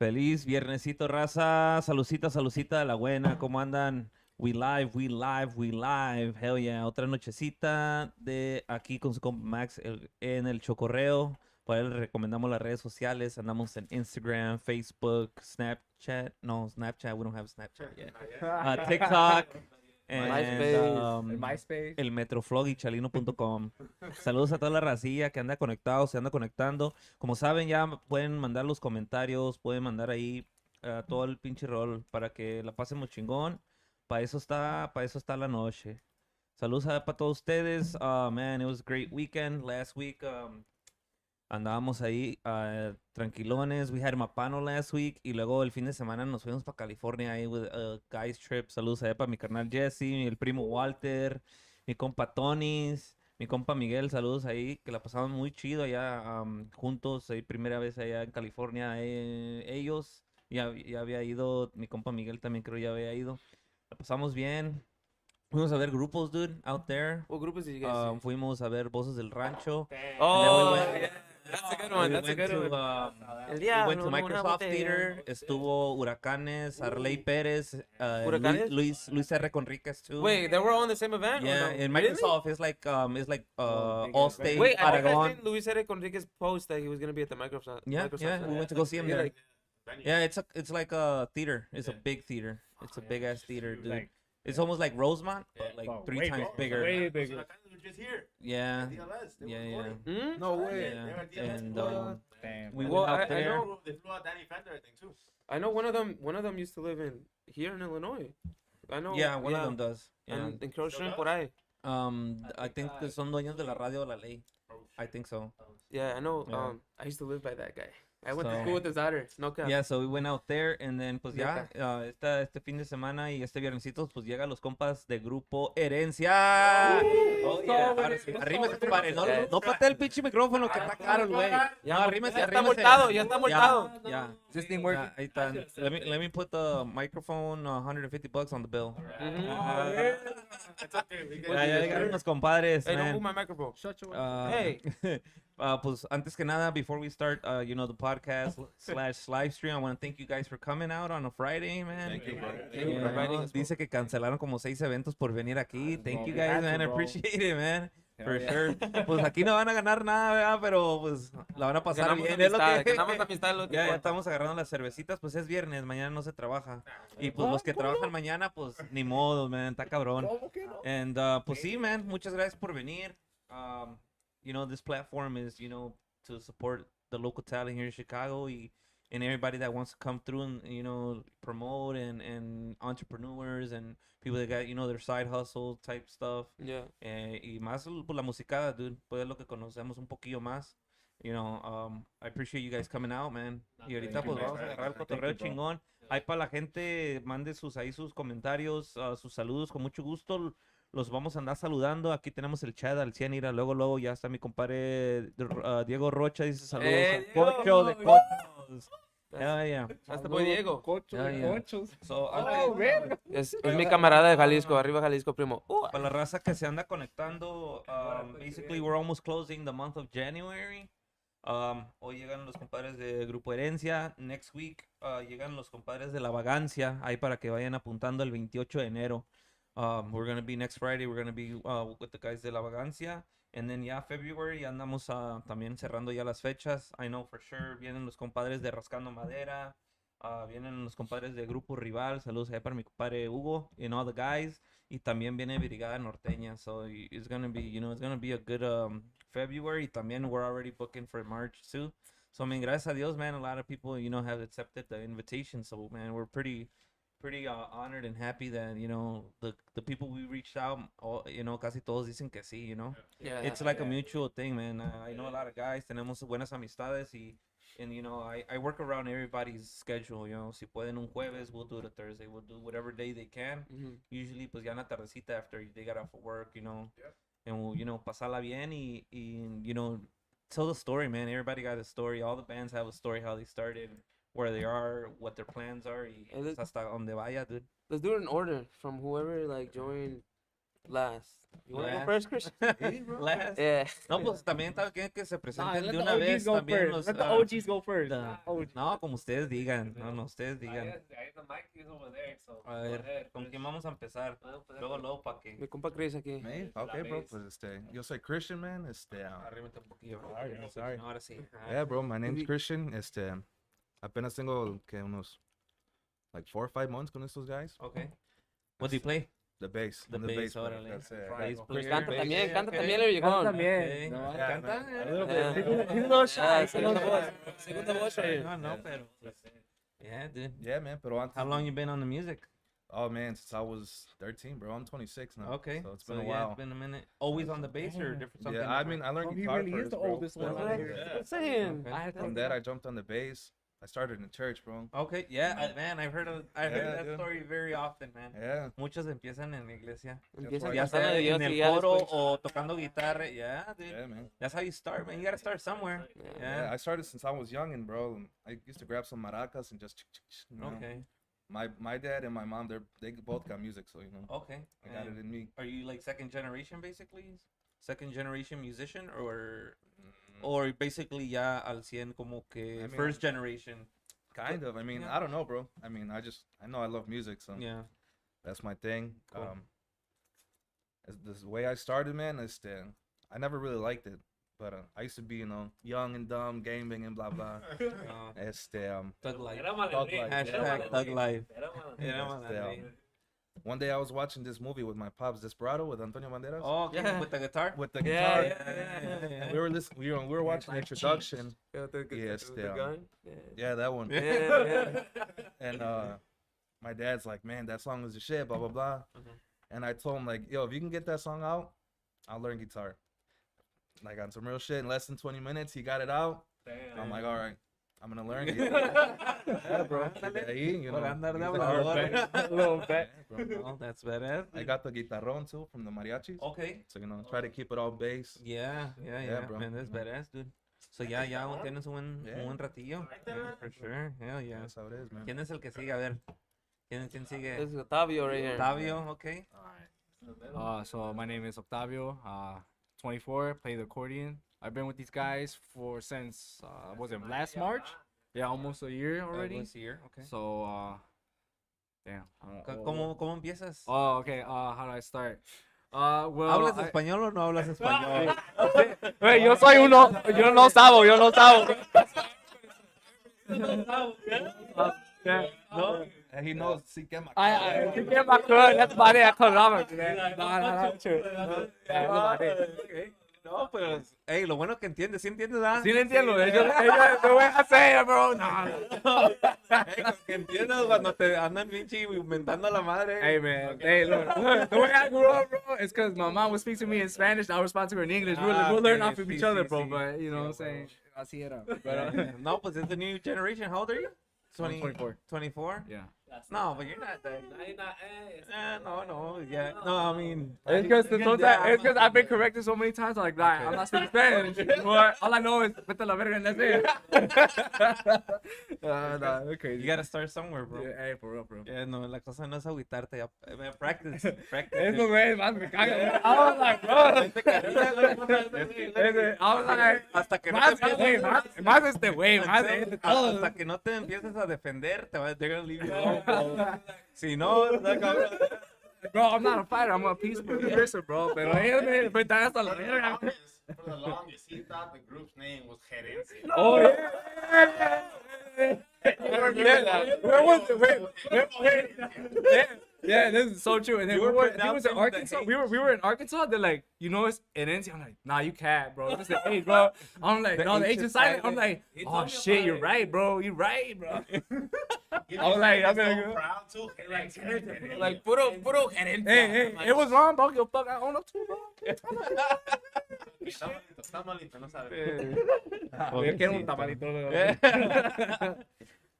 Feliz viernesito, raza. Salucita de la buena. ¿Cómo andan? We live, we live, we live. Hell yeah. Otra nochecita de aquí con su compa Max en el Chokorreo. Por ahí les recomendamos las redes sociales. Andamos en Instagram, Facebook, Snapchat. No, Snapchat. We don't have Snapchat yet. TikTok. And, El MySpace. el metroflog y chalino.com. Saludos a toda la racilla que anda conectado, se anda conectando. Como saben, ya pueden mandar los comentarios, pueden mandar ahí todo el pinche rol para que la pasemos chingón. Para eso está la noche. Saludos para todos ustedes. Man, it was a great weekend. Last week, andábamos ahí tranquilones. We had Mapano last week. Y luego el fin de semana nos fuimos para California ahí with a guys trip. Saludos allá para mi carnal Jesse, el primo Walter, mi compa Tonis, mi compa Miguel. Saludos ahí, que la pasamos muy chido allá juntos. Ahí primera vez allá en California. Ellos, ya había ido. Mi compa Miguel también creo ya había ido. La pasamos bien. Fuimos a ver grupos, dude, out there. What group is it you guys see? Fuimos a ver Voces del Rancho. Oh, went- yeah. That's a good one. That's a good one. El We went to diablo, una Microsoft botella. Theater. Estuvo Huracanes, Arley Pérez, ¿Huracanes? Luis R. Conríquez too. Wait, they were all in the same event? Yeah, or no? in Really? Microsoft it's like big Allstate, Wait, I think I Aragon. seen Luis Eric Enriquez post that he was gonna be at the Microsoft. Yeah, Microsoft yeah, event. we went to go see him Yeah, there. like- Yeah, it's like a theater. It's a big theater. It's a big ass theater, dude. Like- It's almost like Rosemont, but like Oh, 3 way times bigger. bigger. Way bigger. Just here. Yeah, DLS. They yeah, were yeah. recording. Hmm? No way. Yeah, They were at and DLS. Damn. we Well, went out I there. know- They flew out Danny Fender, I think, too. I know one of them used to live in here in Illinois. I know. Yeah, one of them does. Yeah. And encroaching por ahí. I think que son dueños de la radio de la ley. I think so. Yeah, I know. Yeah. I used to live by that guy. I went to So- school with his daughter. No cap. Yeah, so we went out there and then pues ya Neta. este fin de semana y este viernesito pues llegan los compas de Grupo Herencia. Oh, yeah. Ahora sí, arrímese, compadre. No patee el pinche micrófono que está caro, güey. Ya, No, arrímese, ya está arrímese. multado, ya está multado. Ya. System Ya, working. ahí está. Let me put the microphone $150 on the bill. It's okay. We Ya llegaron los compadres, Hey, don't man. move my microphone. Hey. Pues antes que nada, before we start, the podcast / live stream, I want to thank you guys for coming out on a Friday, man. Thank you, bro. Thank you for inviting us, bro. Dice que cancelaron como 6 eventos por venir aquí. Thank you we guys, had to, man. I bro. appreciate it, man. For Hell yeah. sure. Pues aquí no van a ganar nada, ¿verdad? Pero pues la van a pasar Ganamos bien. Es lo amistad, que... ganamos amistad, lo que Ya importa. estamos agarrando las cervecitas, pues es viernes, mañana no se trabaja. Y pues los que trabajan mañana, pues ni modo, man, está cabrón. And pues sí, man, muchas gracias por venir. This platform is, to support the local talent here in Chicago and everybody that wants to come through and, promote and entrepreneurs and people that got, their side hustle type stuff. Yeah. Y más por la musicada, dude, pues es lo que conocemos un poquillo más. I appreciate you guys coming out, man. Y ahorita Thank you, pues man. vamos a agarrar el Thank cotorreo you, bro. chingón. Ahí para la gente, mande sus comentarios, sus saludos, con mucho gusto. Los vamos a andar saludando. Aquí tenemos el chat al 100, mira, luego ya está mi compadre Diego Rocha, dice saludos al Cocho de Cochos. Yeah, yeah. Hasta boy Diego. Cochos, Ya, ya. cochos. So, Oh, verga. Es mi camarada de Jalisco, arriba Jalisco, primo. para la raza que se anda conectando, basically we're almost closing the month of January. Hoy llegan los compadres de Grupo Herencia. Next week llegan los compadres de La Vagancia. Ahí para que vayan apuntando el 28 de enero. We're going to be next Friday. We're going to be with the guys de La Vagancia. And then February andamos también cerrando ya las fechas. I know for sure. Vienen los compadres de Rascando Madera. Vienen los compadres de Grupo Rival. Saludos ahí para mi compadre Hugo and all the guys. Y también viene Brigada Norteña. So it's going to be, it's going to be a good February. También we're already booking for March too. So, I mean, gracias a Dios, man, a lot of people, have accepted the invitation. So, man, we're pretty honored and happy that, the people we reached out, all, casi todos dicen que sí, Yeah. It's like a mutual thing, man. I know a lot of guys, tenemos buenas amistades and I work around everybody's schedule, si pueden un jueves, we'll do it a Thursday, we'll do whatever day they can. Mhm. Usually, pues ya en la tardecita after they got off of work, and we'll, pasarla bien y, tell the story, man. Everybody got a story. All the bands have a story, how they started, where they are, what their plans are, y And hasta donde vaya, dude. Let's do it in order from whoever like joined Last. You want to go Last. first, Christian? Last. Yeah. No, pues también quieren que se Nah, presenten let de the una OGs vez go también first. los... Let the ah, OGs go first. the- OG. No, como ustedes digan. No, ustedes digan. The mic is over there, so A ver, ¿con quién vamos a empezar? Luego, para que... Mi compa Chris aquí. Me? Okay, bro. Pues yo soy Christian, man. Arrímate un poquillo. Sorry. No, ahora sí. Yeah, bro. My name's Maybe- Christian. Apenas tengo que unos like 4 or 5 months con estos guys. Okay. What do you play? The bass. The I'm bass, player. órale. That's it. Bass Yeah. player, Canta bass también, player, canta okay. también, el Canta viejón. también. Okay. No, Yeah, Canta. man. a little Yeah. bit. He's a little shy. Segunda voz. Segunda voz, right? No, pero... Yeah, dude. Yeah, man. Pero antes, How long you been on the music? Oh, man, since I was 13, bro. I'm 26 now. Okay. So it's been a yeah, while. it's been a minute. Always on the bass or different something? Yeah, I mean, I learned Oh, he guitar really first, is the bro. oldest one That's out what here. I'm saying. Okay. I had From that, I jumped on the bass. I started in church, bro. Okay, yeah, man, I heard Yeah, that dude. story very often, man. Yeah. Muchos empiezan en la iglesia. Empieza why- Ya cantando sea de Dios en y el ya coro después. o tocando guitarra. Yeah, dude. Yeah, man. That's how you start, man. You gotta start somewhere. Yeah, Yeah. I started since I was young, and bro, I used to grab some maracas and just, you know. Okay. My dad and my mom, they both got music, so you know, Okay. I got it And in me. are you like second generation, basically? Second generation musician, or Mm, basically ya al 100 como que I mean, first generation? kind of. I mean, Yeah. I don't know, bro. I mean, I know I love music, so Yeah. that's my thing. Cool. This way I started, man. I never really liked it, but I used to be, you know, young and dumb, gaming and blah blah. Thug life. Era mala Thug ley, life. era Hashtag mala thug ley, life. era mala ley. Era mala Yeah. ley. One day I was watching this movie with my pops, Desperado, with Antonio Banderas. Oh, okay, Yeah. with the guitar? With the Yeah, guitar. yeah. We were listening. We were watching the introduction. Yes, the yeah. gun. Yeah, that one. Yeah. And my dad's like, man, that song was the shit, blah blah blah. Mhm. And I told him like, yo, if you can get that song out, I'll learn guitar. Like on some real shit, in less than 20 minutes, he got it out. Damn. I'm like, all right, I'm gonna learn guitar. Yeah, bro. De ahí, you know, Por andar de he's hablador. like, A little bit. yeah, bro. Oh, that's badass. I got the guitarrón too from the mariachis. Okay. So you know, try to keep it all bass. Yeah, Yeah, bro. Man, that's badass, dude. So ya tienes un Yeah. buen ratillo. Yeah, for sure. Hell yeah. That's how it is, man. ¿Quién es el que sigue? A ver. ¿Quién sigue? This is Octavio right here. Octavio, okay. So my name is Octavio. 24. Play the accordion. I've been with these guys since was it last March? Yeah, almost a year already. This year, okay. So damn. ¿Cómo empiezas? Oh, okay. How do I start? Well, ¿Hablas español o no hablas español? Hey, yo soy uno. Yo no sabo. Yo no sabo. Yeah. No. And he knows si quema. I get my cut. That's about it. I cut it off. No, true. Yeah, that's about it. Okay. No, pero, hey, lo bueno que entiendes, ¿sí entiendes, ah? Sí, le entiendo. Ellos no voy a hacer, bro. No. Hey, que entiendas cuando te andan pinche inventando la madre. Hey, man. Hey, look. The way I grew up, bro, it's because my mom would speak to me in Spanish. I would respond to her in English. We'll learn off of sí, each sí, other, sí, bro. sí. But, you know what I'm Yeah, saying? Así era. No, pues it's the new generation. How old are you? I'm 24. 24? Yeah. No, but you're not that. No, yeah. No, I mean. It's because I've been corrected so many times. I'm like, nah, I'm not speaking Spanish. You know what? All I know is vete a la verga and that's it. Nah, we're crazy. You gotta start somewhere, bro. Yeah, hey, for real, bro. Yeah, no, la cosa no es agüitarte. Ya, practice. Eso, güey, más me caga. I was like, bro. I was like, Hasta que no más, te güey, empieces. más este güey, más este todo. Hasta que no te empieces a defender, they're gonna leave you alone, bro. Si no, está cabrón. Bro, I'm not a fighter. I'm a peaceful person, bro. Pero ellos me enfrentan hasta la verga. For the longest, he thought the group's name was Herencia. Oh, yeah. Where was it? Wait. Yeah, this is so true. And then You we were were in pronouncing the Arkansas. H. We were in Arkansas. They're like, you know, it's Herencia. I'm like, nah, you can't, bro. It's the H, bro. I'm like, no, the H is silent. I'm like, oh shit, you're right, bro. You're right, bro. I was like, I'm gonna go. Proud too. Herencia. Like, puro Herencia. Hey, it was wrong, bro. Give a fuck. I own up too, bro. Está malito, no sabe. Yo quiero un tamalito.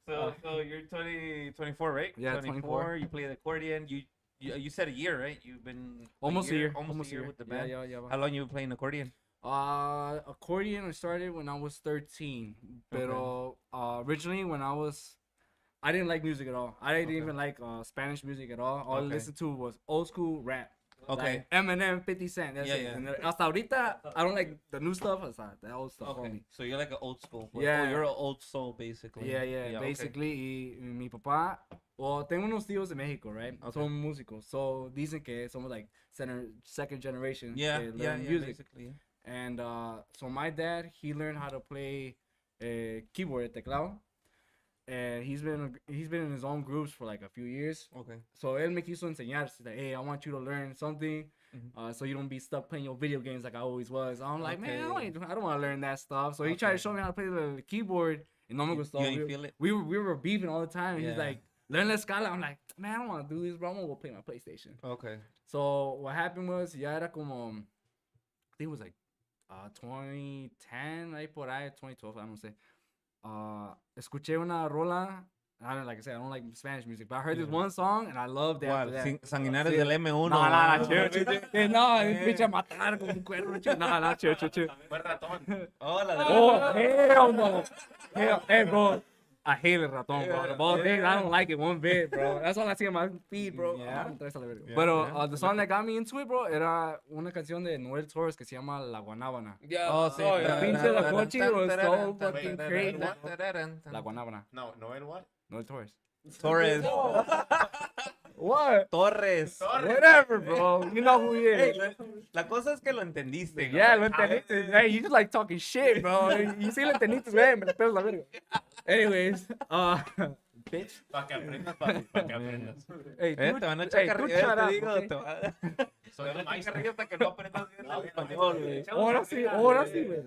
So you're 24, right? Yeah, 24. You play the accordion. You said a year, right? You've been Almost a year. Almost a year with the band. Yeah. How long you been playing accordion? Accordion I started when I was 13. Pero originally when I didn't like music at all. I didn't even like Spanish music at all. All I Okay. listened to was old school rap. Okay. Like Eminem, 50 Cent. That's Yeah, it. yeah. And hasta ahorita, I don't like the new stuff. Hasta the old stuff. Okay. Homie. So you're like an old school. Oh, Yeah. you're an old soul, basically. Yeah, yeah, okay. basically. Y mi papá, well, tengo unos tíos de México, right? Okay. Son músicos. So dicen que somos like second generation. Yeah, que yeah, learn yeah, music. basically. And so my dad, he learned how to play keyboard, teclado. And he's been in his own groups for like a few years. Okay. So él me quiso enseñar. He's like, hey, I want you to learn something, Mhm. so you don't be stuck playing your video games like I always was. I'm like, man, Okay. I don't want to learn that stuff. So he tried to show me how to play the keyboard. And no me gustó. You ain't feel it? We were beefing all the time. And he's Yeah. like, learn la escala. I'm like, man, I don't want to do this, bro. I'm gonna go play my PlayStation. Okay. So what happened was, ya era como, I think it was like 2010, ahí por ahí, 2012, I don't say. Escuché una rola. Like I said, I don't like Spanish music, but I heard this one song and I loved it. after that. Sanguinarios Sí. del M1. No, chill. No, pinche matar como un cuerno. No, chill. Fue ratón. Oh, la de Oh, hell no. Hey, bro. I hate el ratón, bro. The ball thing, I don't like it one bit, bro. That's all I see on my feed, bro. Yeah. But the song that got me into it, bro, era una canción de Noel Torres que se llama La Guanábana. Yeah. Oh, sí. Oh, The yeah. pinche La Cochi was so fucking crazy. La Guanábana. No, Noel what? Noel Torres. Torres. What? Torres. Whatever, bro. You know who he is. Hey, la cosa es que lo entendiste. ¿no? Yeah, lo entendiste. Hey, you just like talking shit, bro. You sí lo entendiste, güey. Me la pelas la verga. Anyways, bitch. Para que aprendas, papi, para que aprendas. Hey, Te van a echar hey, tú carrilla, shut te up, digo. okay? Te va- Soy te van a el echar maestro. carrilla hasta que no aprendas bien el español, güey. Ahora sí, güey.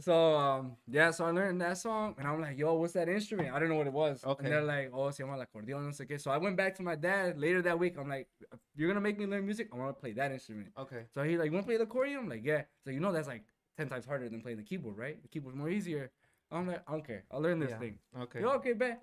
So I learned that song, and I'm like, yo, what's that instrument? I don't know what it was. Okay. And they're like, oh, se llama el acordeón, no sé qué. So I went back to my dad later that week. I'm like, you're gonna make me learn music? I want to play that instrument. Okay. So he's like, you want to play the accordion? I'm like, yeah. So you know that's like 10 times harder than playing the keyboard, right? The keyboard's more easier. I'm like, I don't care. I'll learn this Yeah. thing. Okay. Yo, okay, bet.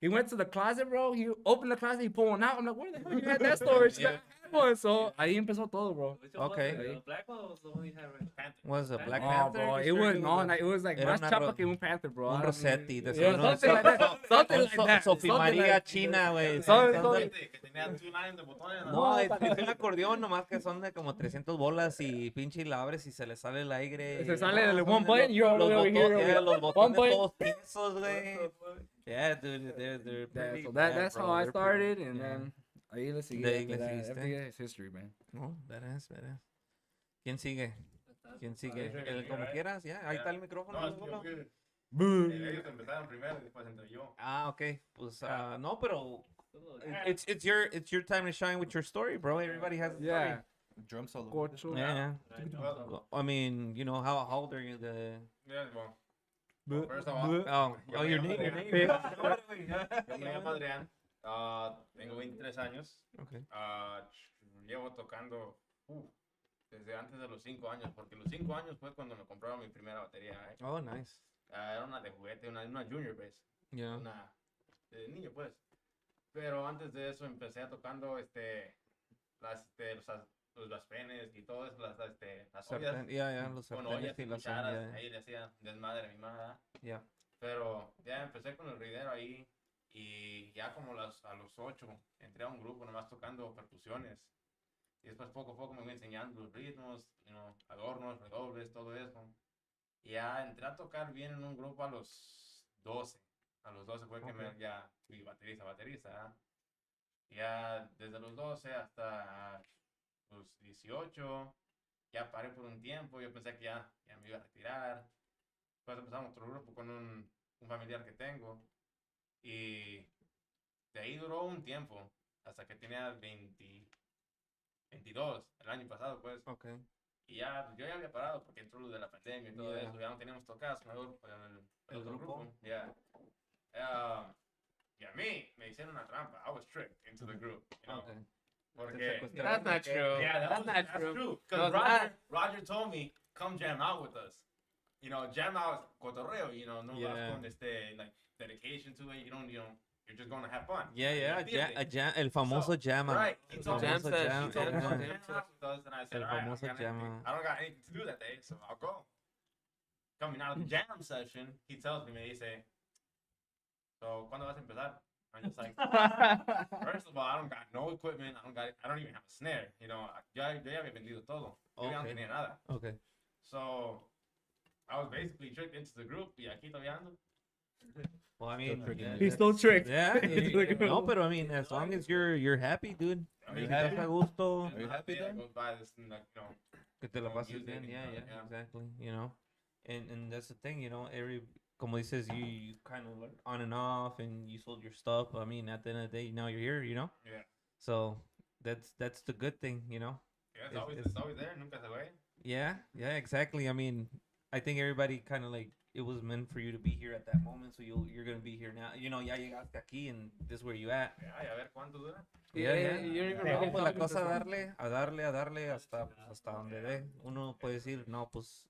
He went to the closet, bro. He opened the closet. He pulled one out. I'm like, where the hell you had that storage? Yeah. I had one. So ahí empezó todo, bro. Which one was Okay. it? The black one was the one you had right? Was a Black Oh, Panther? bro, it was it was like Era más una chapa que un panther, bro. I Un don't Rossetti. know. De Yeah, seguro. something like that. Something like that. Sofi Something María like- China, güey. Son- Son son- de- Que tenía 2 lines de botones. No, es un acordeón, nomás que son de como 300 bolas y pinche y la abres y se le sale el aire. Se sale No, el son one de button, los- you're all the los way over botones, here, yeah, over los here. botones One button. todos tiesos, güey. Yeah, dude, they're Yeah, pretty so bad, that's bro. how I They're started, pretty- and yeah. then ahí le seguí. De ahí after le that. seguiste. Everything is history, man. No, badass. ¿Quién sigue? ¿Quién sigue? Como quieras, ya. Ahí está el micrófono. No, es Lolo. que ellos empezaron primero y después entré yo. Ah, okay. Pues, no, pero it's your time to shine with your story, bro. Everybody has a Yeah. Drum solo. Corcho. Yeah. Well, I mean, you know, how old are you? yeah, well, first of all, Oh, your name. yo me llamo Adrián, tengo 23 años, Okay. llevo tocando desde antes de los 5 años, porque los 5 años fue cuando me compraron mi primera batería. Oh, nice. Era una de juguete, una Junior Bass, Yeah. una de niño pues. Pero antes de eso empecé tocando las penes y todas las ollas. Sartén, yeah, los Con sartenes ollas y y las cucharas, ollas, ahí le hacía desmadre a mi mamá. yeah. Pero ya empecé con el ruidero ahí y ya como a los 8 entré a un grupo nomás tocando percusiones. Y después poco a poco me fui enseñando los ritmos, adornos, redobles, todo eso. Y ya entré a tocar bien en un grupo a los 12. A los 12 fue que ya fui baterista. Ya desde los 12 hasta los 18, ya paré por un tiempo. Yo pensé que ya me iba a retirar. Después empezamos otro grupo con un familiar que tengo. Y de ahí duró un tiempo, hasta que tenía 22, el año pasado, pues. Okay. Y ya, yo ya había parado porque entró lo de la pandemia y todo Yeah. eso. Ya no teníamos tocadas con el otro grupo. grupo. Yeah. Y a mí me hicieron una trampa. I was tricked into the group. You know? Okay. Porque That's not true. yeah, That's not true. true. No, Because it's Roger told me, come jam out with us. Jam out Chokorreo, no Yeah. vas con like dedication to it. You're just going to have fun. Yeah, Divertirte. el famoso jama. Right. He El told me, famoso Jam jam. session. He told me ajá. to jam out with us, and I said, El all right, famoso jam. I don't got anything to do that day, so I'll go. Coming out of the jam session, he tells me, me dice, so, ¿cuándo vas a empezar? I'm just like, first of all, I don't got no equipment. I don't even have a snare. You know, yo ya había vendido todo. Yo ya no Okay. tenía nada. Okay. So I was basically tricked into the group. Y aquí todavía ando. Well, I mean, He's still tricked. yeah. Like, No, but I mean, as long as you're happy, dude. I Are mean, you Si estás happy? a gusto, Are you happy That then? goes by this, like, you know, que te la no pases music bien. and Yeah, stuff, yeah, yeah. exactly. You know, and that's the thing. You know, como dices, you kind of like on and off, and you sold your stuff. I mean, at the end of the day, now you're here. You know. Yeah. So that's the good thing. You know. Yeah, It's- it's always there. Nunca se va. Yeah, yeah, exactly. I mean, I think everybody kind of like it was meant for you to be here at that moment, so you're gonna be here now. You know, ya llegaste aquí, and this is where you at. Yeah, y a ver cuánto dura. Yeah, yeah. You don't even Yeah, No, know. pues la cosa darle hasta hasta donde dé. Uno puede decir, no, pues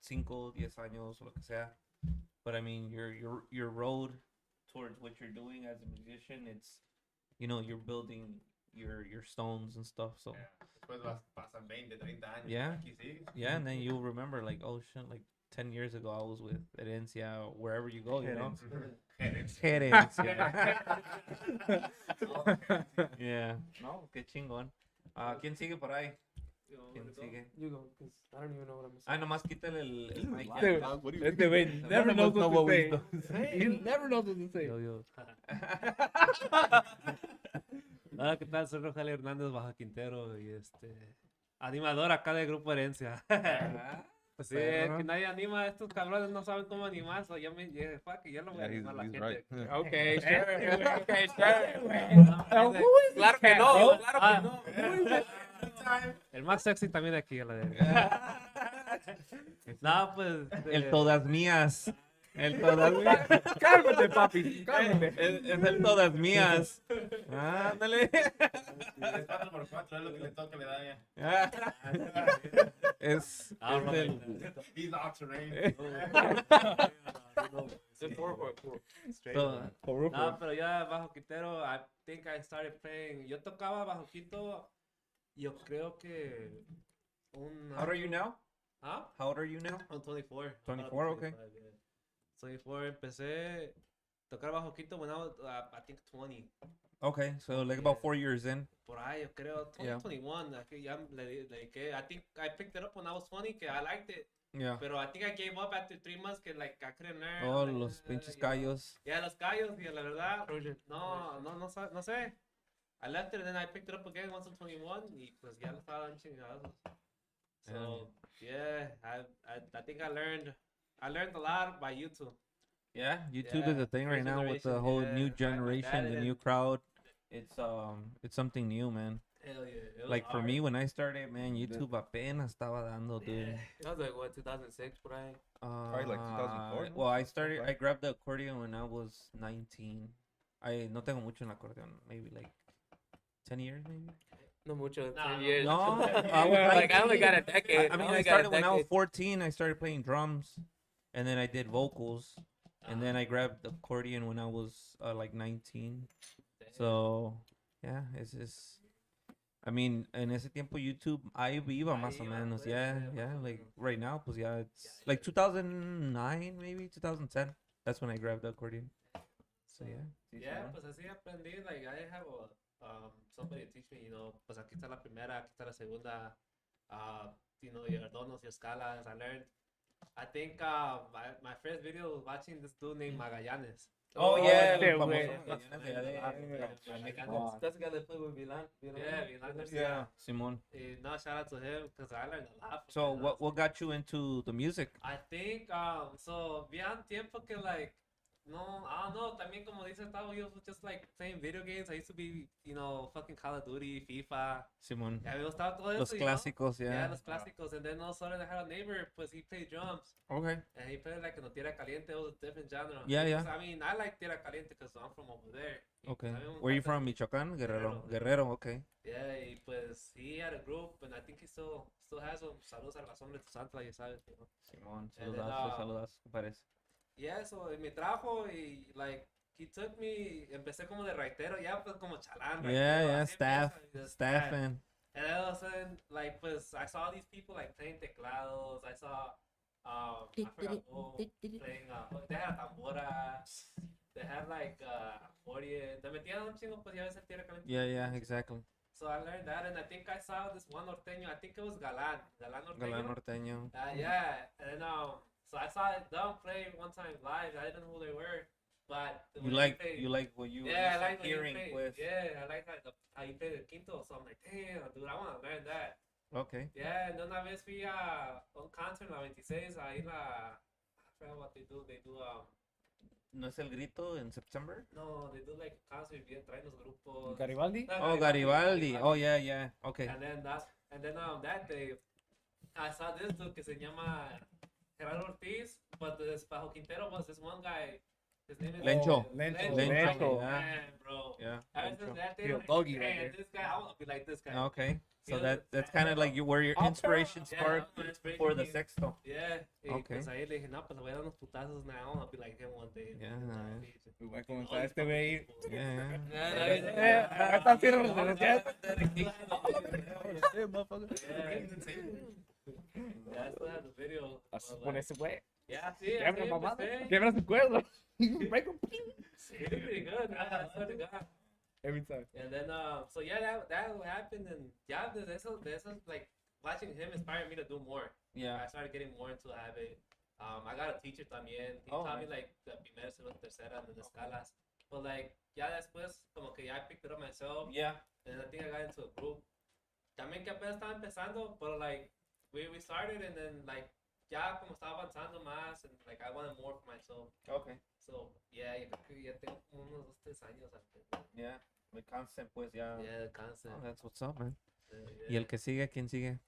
5, 10 años o lo que sea. But I mean, your road towards what you're doing as a musician, it's, you know, you're building your stones and stuff. So Yeah. Después pasan 20, 30 años. Yeah. Aquí sigues. yeah, and then you'll remember like, oh shit, like 10 years ago I was with Herencia or wherever you go, you know. Herencia. Yeah. No, qué chingón. ¿Quién sigue por ahí? ¿Quién sigue? You go, because I don't even know what I'm Ah, saying. nomás quítale el mic. Dude, este güey never knows what to say. He never knows what to say. Yo. Hola, ¿qué tal? Soy Rogelio Hernández Baja Quintero y animador acá del Grupo Herencia. Pues sí, Perro. que nadie anima, estos cabrones no saben cómo animar, so ya me dije, fuck, ya lo voy a Yeah, animar a la he's gente. right. Okay, sure. Okay, sure. Claro que no, claro que no. El más sexy también aquí, a la verga. No, pues. El todas mías. El todas mías. Cálmate, papi. Cálmate. Es el todas mías. Ándale. Es 4x4, es lo que le toca, le da ya. Es el. He's all terrain. It's 4x4. So, No, pero ya bajo Quintero, I think I started playing. Yo tocaba bajo Quito, yo creo que. how old are you now? ¿Ah? How old are you now? I'm 24. 24, okay. 24, empecé a tocar bajo Quito when I was, I think 20. Okay, so like about 4 years in. Por ahí, yo creo, Yeah. 2021. Que ya le dediqué. I think I picked it up when I was 20, que I liked it. Yeah. Pero I think I gave up after 3 months, que like I couldn't learn. Oh, like, los pinches you know. callos. Yeah, los callos, y la verdad, no sé. I left it and then I picked it up again once in 21 y pues ya lo estaba dando chingados. So, yeah, I think I learned a lot by YouTube. Yeah, YouTube is Yeah, a thing right first now with the generation, whole yeah, new my dad generation, the didn't- new crowd. It's something new, man. Hell yeah. It was Like for hard. me, when I started, man, YouTube apenas estaba dando, dude. That was like, what, 2006, por ahí? Probably like 2004, ¿no? Well, I grabbed the accordion when I was 19. I no tengo mucho en el acordeón, maybe like 10 years, maybe. No mucho, Nah, 10 no. years. No, Like, I only got a decade. I mean, only I got a started when I was decade. 14. I started playing drums, and then I did vocals, and then I grabbed the accordion when I was like 19. So, yeah, it's I mean, en ese tiempo YouTube, ahí iba más o menos. Yeah, yeah. Like right now, pues yeah, it's like 2009, maybe 2010. That's when I grabbed the accordion. So yeah. Yeah, pues así aprendí. Like I have somebody teach me, you know, pues aquí está la primera, aquí está la segunda. You know, your adornos, your escalas. I learned. I think my first video was watching this dude named Magallanes. Oh yeah, este el famoso güey. Magallanes de allá de México. That's the guy that played with Milan. Yeah, Milan Garcia. Yeah, Simón. No, shout out to him because I learned a lot. From So him. what got you into the music? I think, so, había tiempo que, like, no, I don't know, también como dice Tavo, yo was just, like, playing video games. I used to be, you know, fucking Call of Duty, FIFA. Simón. Ya me gustaba todo eso, Los you know? clásicos, Yeah, yeah. los clásicos. And then all of a sudden I had a neighbor, pues he played drums. Okay. And he played, like, in Tierra Caliente. It was a different genre. Yeah, yeah. Because, I mean, I like Tierra Caliente because I'm from over there. Y, Okay. pues, a mí me Where you encanta- from? Michoacán, Guerrero. Guerrero. Guerrero, okay. Yeah, y pues he had a group, and I think he still has them. Saludos a la sombra de tu santa, ya sabes, you know? Simón, And then, saludazos, saludazos, compadres. Yeah, so me trajo y like he took me, empecé como de raitero, ya pues como chalán. Yeah, raitero, yeah, así staff, empieza, y just- staffing. And then all of a sudden, like pues I saw these people like playing teclados, I saw I forgot who playing they had a tambora, they had like 40. Te metían un chingo, pues ya ves el tierra caliente. Yeah, exactly. So I learned that, and I think I saw this one norteño. I think it was Galan Norteño. Galán norteño. Yeah, and then so I saw them play one time live. I didn't know who they were, but You when like they played- you like what you yeah, I were like when you hearing play- with. Yeah, I like how you play the quinto. So I'm like, damn, dude, I want to learn that. Okay. Yeah, and then una vez fui a un concert en la 26, ahí en la, I forgot what they do. They do, ¿No es el grito en September? no, they do like a concert, bien, traen los grupos. Garibaldi? No, Oh, Garibaldi. Oh, yeah. Okay. And then that day, I saw this dude que se llama Gerardo Ortiz, but this Bajo Quintero was this one guy. His name is Lencho. Lencho. Yeah. Man, bro. Yeah. Ever since that day, Feel I'm like, doggy right man, there. this guy, I want to be like this guy. Okay. So Yeah. that's kind of like where your Okay. inspiration Yeah, sparked that's my inspiration for the came. sexto. Yeah. Y Okay. pues ahí le dije, no, pues le voy a dar unos putazos now. I want to be like him one day. Yeah, Pues va a comenzar este güey. Yeah. Ahí está Fierro de los Yeah, I still have the video. Así but, con like, ese güey. yeah, sí, Quiebra así mamada. empecé. Quiebra su cuerno. Break 'em. Sí, pretty good. I swear to God. Every time. And then, so yeah, that happened, and yeah, there's like watching him inspired me to do more. Yeah. I started getting more into the habit. I got a teacher también. He Oh, taught me nice. like the primera, segunda, tercera, and then the escalas. But like, ya después, como que ya I picked it up myself, Yeah. and I think I got into a group. También que apenas estaba empezando, but like, we started, and then like, ya como estaba avanzando más, and like, I wanted more for myself. Okay. So, yeah, yo creo que ya tengo como unos 2-3 años. Yeah. The constant, pues, yeah. Yeah, constant. Oh, that's what's up, man. Yeah. ¿Y el que sigue? ¿Quién sigue?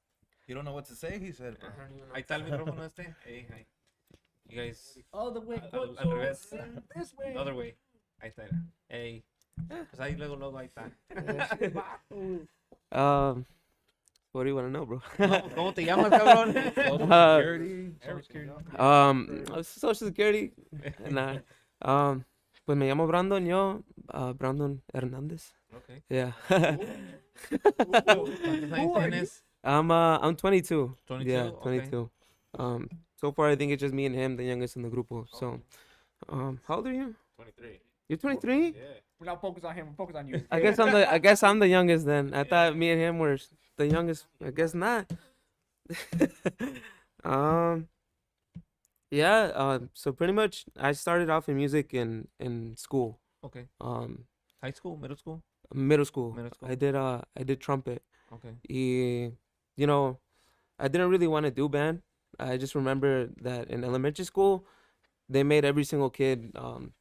You don't know what to say, he said. Bro. Ahí está el micrófono este. Hey, hi. You guys. All the way. Al revés. This way. The other way. Ahí está. Hey. Pues ahí luego ahí está. What do you want to know, bro? ¿Cómo te llamas, cabrón? Social Security. Nah. Pues me llamo Brandon, yo. Brandon Hernández. Okay. Yeah. ¿Cuántos años tienes? I'm 22. 22? Yeah, Okay. 22. So far I think it's just me and him, the youngest in the grupo. So, how old are you? 23. You're 23? Yeah. We're not focused on him. We're focused on you. I guess I'm the youngest then. I thought me and him were the youngest. I guess not. Yeah. So pretty much, I started off in music in school. Okay. High school, middle school? Middle school. Middle school. I did trumpet. Okay. You know, I didn't really want to do band. I just remember that in elementary school, they made every single kid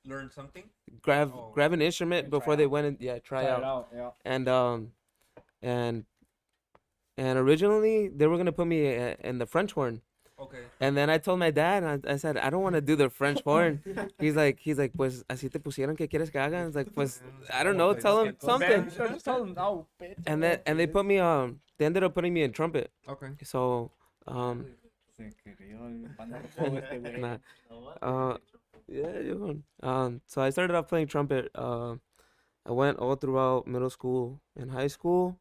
Learn something? grab Oh. an instrument And before try they out. went and try Try out. it out. Yeah. And originally they were gonna put me in the French horn, Okay. and then I told my dad, I said I don't want to do the French horn. He's like, pues así te pusieron, ¿qué quieres que haga? It's like, pues I don't know, tell him something. Just tell them, no, bitch. And they put me they ended up putting me in trumpet. Okay. So nah. Yeah, you so I started off playing trumpet. I went all throughout middle school and high school.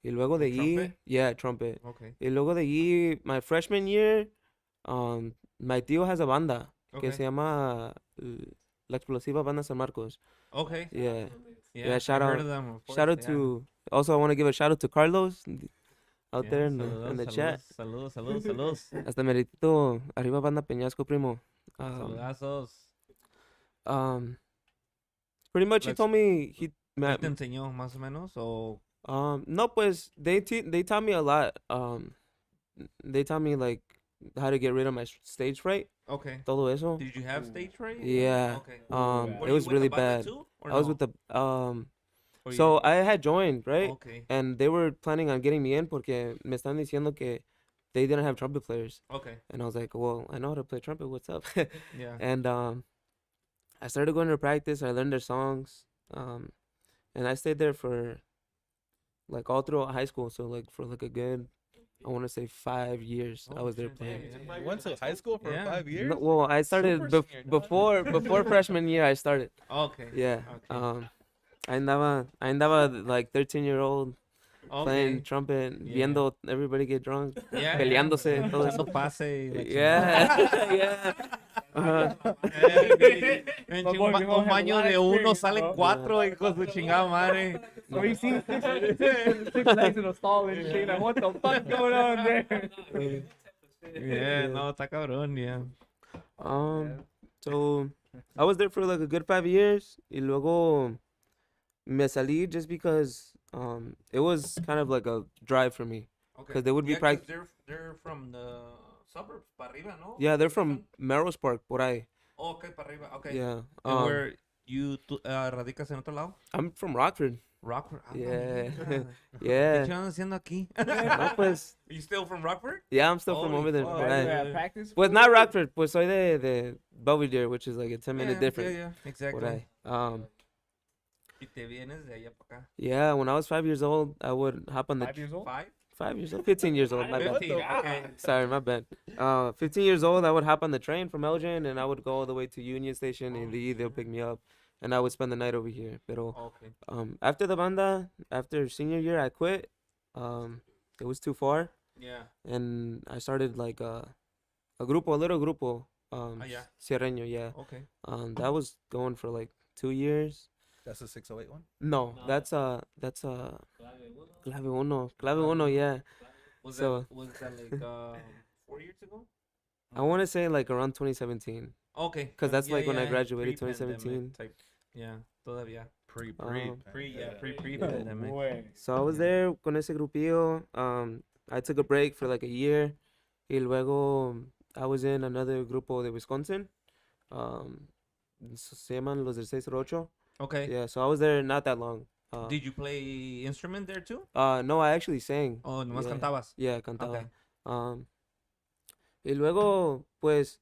Y luego de allí, Trumpet? yeah, trumpet. Okay. Y luego de allí, my freshman year, my tío has a banda que Okay. se llama La Explosiva Banda San Marcos. Okay. Yeah. Yeah, shout I've heard out- of them, of Shout out course, to, also I want to give a shout out to Carlos out yeah. there Yeah, in the saludos, chat. Saludos. Hasta meritito, arriba Banda Peñasco, primo. Saludazos. Pretty much he Let's- told me ¿Qué te enseñó más o menos? O no, pues they taught me a lot. They taught me like how to get rid of my stage fright. okay. Todo eso. Did you have stage fright? Yeah. Okay. Were Were It you was with really the banda bad. too, or I was no? with the Or So you- I had joined, right? Okay. And they were planning on getting me in porque me están diciendo que they didn't have trumpet players. Okay. And I was like, well, I know how to play trumpet. What's up? Yeah. And I started going to practice. I learned their songs. And I stayed there for like all throughout high school. So like for like a good, I want to say 5 years. I Oh, was there shit, playing. yeah. You went to high school for Yeah. 5 years? No, well, I started Super senior, dog. before freshman year. I started. Okay. Yeah. Okay. I andaba like 13-year-old playing Okay. trumpet, Yeah. viendo everybody get drunk, Yeah. peleándose, todo eso. Dando pase. y la Yeah, chingada. yeah. Ajá. En My chingo, boy, we don't un have a baño lot of de uno experience, salen bro. 4, hijos de chingada madre. So he sees six legs in a stall and shit. Like, what the fuck going on there? Yeah, no, está cabrón, yeah. So I was there for like a good 5 years. Y luego me salí just because it was kind of like a drive for me. Okay. 'Cause they would be Yeah, 'cause prac- they're from the suburbs, para arriba, ¿no? Yeah, they're from Melrose Park, por ahí. Oh, okay, para arriba, okay. Yeah. And where you radicas en otro lado? I'm from Rockford. Rockford. Ah, Yeah. mira. ¿Qué Yeah. chingados haciendo aquí? No, pues, You still from Rockford? yeah, I'm still from Holy over there. fuck. por Right, ahí. yeah, practice. Pues not Rockford, pues soy de Belvedere, which is like a 10-minute Yeah, difference. Yeah, Por exactly. ahí. Y te vienes de allá para acá. Yeah, when I was 5 years old, I would hop on the 5 years old? 5? 5 years old, 15 years old. My bad. 15, okay. Sorry, my bad. 15 years old, I would hop on the train from Elgin and I would go all the way to Union Station and they'll pick me up and I would spend the night over here. Pero Okay. after the banda, after senior year, I quit. It was too far Yeah. and I started like a grupo, a little grupo. Yeah. Sierreño, yeah. Okay. That was going for like 2 years. That's the 608 one. No, No. that's Clave Uno, yeah. Was So- that like 4 years ago? I want to say like around 2017. Okay. 'Cause that's Yeah, like when I yeah, graduated, pre-pandemic 2017. type. Yeah, todavía. Pre. Pre-pandemic. Way. So I was there con ese grupillo. I took a break for like a year. Y luego I was in another grupo de Wisconsin. Se llaman los del 608. Okay. Yeah, so I was there not that long. Did you play instrument there too? No, I actually sang. Oh, nomás Yeah. cantabas. Yeah, cantaba. Okay. Y luego, pues,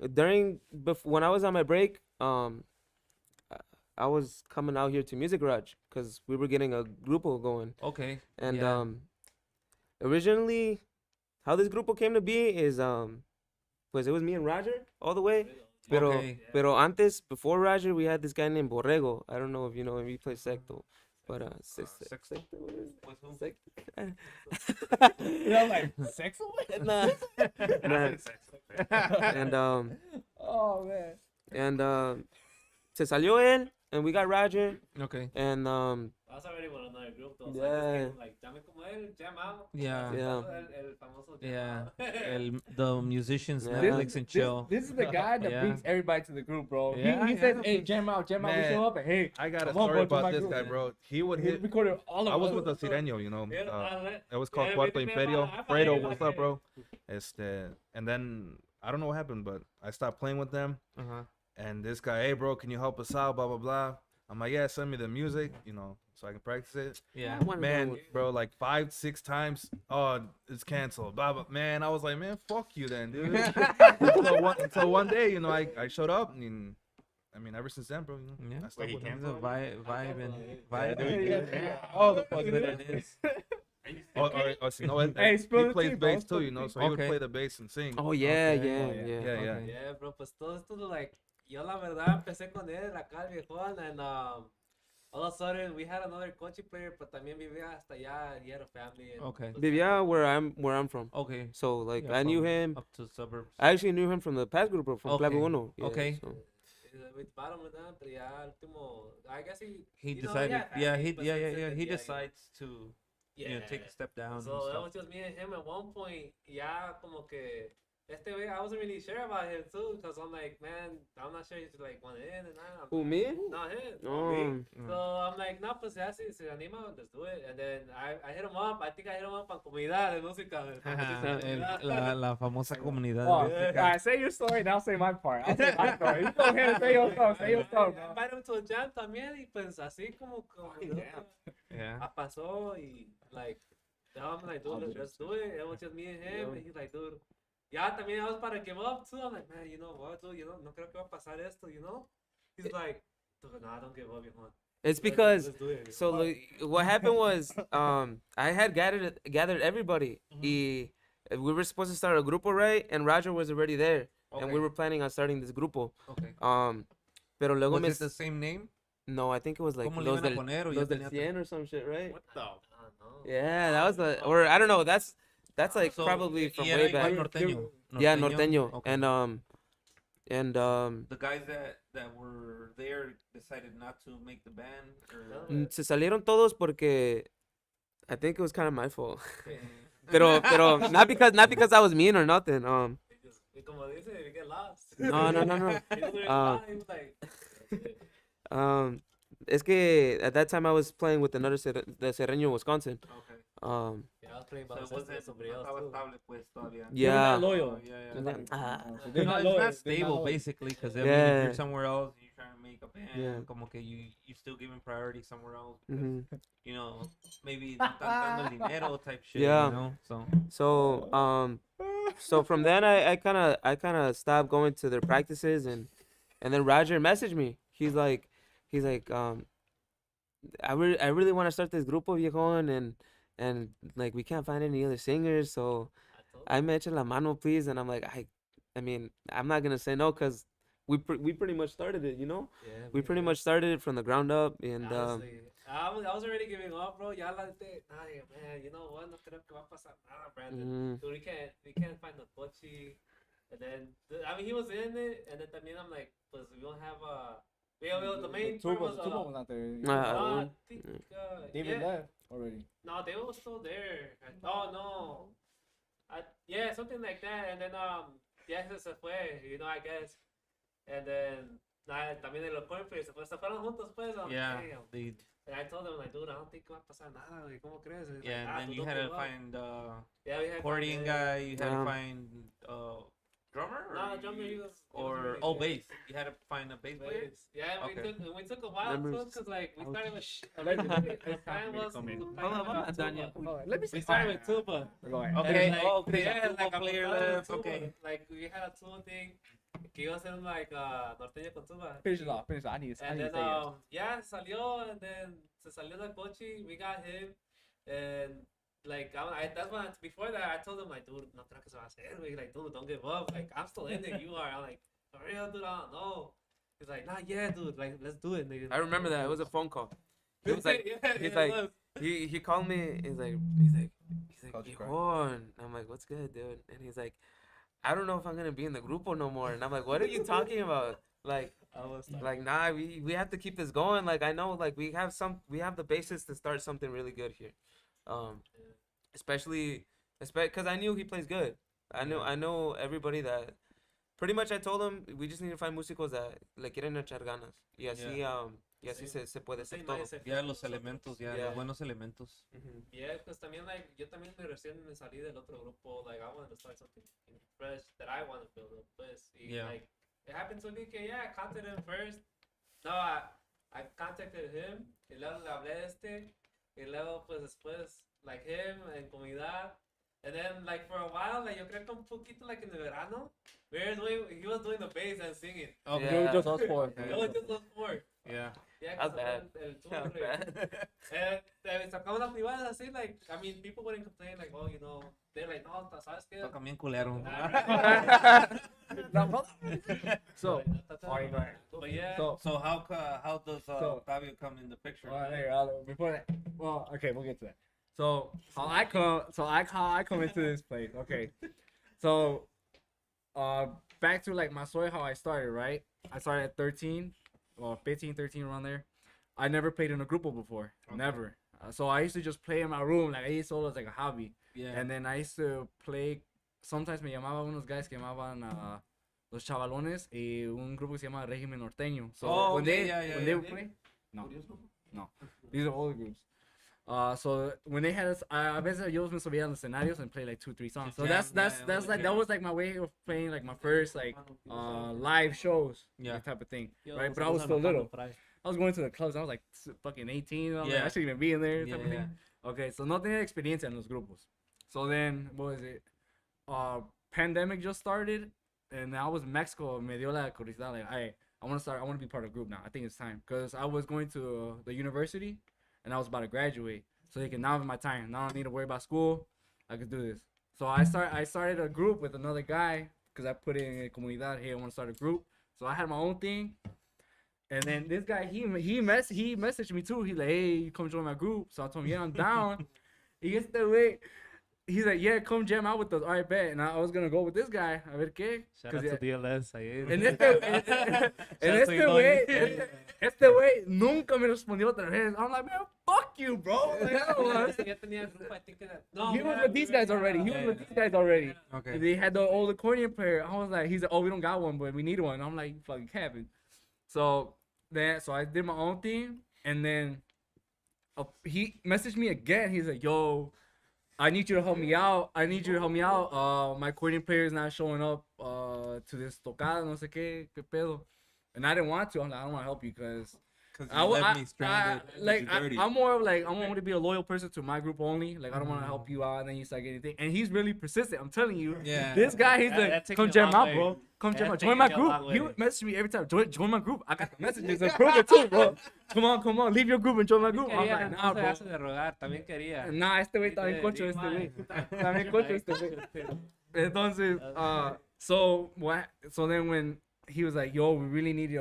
when I was on my break, I was coming out here to Music Garage because we were getting a grupo going. Okay. And Yeah. Originally, how this grupo came to be is pues it was me and Roger all the way. Okay. Pero antes, before Roger, we had this guy named Borrego. I don't know if you know him. He plays Secto. But Sexto. Pues, You know, like, sex away? Nah. Nah. And Oh, man. se salió él, and we got Roger, Okay. and I was already with another group though. So Yeah. like, dame como él, jam out. Yeah. Yeah. El famoso jam Yeah. out. The musicians Yeah. Netflix and chill. This is the guy that Yeah. brings everybody to the group, bro. Yeah, he says, yeah. hey, jam out. We Man. show up, and hey, I got a Come on, story bro, to my about this group, guy, man. bro. He would he hit. recorded all of I was us. with the Sireño, you know. Yeah, It was called yeah, Cuarto everything Imperio. about- Fredo, I what's like up, bro? And then I don't know what happened, but I stopped playing with them. Uh-huh. And this guy, hey, bro, can you help us out? Blah blah blah. I'm like, yeah, send me the music, so I can practice it. Yeah. Man, bro, like 5-6 times. Oh, it's canceled. Blah blah. Man, I was like, man, fuck you then, dude. until one day, I showed up, and I mean, ever since then, bro, Yeah. I stuck with him. He's a vibe and vibe. Yeah. All the fuck that it is. Hey, spill He the plays tea, bro. bass Spill too, the so he would Okay. play the bass and sing. oh yeah, Okay. yeah, Oh, yeah. yeah. Yeah, yeah. Okay. Yeah, bro, pues todo esto, like, yo la verdad empecé con él acá, el viejón, and all of a sudden we had another country player, but también vivía hasta allá, he had a family. And, Okay. Vivía where I'm from. Okay. So like Yeah, I knew from him. Up to suburbs. I actually knew him from the past group, bro, from Okay. Clave Uno. Yeah, Okay. so- with bottom of that, pero ya último, I guess He you know, decided. had Yeah. family, but since then, He yeah, decides to take a step down. So and that stuff. was just me and him at one point. Ya como que este way, I wasn't really sure about him too, because I'm like, man, I'm not sure he's like wanted in and that. Who, me? Not him. Oh. Me. So I'm like, no, pues ya si se anima, let's do it. And then I hit him up. I think I hit him up on comunidad de música. La famosa comunidad. Oh, de- all right, say your story, and I'll say my part. I'll say my story. You go ahead and say your stuff. Say your stuff, I bro. invited him to a jam también y pues así como Yeah. pasó y like, I'm like, dude, let's do it. It was just me and him, and he's like, dude. Ya también I was about to give up too. I'm like, man, you know what, dude, no creo que va a pasar esto, He's like, dude, nah, don't give up, viejo. It's because Let's do it. so like, what happened was I had gathered everybody. We were supposed to start a grupo, right? And Roger was already there, and we Okay. were planning on starting this grupo. Okay. Pero luego Was me it the same name? no, I think it was like ¿Cómo le los iban a del poner o ya los del tenía 100 or some shit, right? What the? No. Yeah, that was the or I don't know. That's like So, probably from y era way igual back. norteño. Yeah, norteño. Okay. And and The guys that were there decided not to make the band, or se salieron todos porque I think it was kind of my fault. eh, Pero not because I was mean or nothing. Y como dice, we get lost. No. He doesn't respond, he was like, Es que at that time I was playing with another the Serreño, Wisconsin. okay. yeah, I was playing So it baloncesto with wasn't, somebody no else estaba too. estable pues todavía. Yeah. loyal. Yeah. So they're No, not it's loyal. not They're stable loyal. basically, because I mean, Yeah. if you're somewhere else, you're trying to make a band, Yeah. como que you still giving priority somewhere else, 'cause, Mhm. you know, maybe no están dando el dinero type shit, Yeah. you know, so. So from then I kind of stopped going to their practices, and then Roger messaged me. He's like I really want to start this grupo viejon, and like we can't find any other singers, so I mentioned la mano please, and I'm like I mean I'm not gonna say no, because we pretty much started it, you know. Yeah, We pretty much started it from the ground up, and honestly, I was already giving up, bro. Ya la de, ay, man, you know what? No creo que va a pasar nada, Brandon. mhm. Dude, we can't find the Pochi. And then, I mean, he was in it, and then también I'm like, pues we don't have the main part was, Tuba was not there. I think, David yeah. left already. No, David was still there. Oh, no. Yeah, something like that. And then, yeah, se fue, you know, I guess. And then, también el Cornfield se fueron juntos, pues. I'm like, Yeah, damn. they, And I told him, like, dude, I don't think va a pasar nada, güey. ¿Cómo crees? He's yeah, like, and then tú you don't had to give up. find Yeah, we had to accordion find guy, you had to Yeah. find drummer, No, or drummer, he was or really good. bass. You had to find a bass player. Bass. Yeah, Okay. we took a while too, Members. because, like, we started with, Let me- the plan was to play Daniel. tuba. Let me We started with tuba. Go ahead. Okay, And, like, okay, yeah, tuba like, player apuntado en left, tuba. okay. Like, we had a tuba thing, que iba a ser, like, norteño con tuba. Finish it off. Finish it. I need And to then, say it. yeah, salió, and then se salió del Pochi, we got him, and like, that's when, before that, I told him, like, dude, no creo que se va a hacer, güey. Like, dude, don't give up. Like, I'm still in it, you are. I'm like, for real, dude, I don't know. He's like, nah, yeah, dude, like, let's do it, nigga. I remember that. It was a phone call. He was like, Yeah, he's it like, was. he called me. He's like, Called you crying. "Viejon." I'm like, what's good, dude? And he's like, I don't know if I'm gonna be in the grupo no more. And I'm like, what are you talking about? Like, I was nah, we have to keep this going. Like, I know, like we have the basis to start something really good here. Especially because I knew he plays good. I know everybody that. Pretty much, I told him we just need to find músicos that le quieren echar ganas. Y así, y así se puede hacer todo. Ya los elementos, ya Yeah. los buenos elementos. Mhm. Yeah, pues también, like, yo también recién me salí del otro grupo, like, I wanted to start something fresh that I want to build up, pues. Y, Yeah. like, it happened to me que, yeah, I contacted him first. No, I contacted him, y luego le hablé y luego, pues, después, like, him, en comunidad. And then, like, for a while, like, yo creo que un poquito, like, en el verano, he was doing the bass and singing. Okay. Yeah. Just us four. It was just those four. Yeah. Yeah, That's 'cause bad. el That was tour, bad. sacamos las privadas así, like, I mean, people wouldn't complain, like, oh, you know, they're like, no, ¿sabes qué? Tocan bien culero. So, But yeah, So how does So- Octavio come in the picture? before that, well, okay, we'll get to that. So how I come into this place. Okay, so back to like my story, how I started. Right, I started at 13, or 15, 13, around there. I never played in a grupo before, never. So I used to just play in my room, like I used to as like a hobby. Yeah. And then I used to play. Sometimes me llamaban unos guys que llamaban los Chavalones y un grupo que se llama Régimen Norteño. So Oh, when okay, they yeah, yeah, when yeah. they would play, no, these are older groups. So when they had us, a veces yo me subía a los escenarios and play like 2-3 songs. So Jam, that's yeah, like jam. that was like my way of playing like my first like live shows, Yeah. that type of thing, right? But I was still little. I was going to the clubs. I was like fucking 18. I was like, Yeah. I shouldn't even be in there. Yeah, Type of thing. Okay, so no tenía experiencia en los grupos. So then, what was it? Pandemic just started, and I was in Mexico. Me dio la curiosidad, like, I want to be part of a group now. I think it's time. Because I was going to the university, and I was about to graduate. So they can now have my time. Now I don't need to worry about school. I could do this. So I started a group with another guy, because I put it in a comunidad, hey, I want to start a group. So I had my own thing. And then this guy, he messaged me too. He's like, hey, you come join my group. So I told him, yeah, I'm down. Y este güey, he's like, yeah, come jam out with us. All right, bet. And I was gonna go with this guy. A ver qué. Shout out to DLS. Ahí. En este güey nunca me respondió otra vez. I'm like, man, fuck you, bro. Like, I don't want Ya tenía el grupo, I think that. No, he was with these guys already. He was with these guys already. Okay. They had the old accordion player. I was like, he's like, oh, we don't got one, but we need one. I'm like, fucking capping. So I did my own thing, and then he messaged me again. He's like, yo, I need you to help me out. My accordion player is not showing up to this tocada, no sé qué pedo. And I didn't want to. I'm like, I don't want to help you because left me stranded. I'm more of like, I want to be a loyal person to my group only. Like, I don't want to help you out and then you start getting things. And he's really persistent. I'm telling you. Yeah. This guy, he's That like, takes come me a jam long out, way. bro. Come jam That out. takes Join my me a group. long He way. would message me every time. Join my group. I got the messages and prove it too, bro. Come on. Leave your group and join my group. I'm like, nah, bro. de rogar, también quería. Nah, este güey está bien concho, este güey. Está bien concho, este güey. Entonces, so then when he was like, yo, we really need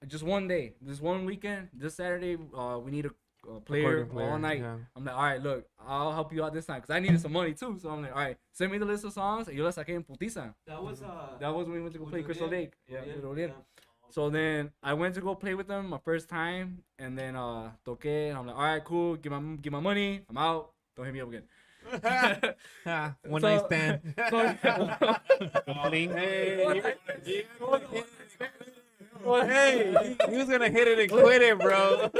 just one day, this one weekend, this Saturday, we need a player all night. Yeah. I'm like, all right, look, I'll help you out this time because I needed some money too. So I'm like, all right, send me the list of songs. Y yo la saqué en putiza. That was when we went to go play Crystal Lake. Yeah, with Oriel. yeah. So then I went to go play with them my first time, and then toqué. And I'm like, all right, cool, give my money. I'm out. Don't hit me up again. One So- night stand. Hey, he was gonna hit it and quit it, bro.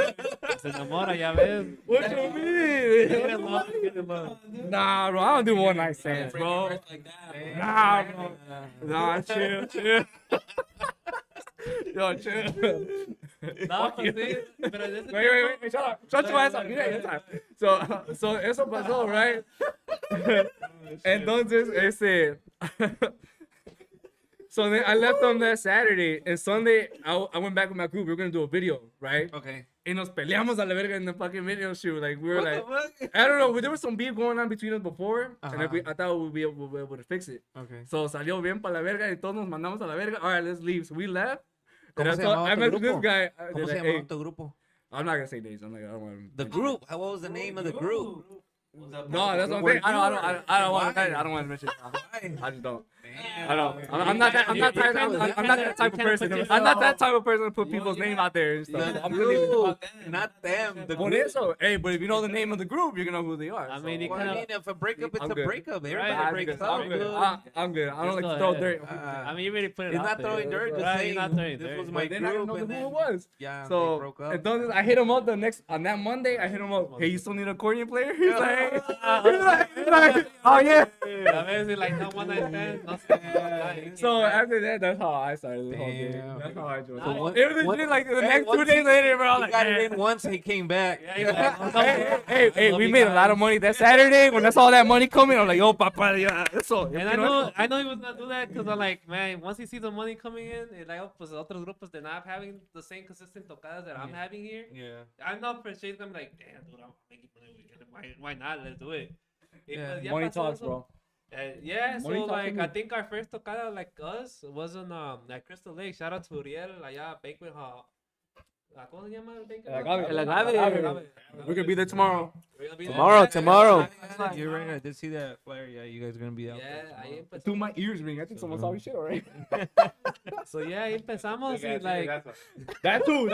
Se enamora, ya ves. What you mean? Nah, bro, I don't do one night stands, bro. Nah, bro. Nah, chill. Yo, chill. No, pues sí, pero en ese Wait, shut your ass up. You didn't have time. So eso pasó, right? Entonces, so then I left on that Saturday, and Sunday I went back with my group. We were gonna do a video, right? Okay. Y nos peleamos a la verga in the fucking video shoot. Like we were like, What the fuck? I don't know. There was some beef going on between us before, and Uh-huh. I thought we'd be able to fix it. Okay. So salió bien para la verga y todos nos mandamos a la verga. All right, let's leave. So we left. ¿Cómo And se I llamaba tu met this grupo? guy. ¿Cómo se like, llamaba hey, tu grupo? I'm not gonna say names. I'm like, I don't want The group. What was the name of the group? No, that's what I'm saying. I don't want to mention it. I just don't. I don't. I'm not that type of person. I'm not that type of person to put people's name out there and stuff. The I'm really. group, not them. The Por group. eso, hey, but if you know the name of the group, you're gonna know who they are. I so. mean, you Well, I kinda- mean, if a breakup, it's I'm a good. breakup. Right, Everybody I'm breaks good. up. I'm good. dude. I'm good. I don't like Just to go throw ahead. dirt. I mean, you really put it It's out not there. throwing dirt, just Right, saying you're not throwing this dirt. was my But then I didn't group, know and who then it was. yeah, they So, broke up. entonces I hit him up on that Monday. I hit him up. Hey, you still need an accordion player? He's like, oh yeah. A veces, like, no one night stand, no sé. So after that, that's how I started the whole thing. Damn. That's how I joined. So what- It was what- legit, like the Hey, next once 2 days later, bro. I was He like, got man. it in once, he came back. Yeah, he's like, Hey, we made a lot of money that Saturday. When I saw that money coming, I'm like, yo, papa, yeah, eso. And I know he was gonna do that because I'm like, man, once he sees the money coming in, and like, oh, pues otros grupos they're not having the same consistent tocadas that I'm having here. Yeah. I know for sure he's gonna be like, damn, dude, I'm making money weekend. Why not? Let's do it. Y Yeah, pues, ya Money pasó talks, eso. bro. Yeah, so Money talks to like me. I think our first tocada like us was on at Crystal Lake. Shout out to Uriel, allá banquet hall. ¿Cómo se llama el banquet? El agave. We could be there tomorrow. We're gonna be there. Tomorrow. You're right. I did see that flyer. Yeah, you guys are gonna be out. Yeah, ahí empezamos. Through my ears ring. I think someone saw me shit already. So yeah, ahí empezamos y like. That too.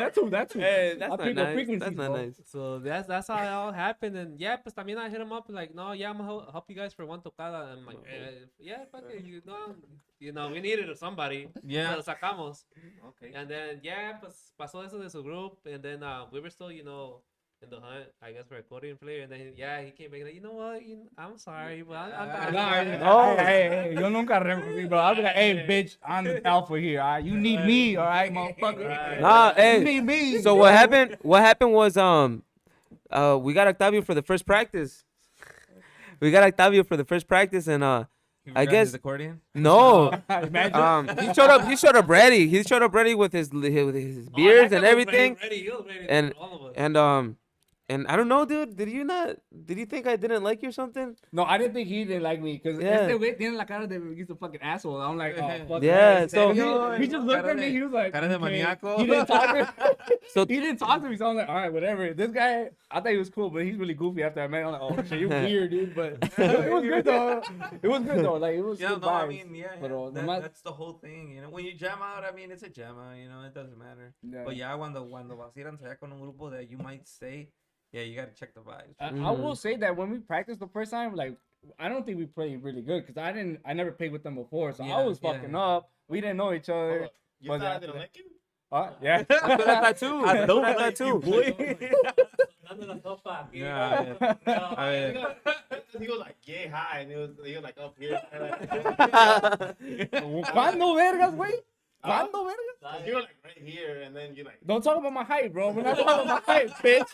Hey, that's I not pick up nice. frequencies, That's not bro. nice. So that's how it all happened, and yeah, pues también I hit him up like, no, yeah, I'm gonna help you guys for one tocada, and I'm like, yeah, fuck it, you know, we needed somebody, Yeah. lo sacamos, Okay. and then yeah, pues pasó eso de su group, and then we were still, you know, in the hunt, I guess, for a accordion player, and then yeah, he came back like, you know what, I'm sorry, but I'm No, hey, yo nunca recuerdo, bro. I'll be like, hey, bitch, I'm the alpha here, all right? You need me, all right, motherfucker? Right. Nah, You hey. need me. So what happened? What happened was we got Octavio for the first practice. We got Octavio for the first practice, and He I grabbed guess- his accordion. no, Imagine. he showed up. He showed up ready. He showed up ready with his beards and everything. Ready, he was ready And- for all of us. And And I don't know, dude. Did you think I didn't like you or something? No, I didn't think he didn't like me because Yeah. este güey tiene la cara de he's a fucking asshole. I'm like, oh fuck. Yeah, that. so- he just looked at me. He was like, Cara de okay. maníaco. He didn't talk to me. So He didn't talk to me, so I'm like, all right, whatever. This guy, I thought he was cool, but he's really goofy after I met him. I'm like, oh shit, you're weird, dude. But it was good though. It was good though. Like it was Yeah, good no, I vibes. mean, yeah, Pero that- nomás- that's the whole thing, you know. When you jam out, I mean, it's a jam out, you know, it doesn't matter. Yeah. But yeah, cuando vas a ir a ensayar con un grupo that you might stay, yeah, you gotta check the vibes. I will say that when we practiced the first time, like I don't think we played really good because I never played with them before, so I Yeah, was yeah. fucking up. We didn't know each other. Hold up. You But thought I after didn't that- like you? Yeah. I thought too. I don't I thought like you, too. boy. Dando la sopa aquí. Yeah, No, I mean, He was like yay high, and he was like up here. ¿Cuándo vergas, güey? ¿Cuándo vergas? You were like right here, and then you like. Don't talk about my height, bro. We're not talking about my height, bitch.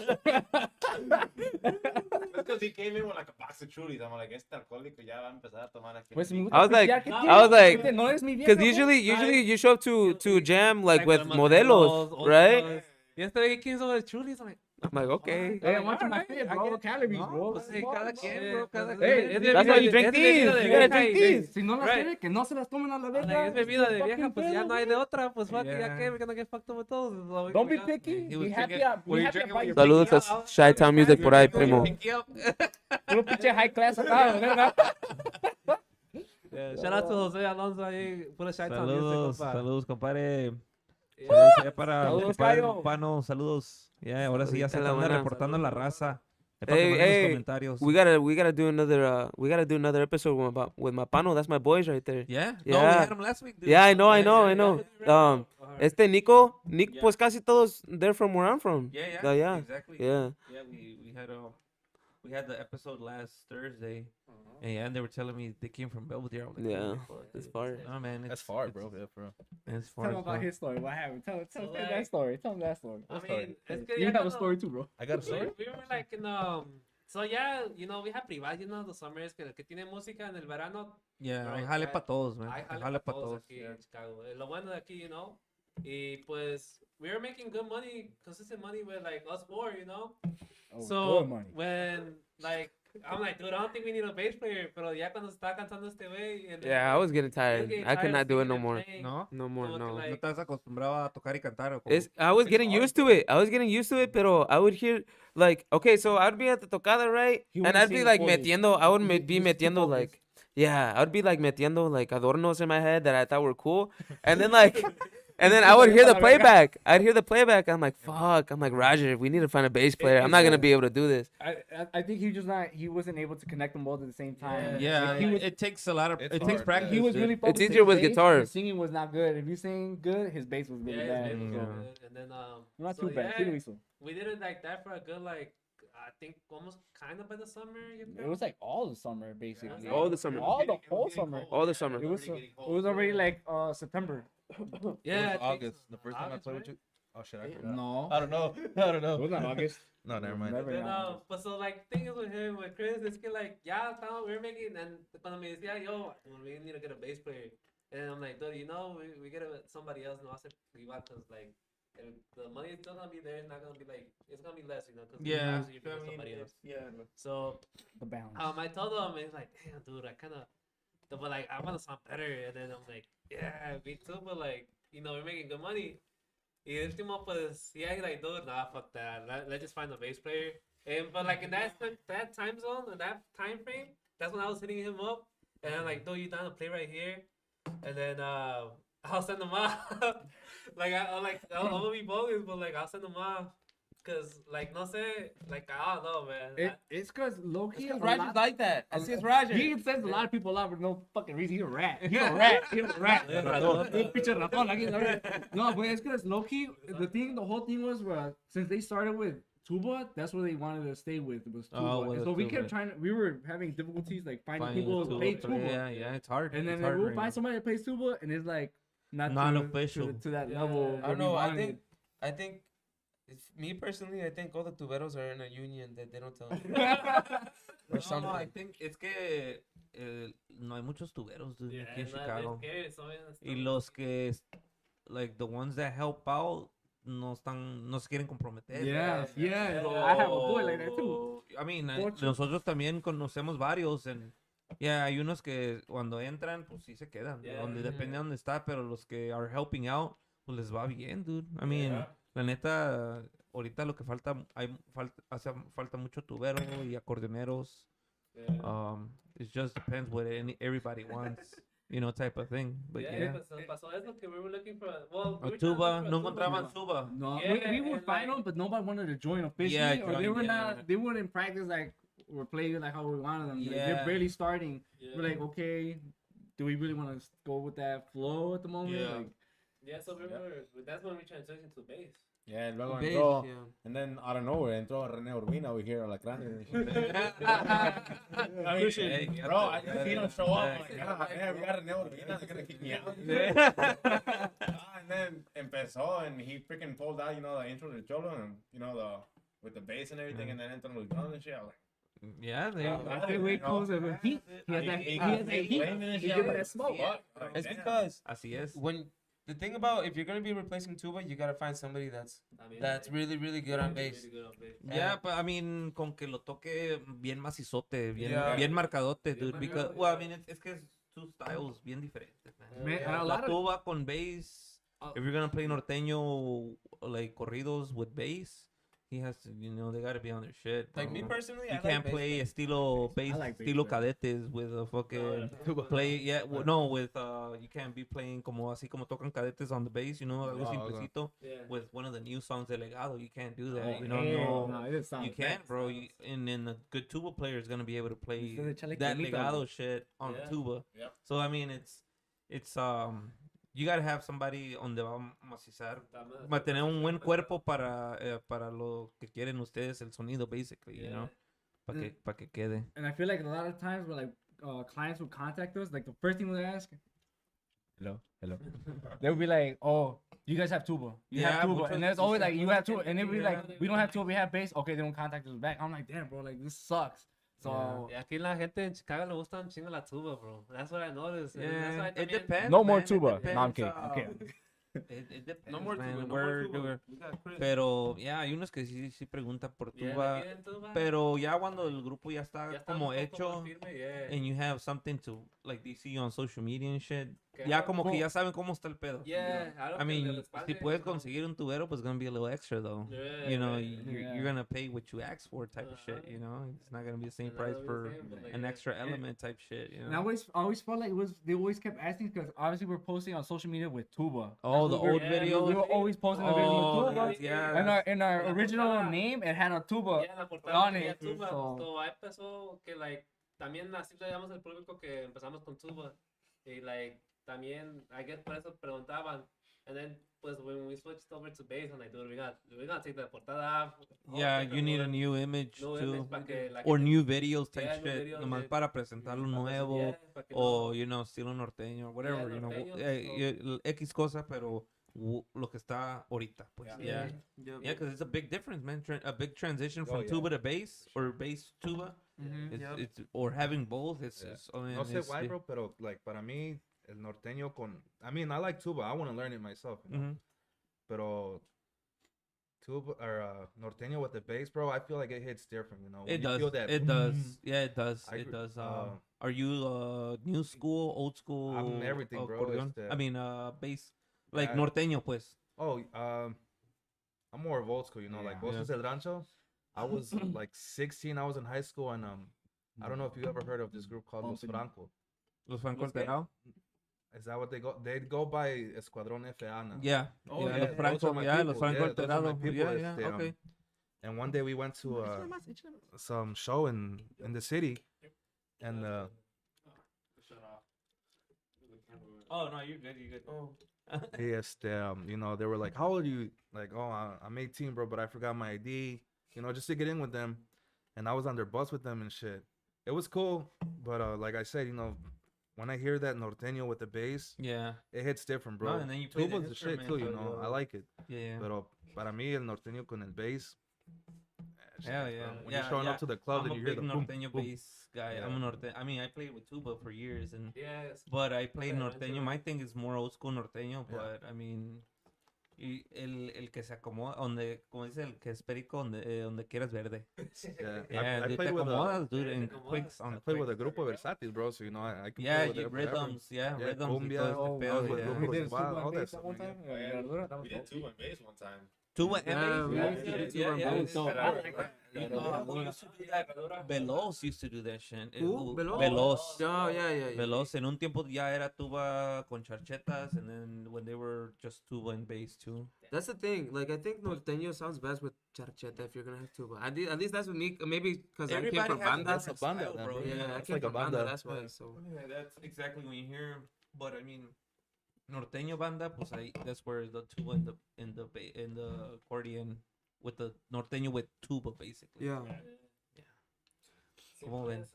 That's because he came in with like a box of chulis. I'm like, este alcohólico ya va a empezar a tomar aquí. Pues, me gusta I was like- pistear, ¿qué I tiene? was like- No eres mi vieja, Because güey. usually you show up to jam like with with modelos, old right? fellas. Y este güey quién son los chulis. I'm like, I'm like, okay. Hey, I'm watching my Alright, fit, I bro. get- Calories, No, bro. pues, hey, cada quien, bro, cada Hey, quien. That's why you drink these. You gotta drink these. Si no las Right. quiere, que no se las tomen a la like, verga. es bebida de Fucking vieja, pues ya pedo, no hay güey. de otra. Pues fuck, Yeah. ya que we're gonna get fucked up with those. So Don't be we got- picky. He was Be happy. drinking- were Be you happy drinking about with your your Saludos a Chi-Town Music por ahí, primo. puro pinche high class acá, verga. Yeah, shout out to Jose Alonso ahí, puro Chi-Town music, Saludos, compa. saludos, compadre. Yeah. Saludos allá para Saludos, compadre Cayo. Mupano, saludos. Ya, ahora sí ya se Ahorita la anda buena. reportando la raza. Es para que Hey, manden los hey, comentarios. we gotta do another episode with my pano. That's my boys right there. Yeah? No, we Yeah. had him last week, dude. Yeah, I know. Yeah. Este Nico, Yeah. pues casi todos they're from where I'm from. Yeah, Yeah. exactly. Yeah. Yeah, we had the episode last Thursday, and they were telling me they came from Belvedere. I'm like, Yeah, "Holy fuck." it's far. No, man, That's it's far, it's- bro. Yeah, bro. It's Tell far. him as about fuck. his story. What happened? Tell So, him like- that story. Tell him that story. I story? mean, es que You ya have a cuando- story too, bro. I got a story. We were like in so yeah, you know, we have privadas, you know, the summers que tiene música en el verano. Yeah, Right, hay jale right. para todos, man. Hay Hay jale jale pa' para todos todos. aquí en Chicago. Lo bueno de aquí, you know. Y pues, we were making good money, consistent money with like us four, you know. Oh, So good money. when like I'm like, dude, I don't think we need a bass player. Pero ya cuando estaba cantando este güey. and then, Yeah, I was getting he tired. getting I could tired not do it singing no and more. playing. No, No more, Como que, no. like, no estás acostumbrado a tocar y cantar. ¿O cómo? I was getting used to it. I was getting used to it, pero I would hear like, okay, so I'd be at the tocada, right? He And wouldn't I'd be sing like fully. metiendo, I would He- be he's too metiendo focused. like, yeah, I would be like metiendo like adornos in my head that I thought were cool. And then like, and then I would hear the playback. I'd hear the playback. I'm like, fuck. I'm like, Roger, we need to find a bass player. I'm not going to be able to do this. I think he just not. He wasn't able to connect them both at the same time. Yeah, Like, he was. it takes a lot of. It's It takes hard, practice. He was dude. really focused. easier on with his bass, guitar. His singing was not good. If you sing good, his bass was really Yeah, bad. it's Mm, been yeah. good. And then Not so, too bad. yeah, Sí lo hizo. we did it like that for a good like I think almost kind of by the summer. You know? It was like all the summer, basically. All the summer. All the whole summer. All the summer. It was already like September. Yeah, I think August. so. The first time I August, played with right? you. Oh shit, I forgot. No. I don't know. I don't It know. was not August. No, never mind. Never. Then, Yeah. but so like thing is with him with Chris es que like ya estábamos we were making and cuando me decía yo we need to get a bass player and I'm like dude you know we get somebody else no hace rival because like the money is still gonna be there it's not gonna be like it's gonna be less you know because Yeah, you're getting somebody else yeah. so The balance. I told him he's like damn dude I kind of but like I want to sound better and then I'm like yeah me too but like you know we're making good money. Y el último, pues, yeah, he's like, dude, nah, fuck that. Let's just find a bass player. And but like in that time zone, in that time frame, that's when I was hitting him up. And I'm like, dude, you down to play right here? And then I'll send him off. Like I'm gonna be bogus, but like I'll send him off. Cause like no sé, like I don't know, man. It's because low key. Roger's like that. That's his Roger. He sends a lot of people out for no fucking reason. He's a rat. He's a rat. He's a rat. Pinche ratón, like, he's a rat. No, but it's because low key. The whole thing was since they started with tuba, that's what they wanted to stay with was tuba. Oh, And with so we tuba. kept trying. We were having difficulties like finding Finding people a to play tuba. Yeah, it's hard. And then it's hard we'll right find now. somebody that plays tuba, and it's like not Non-official. to that Yeah. level. I where don't we know. wanted. I think, me personally, I think all the tuberos are in a union that they don't tell. Or No, something. I think it's que no hay muchos tuberos, dude, Yeah, aquí en no, Chicago. it's scary, so, Y los que, like, the ones that help out, no se quieren comprometer. Yeah, I have a boy like that too. I mean, Unfortunately. nosotros también conocemos varios, hay unos que cuando entran, pues sí se quedan, Yeah. donde depende de dónde está, pero los que are helping out, pues les va bien, dude. I mean, la neta, ahorita lo que falta, hace falta mucho tubero y acordeoneros. It just depends what everybody wants, type of thing. But yeah. Pasó eso que we were looking for. Well, A we were trying to tuba, look for a no tuba. encontraban tuba. No, Yeah, we would and, find like- them, but nobody wanted to join officially, Yeah, or they join, were yeah. not. They wouldn't practice like we're playing like how we wanted them. Like, Yeah. they're barely starting. Yeah. We're like, okay, do we really want to go with that flow at the moment? Yeah. Like, Yeah, so we were. That's when we transitioned to bass. Yeah, luego Bass, entró, yeah. and then out of nowhere entró René Urbina over here, Alacrán. I mean, Hey, bro, I just seen him show up. I'm like, God, man, we got René Urbina. They're gonna kick me out. And then empezó, and he freaking pulled out, the intro to Cholo, and with the bass and everything, and then entró los drums and shit. I was like, Yeah, they. I think we close it with heat. He has that. He has that heat. flaming and He shit. give I'm it like, that smoke. fuck. Like, It's damn. because Así es. when the thing about if you're gonna be replacing tuba, you gotta find somebody that's I mean, really really good on bass. Really good on bass. Yeah, but I mean, con que lo toque bien macizote, Yeah. bien marcadote, dude. marcado, Because, yeah. well, I mean, es que es two styles bien diferentes, man. Man, and a La lot of tuba con bass. Uh, If you're gonna play norteño, like corridos with bass, he has to, they gotta be on their shit. Like me bro. personally, You I can't like play bass. estilo bass, I like bass, estilo man. cadetes with a fucking play. Yeah, no, with you can't be playing como así como tocan cadetes on the bass, algo Oh, okay. simplecito. Yeah. With one of the new songs de Legado, you can't do that. Oh, You know, hell no. no, it sounds You can't, bro. And then a good tuba player is gonna be able to play Ustedes echarle that cremita, legado bro. shit on Yeah. tuba. Yep. So I mean, it's you gotta have somebody donde va a macizar, va a tener un buen cuerpo para lo que quieren ustedes el sonido, basically, Yeah. para que quede. And I feel like a lot of times when like clients would contact us, like the first thing they ask, hello, they would be like, oh, you guys have tuba, you Yeah, have tuba, muchos- and there's always like you have tuba, muchos and they would be yeah, like, we don't have tuba, we have bass. Okay, they don't contact us back. I'm like, damn, bro, like this sucks. So Y aquí la gente en Chicago le gusta un chingo la tuba, bro. That's what I noticed. And that's why Yeah, it también- depends. No more man, it tuba. No, I'm depends, kidding, I'm kidding. It depends, No more man, tuba, no more where- tuba. where- We got Chris. Pero, ya, hay unos que sí preguntan por Yeah, tuba. le piden tuba. Pero ya cuando el grupo ya está Ya está como un poco hecho más firme, yeah. and you have something to, like, they see you on social media and shit, Que ya algo- como que ya saben cómo está el pedo. Yeah, algo I que mean, le si respalde, puedes ¿no? conseguir un tubero, pues gonna be a little extra though. Yeah, You're yeah. gonna pay what you asked for type of shit, Uh-huh. It's not gonna be the same And price that's what for we're saying, but, like, an yeah. extra element type shit, And I always felt like they always kept asking because obviously we're posting on social media with tuba. Oh, That's the what old Yeah, videos. we were always posting the videos Oh, with tuba. that's- yeah. And in our La original portada. name, it had a tuba. Yeah, la portada on tenía it, tuba. so- So, ahí empezó que, like, también así le damos al público que empezamos con tuba. Y, like, también, I guess por eso preguntaban. And then, pues, when we switched over to bass, I'm like, dude, we gotta take the portada off. Yeah, you need a new image New too. image para que la Or gente- new videos type Yeah, new shit. videos, Nomás yeah. para presentarlo nuevo. Yeah, para que O, no- estilo norteño, whatever, norteño, X cosa, pero lo que está ahorita, pues, Yeah. yeah. Yeah, because it's a big difference, man. A big transition from yeah. tuba to bass, or bass to tuba. It's or having both. Yeah. I mean, No sé it's why, the- bro, pero like para mí el norteño con, I mean, I like tuba. I want to learn it myself. Mhm. Pero tuba or norteño with the bass, bro, I feel like it hits different. When It you does. feel that. It does. Yeah, it does. I It agree. does. Uh, Are you new school, old school? I'm everything, bro. acordeon? It's the- I mean, bass, like Yeah. norteño, pues. Oh, I'm more of old school. Like Yeah. Voces del Rancho. I was like 16. I was in high school, and I don't know if you ever heard of this group called Los Bumping. Franco. Los Franco Los qué? Alterado? Is that what they go? They go by Escuadrón FA now. Yeah. Oh, yeah, yeah, Los those Franco, are my yeah, Los people. Franco Yeah, those are my Alterado. people, Yeah, okay. And one day we went to some show in the city, and Oh, no, you're good, you're good. Oh. they were like, "How old are you?" Like, "Oh, I'm 18, bro, but I forgot my ID." Just to get in with them, and I was on their bus with them and shit. It was cool, but like I said, when I hear that norteño with the bass, Yeah. it hits different, bro. No, and then you play the Tuba's the shit too, instrument, I like it. Yeah. Pero para mí el norteño con el bass. Hell yeah. When Yeah, you're showing yeah. up to the club I'm and a you hear big the boom, norteño boom. bass guy. Yeah. I'm a norteño. I mean, I played with tuba for years, Yes. but I played Okay, norteño. norteño. My thing is more old school norteño, Yeah. but I mean, Y el que se acomoda, donde, como dice el que es perico, donde quieras verde. Yeah, Yeah, I dude, te played with acomodas, dude, in acomodas. quicks, on I the played with a quicks. Grupo Versátil, bro. So you know I can Yeah, play with it whatever. rhythms, yeah, Yeah, rhythms y cumbia, todo este I pedo, was with yeah. Grupo We did Rosal, tuba all and that bass stuff. that one man. time. Oh, yeah. Herradura, that was We did dope. tuba and bass one time. Tuba and Yeah, bass? we Yeah, used to do yeah, tuba yeah, and yeah. bass. So, I like that. Who used to do that? Veloz used to do that shit. Who? Veloz? Veloz. Oh, yeah. Veloz en un tiempo ya era tuba con charchetas, and then when they were just tuba and bass too. That's the thing. Like, I think norteño sounds best with charcheta if you're gonna have tuba. At least that's with me. Maybe because I came Everybody from has a banda. That's a different banda, style, then, bro. bro. Yeah, I It's came like a from banda. banda. That's why. Yeah. So Yeah, that's exactly when you hear. But I mean, norteño banda, pues ahí, that's where the tuba in the accordion with the norteño with tuba basically. yeah. ¿Cómo ven?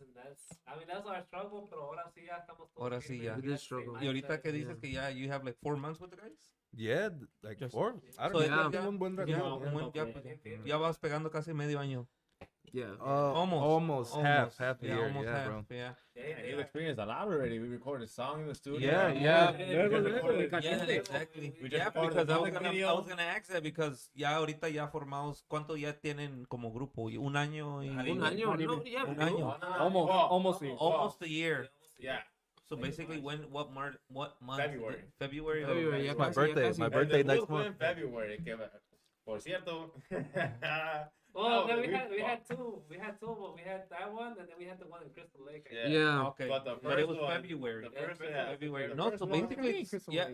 I mean, that's our struggle, pero ahora sí ya estamos todos. Ahora sí firmes, ya. we We did got the same struggle. Y ahorita que dices Yeah. que ya you have like 4 months with the guys. Yeah, like Just- 4. I So don't ya- know. ya- Un buen ya, rato, un yeah. buen- ya, pues, ya vas pegando casi medio año. Yeah. Almost half the yeah, year, almost yeah, half, bro. yeah. Yeah, you experienced a lot already. We recorded a song in the studio. Yeah, yeah. Yeah, exactly. We just Yeah, recorded because the I was music gonna, video. I was gonna ask that because ya ahorita ya formados, ¿cuánto ya tienen como grupo? Un año y Un año. No, yeah. Un bro. año. Almost. Almost a year. Yeah. So basically, what month? February. February. February, yeah, My casi, birthday, casi. my And birthday the next fue in month. February. Que, por cierto. Well, then No, we had two. We had two, but we had that one, and then we had the one in Crystal Lake. I guess. Yeah. Okay, But the but it first was one- February. the first, Yeah, yeah, February. the No, first so one- basically, yeah,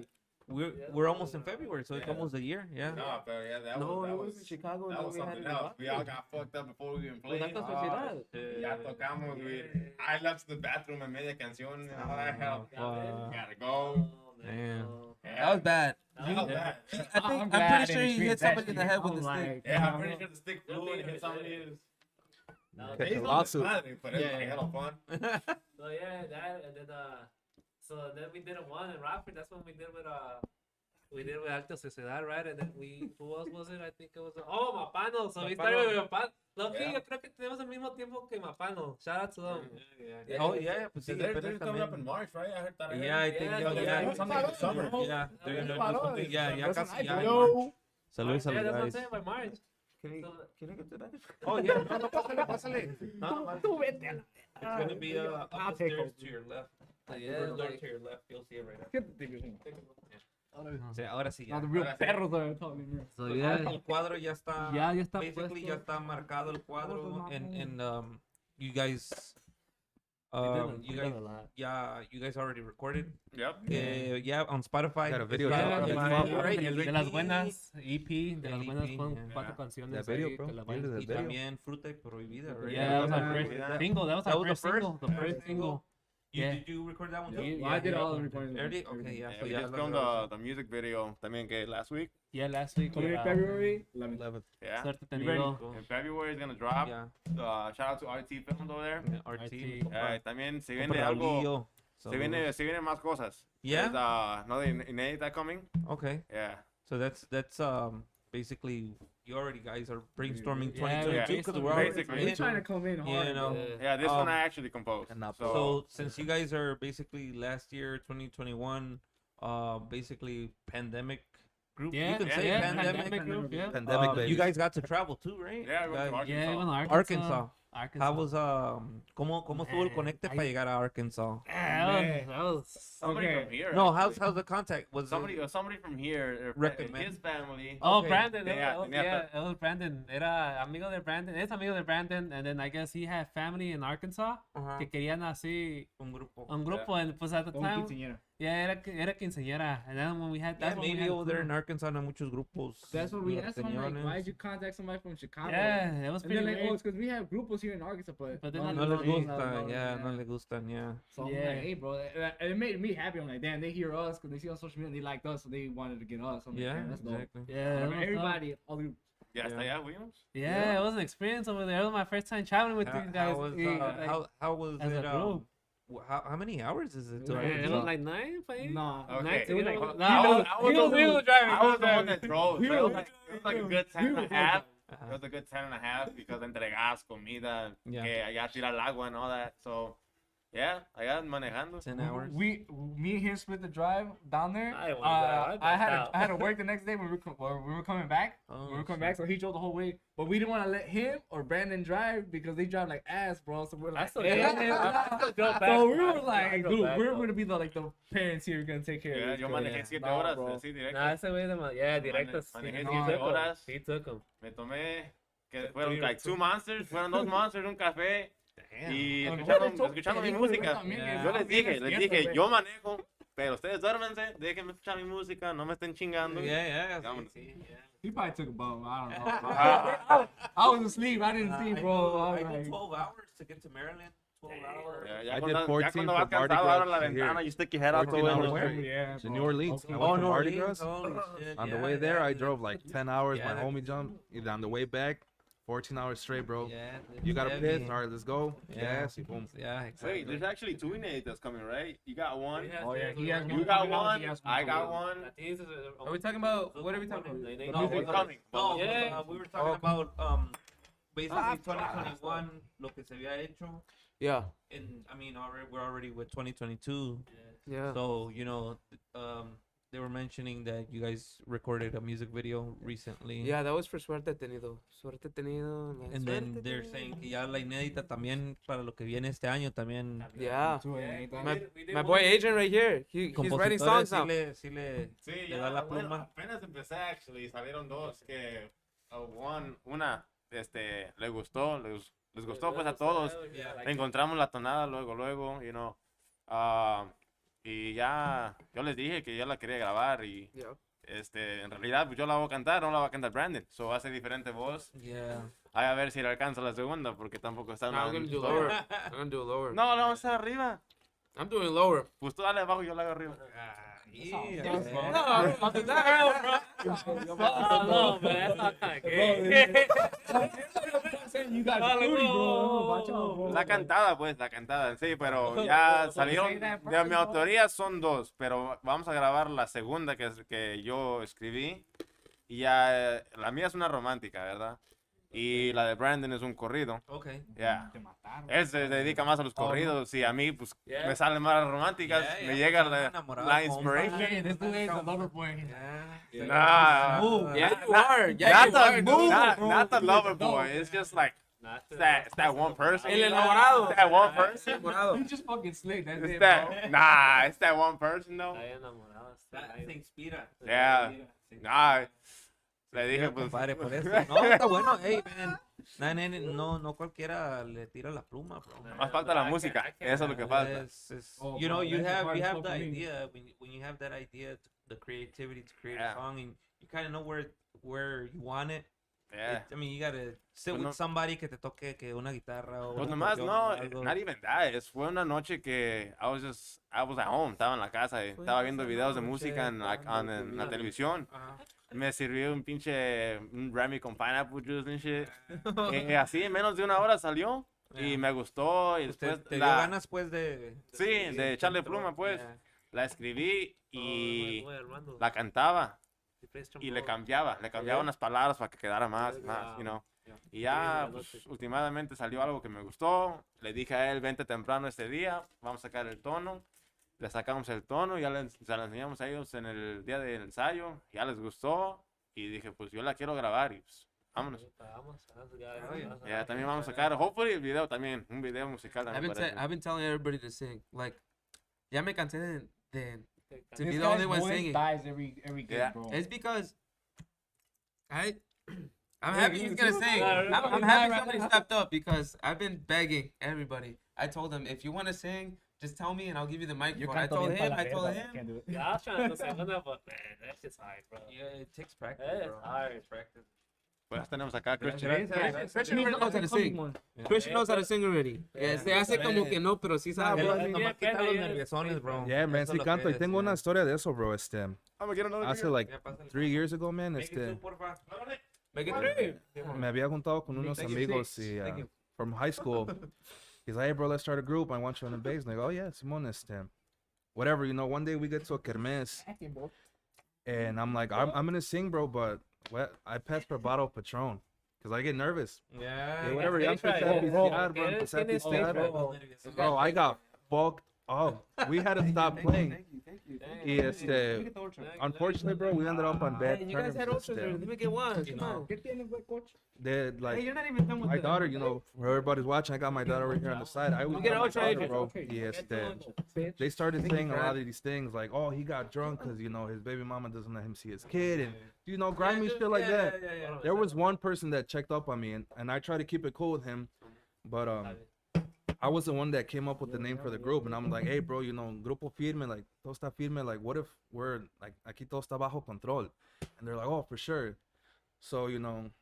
we're almost in February, so it's Yeah. almost a year. Yeah. No, but yeah, that No, was, it that was was, in Chicago. that and was then we had something it in else. We all Boston. got fucked up before we even Pues played. tanta sociedad. Ya tocamos, güey. I left the bathroom en media canción. and all that hell. Gotta go. Damn. Yeah. That was bad. That was bad. I'm pretty sure you hit somebody in the head with the stick. Yeah, I'm pretty sure the stick flew and hit somebody. No, Catch He's a on lawsuit. the madre, but it's like hella fun. So yeah, that and then so then we did a one in Rockford. That's when we did with Alta Sociedad, right? And then who else was it? I think it was Mapano. So we started with Mapano. Loki, Yeah. yo creo que tenemos el mismo tiempo que Mapano. Shout out to them. Yeah. Oh yeah, pues So sí, they're apenas coming up también. in March, right? I heard that. Yeah, I think Yeah, yeah, so yeah. they're something in the summer. Yeah, they're gonna do Yo. something. Yeah, ya casi ya. Yo. Saludos a Yeah, los that's what I'm guys. saying by March. Can I get to that? Oh yeah, no, pásale. No, it's gonna be I'll take upstairs over. to your left. Yeah, Door like- to your left, you'll see it right up. Get the TV. Sí, ahora sí Now ya. the real Ahora sí. perros are talking. So Pues, yeah. el cuadro ya está. Ya está Basically puesto. ya está marcado el cuadro Todos and you guys. You guys already recorded. Yep. Yeah, on Spotify. Got a video Está- drop. it's Yeah, right, El el de las EP, buenas, EP, de las El buenas EP, con yeah. 4 canciones. That video, ahí bro. que la Yeah, vayan a the Y escuchar. video. también Fruta y Prohibida, right? Yeah, that was our Yeah. first Yeah. single. That was That our was the first single. first- The first first single. Yeah. Did you record that one too? Yeah, Well, I did yeah. all the recordings. Already? Okay, yeah. Yeah, So we yeah, just lo filmed grabamos. the music video también que last week. Yeah, last week. Coming in February 11th. 11th. Yeah. Suerte ready? tenido. Cool. In February it's gonna drop. Yeah. Shout out to RT Films over there. Yeah, RT. También se Compa viene algo. Raulillo. Se viene más cosas. Yeah? There's another inédita coming. Okay. Yeah. So that's basically you already guys are brainstorming Yeah, 2022 because we're already basically. We're trying to come in hard. you know. bro. Yeah, this Um, one I actually composed. and not- So since you guys are basically last year 2021 basically pandemic group, Yeah, you can say yeah, pandemic, group, yeah. Pandemic you babies. guys got to travel too, right? Yeah, we went to Guys- Yeah, Arkansas. bueno, Arkansas. Arkansas. How was cómo estuvo el conecte para llegar a Arkansas? That was Somebody Okay. from here. No, actually. how's the contact? Was somebody from here, Recommend. his family. Oh, Okay. Brandon. Yeah, It was Brandon. Era amigo de Brandon. Es amigo de Brandon. And then I guess he had family in Arkansas Ajá, que querían así un grupo? un grupo. And pues at the Con time, quinceañera. yeah, era quinceañera. And then when we had Yeah, that's when we maybe had over there in crew. Arkansas no hay muchos grupos. That's what we asked him. Like, norteñones. why did you contact somebody from Chicago? Yeah, it was And pretty they're like, oh, weird. it's because we have grupos here in Arkansas, but they're No not les no, gusta, yeah, no les gustan, yeah. So I'm Yeah. like, hey, bro, it made me happy. I'm like, damn, they hear us because they see on social media and they liked us, so they wanted to get us. I'm like, Yeah, damn, that's dope. exactly. Yeah, it was Everybody, all the Yeah, hasta Yeah. allá fuimos. Yeah, it was an experience over there. It was my first time traveling with these guys. How was, like, how was as a it? group. How many hours is it? To Yeah, it Arkansas? was like 9, 5? nah. Okay. 19, It was like- no, I was- he was driving. I was the one that drove. He So it was- was like a good 10 and a half. It Ajá. was a good 10 and a half because entre gas, comida, Yeah. que allá tira el agua and all that. So Yeah, allá manejando. 10 hours. Me and him split the drive down there. I went there. I I had to work the next day when we were coming back. Oh, When we were coming back, so he drove the whole way. But we didn't want to let him or Brandon drive because they drive like ass, bro. So we're like, still hey, drove- hey, I still drove back, so we bro. were I like, drove dude, back, we're bro. gonna be the parents here gonna take care of Yeah, this. yo bro. manejé 7 Nah, horas, bro. así directo. Nah, ese güey de yeah, directo. manejé He 7 took 'em. horas. He took him. Me tomé, que fueron like 2 monsters, fueron 2 monsters, un café. Y Damn. escuchando mi Dijo, música. también, Yeah. Yo les también dije, es les cierto, dije, güey. yo manejo, pero ustedes duérmense, déjenme escuchar mi música, no me estén chingando. Yeah. Vámonos. He probably took a bum. I don't know. I was asleep. I didn't see, bro. I I was did like, 12 hours to get to Maryland. 12 hours. Ya, I ya did cuando, 14 ya cuando for vas cansado, Mardi abres Gras la to here. ventana, you stick your head out the 14 window. hours. yeah, To bro. New Orleans. Okay. I Oh, went to New Mardi Orleans. Gras. Holy shit. On the yeah, way there, yeah, I dude. drove like 10 hours. Yeah. My homie jumped. Either on the way back, 14 hours straight, bro. Yeah, You got a heavy. piss? All right, let's go. Yeah. Yes, boom. Yeah, Wait, exactly. there's actually 2 Inéditas coming, right? You got one. Oh, yeah, he has You one got coming out, one. he has one I coming got out. one. Are we talking about what are we talking about? No, Music we're coming. No, Yeah. we were talking about basically 2021, lo que se había hecho. Yeah. And I mean, we're already with 2022. Yeah. So, you know, they were mentioning that you guys recorded a music video recently. Yeah, that was for Suerte Tenido. Suerte Tenido. like, And then Suerte they're Tenido. saying que ya la inédita también para lo que viene este año también. Yeah. My, My boy Adrian right here. He's writing songs now. Sí le Sí, le ya, da la bueno, pluma. apenas empecé, actually, salieron 2 que una, le gustó, les gustó pues a todos. Encontramos la tonada luego, you know. Y ya, yo les dije que yo la quería grabar y Yeah. en realidad pues yo la voy a cantar, no la va a cantar Brandon. So hace diferente voz. Yeah. A ver si le alcanza la segunda porque tampoco está No, I'm gonna do lower. I'm gonna do lower. No, vamos a hacer arriba. I'm doing lower. Pues tú dale abajo y yo la hago arriba. No, man, that's not kind of gay. you got booty, bro. Watch out, bro. La cantada, sí, pero ya salieron, de mi autoría son 2, pero vamos a grabar la segunda que yo escribí, y ya, la mía es una romántica, ¿verdad? Y la de Brandon es un corrido, Okay. ya. Te mataron. Él se dedica más a los corridos, y a mí, pues, me salen más las románticas, Yeah, me yeah, llega pues, la enamorado, inspiration. Hey, this dude is a lover boy. Yeah. Nah, Yeah, you are. Yeah, you are. dude. not the lover boy, it's just like, Not it's that one person. El enamorado. It's that one person. Enamorado. You just fucking slick. That's It's it, bro. that, it's that one person, though. Está enamorado. Se inspira. Yeah. Sí. Nah, le dije, Mira, pues. compadre, por eso. No, está bueno. Hey, man. No cualquiera le tira la pluma, bro. Más falta la música. Eso es lo que falta. Oh, You know, bro, you that's the have hardest the part for me. idea when you have that idea, the creativity to create Yeah. a song, and you kind of know where you want it. Yeah. I mean, you gotta sit Pues with no- somebody que te toque que una guitarra o Pues un nomás, acordeón no, o algo. not even that. Fue una noche que I was at home, estaba en la casa y estaba viendo videos de música en la televisión. Ajá. Me sirvió un pinche un Remy con pineapple juice and shit. Y así en menos de una hora salió y Yeah. me gustó y Pues después te dio ganas, pues, de Sí, de echarle dentro, pluma, pues. yeah. La escribí y Muy Armando. la cantaba. He plays Y le trombone. cambiaba unas palabras para que quedara más, Wow. you know. Yeah. Y ya, Sí, pues, últimamente salió algo que me gustó. Le dije a él, vente temprano este día, vamos a sacar el tono. Le sacamos el tono, ya se lo enseñamos a ellos en el día del ensayo. Ya les gustó. Y dije, pues yo la quiero grabar y pues, vámonos. Ya, también vamos a sacar, hopefully, el video también. Un video musical también. parece. I've been telling everybody to sing. Like, ya me cansé de to This be the guy's only one voice singing. dies every game, Yeah. bro. It's because I'm Yeah, happy you he's can gonna do it. sing. No, I'm no, happy no, somebody no. stepped up because I've been begging everybody. I told them if you want to sing, just tell me and I'll give you the Yo microphone. I canto told bien him. pa' la I told verga, him. can't do it. Yeah, I was trying to do something, but man, that's just hard, bro. Yeah, it takes practice, It's bro. hard. It takes practice. Pues tenemos acá a Christian. Christian already knows how to sing. Christian knows how to sing already. Yeah. Se hace como que no, pero sí sabe. Él bro. nomás Yeah, quita los yeah, nerviosones, bro. Yeah, man, Eso sí es lo que canto. Y es, tengo yeah. una historia de eso, bro. Vamos a quiero another Hace video. like Ya, pásale. 3 years ago, man, Make it two, porfa. Make it three. me había juntado con unos Thank you. amigos y, Thank you. from high school. He's like, hey, bro, let's start a group. I want you on the bass. And I go, oh, yeah, Simón, whatever, you know, one day we get to a kermés. And I'm like, I'm going to sing, bro, but I passed for a bottle of Patron. Because I get nervous. Yeah. Yeah, whatever, ya Try empecé a it. pistear, bro, Tienes- empecé a tienes pistear. bro. Bro, I got fucked up. We had to stop playing. Y unfortunately, bro, we ended up on bad Hey, you guys had terms. ulcers. Let me get one. Come on. Like Hey, you're not even done with my the- daughter, for everybody's watching, I got my daughter right here on the side. I was get my ultra daughter, agent. bro. They started saying a lot of these things like, oh, he got drunk because his baby mama doesn't let him see his kid, and grimy shit like that. There was one person that checked up on me, and I tried to keep it cool with him, but I was the one that came up with the name for the group, and I'm like, hey, bro, Grupo firme, like, todo está firme, like, what if we're, like, aquí todo está bajo control? And they're like, oh, for sure. So,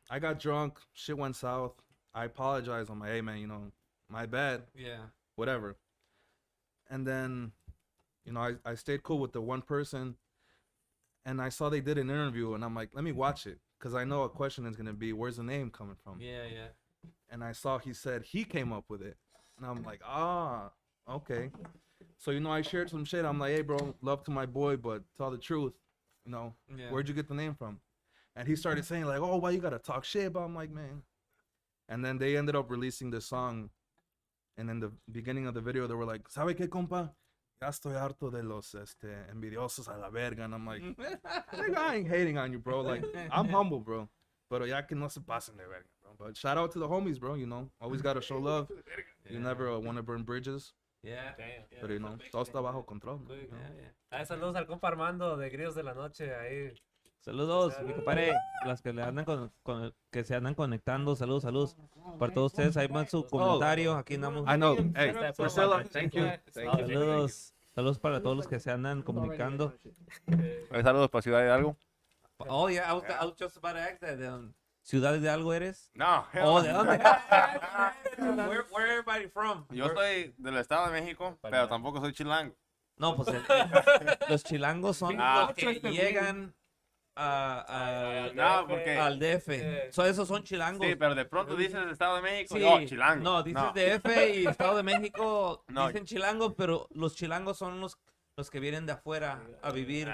I got drunk, shit went south, I apologized, I'm like, hey, man, my bad, Yeah. whatever. And then, I stayed cool with the one person, and I saw they did an interview, and I'm like, let me watch it, because I know a question is going to be, where's the name coming from? Yeah. And I saw he said he came up with it. And I'm like, okay. So, I shared some shit. I'm like, hey, bro, love to my boy, but tell the truth. Yeah. Where'd you get the name from? And he started saying, like, oh, why you got to talk shit? But I'm like, man. And then they ended up releasing this song. And in the beginning of the video, they were like, ¿sabe qué, compa? Ya estoy harto de los envidiosos a la verga. And I'm like, nigga, I ain't hating on you, bro. Like, I'm humble, bro. Pero ya que no se pasen de verga, bro. But shout out to the homies, bro. Always got to show love. You never want to burn bridges. Yeah. Pero, todo está bajo control. Ah, saludos al compa Armando de Grillos de la Noche ahí. Saludos, mi compadre, las que le andan que se andan conectando, saludos. Para todos ustedes, ahí van su comentario, aquí andamos. I know. Hey, Priscilla, thank you. Saludos para todos los que se andan comunicando. Saludos para Ciudad Hidalgo. Oh, yeah, I was just about to ask that. ¿Ciudad de algo eres? No. Oh, ¿de dónde? Where everybody from? Yo soy del Estado de México, pero tampoco soy chilango. No, pues los chilangos son los que llegan No, porque... al DF. Esos son chilangos. Sí, pero de pronto dices Estado de México Sí, y oh, chilango. No, dices DF y Estado de México No. dicen chilangos, pero los chilangos son los que vienen de afuera a vivir.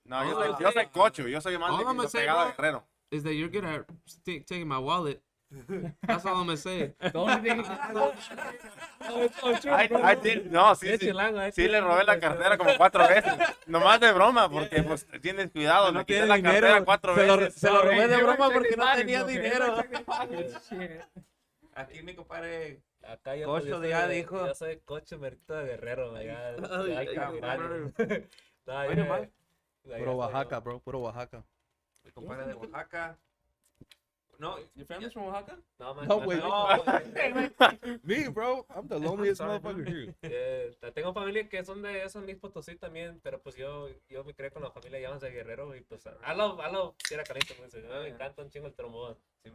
No, yo soy cocho, yo soy más All I'm de gonna say, pegado bro, de Guerrero. is that you're good at taking my wallet. That's all I'm gonna say. The only thing. I did, no, sí, Es sí. chilango, es Sí le robé la cartera como 4 veces. Nomás de broma, porque pues tienes cuidado, No le quité tiene la dinero. cartera 4 veces. Se lo robé de Hey, broma check porque his no pockets, tenía okay? dinero. Check his pockets, shit. Aquí mi compadre. Acá yo, Cocho yo ya soy- dijo. Yo soy cocho merito de Guerrero, allá. Ay, Ay, ay, cabrón. No, Oye, yo- man. allá Puro soy Oaxaca, bro. Puro Oaxaca. Mi compadre de Oaxaca. No, Your family's from Oaxaca? yo. No, man, No, my wait. family- Me, bro. I'm the loneliest motherfucker here. Tengo familia que son de San Luis Potosí también, pero pues yo me creé con la familia llamas de Guerrero y pues I love tierra caliente, pues, me encanta un chingo el trombón. You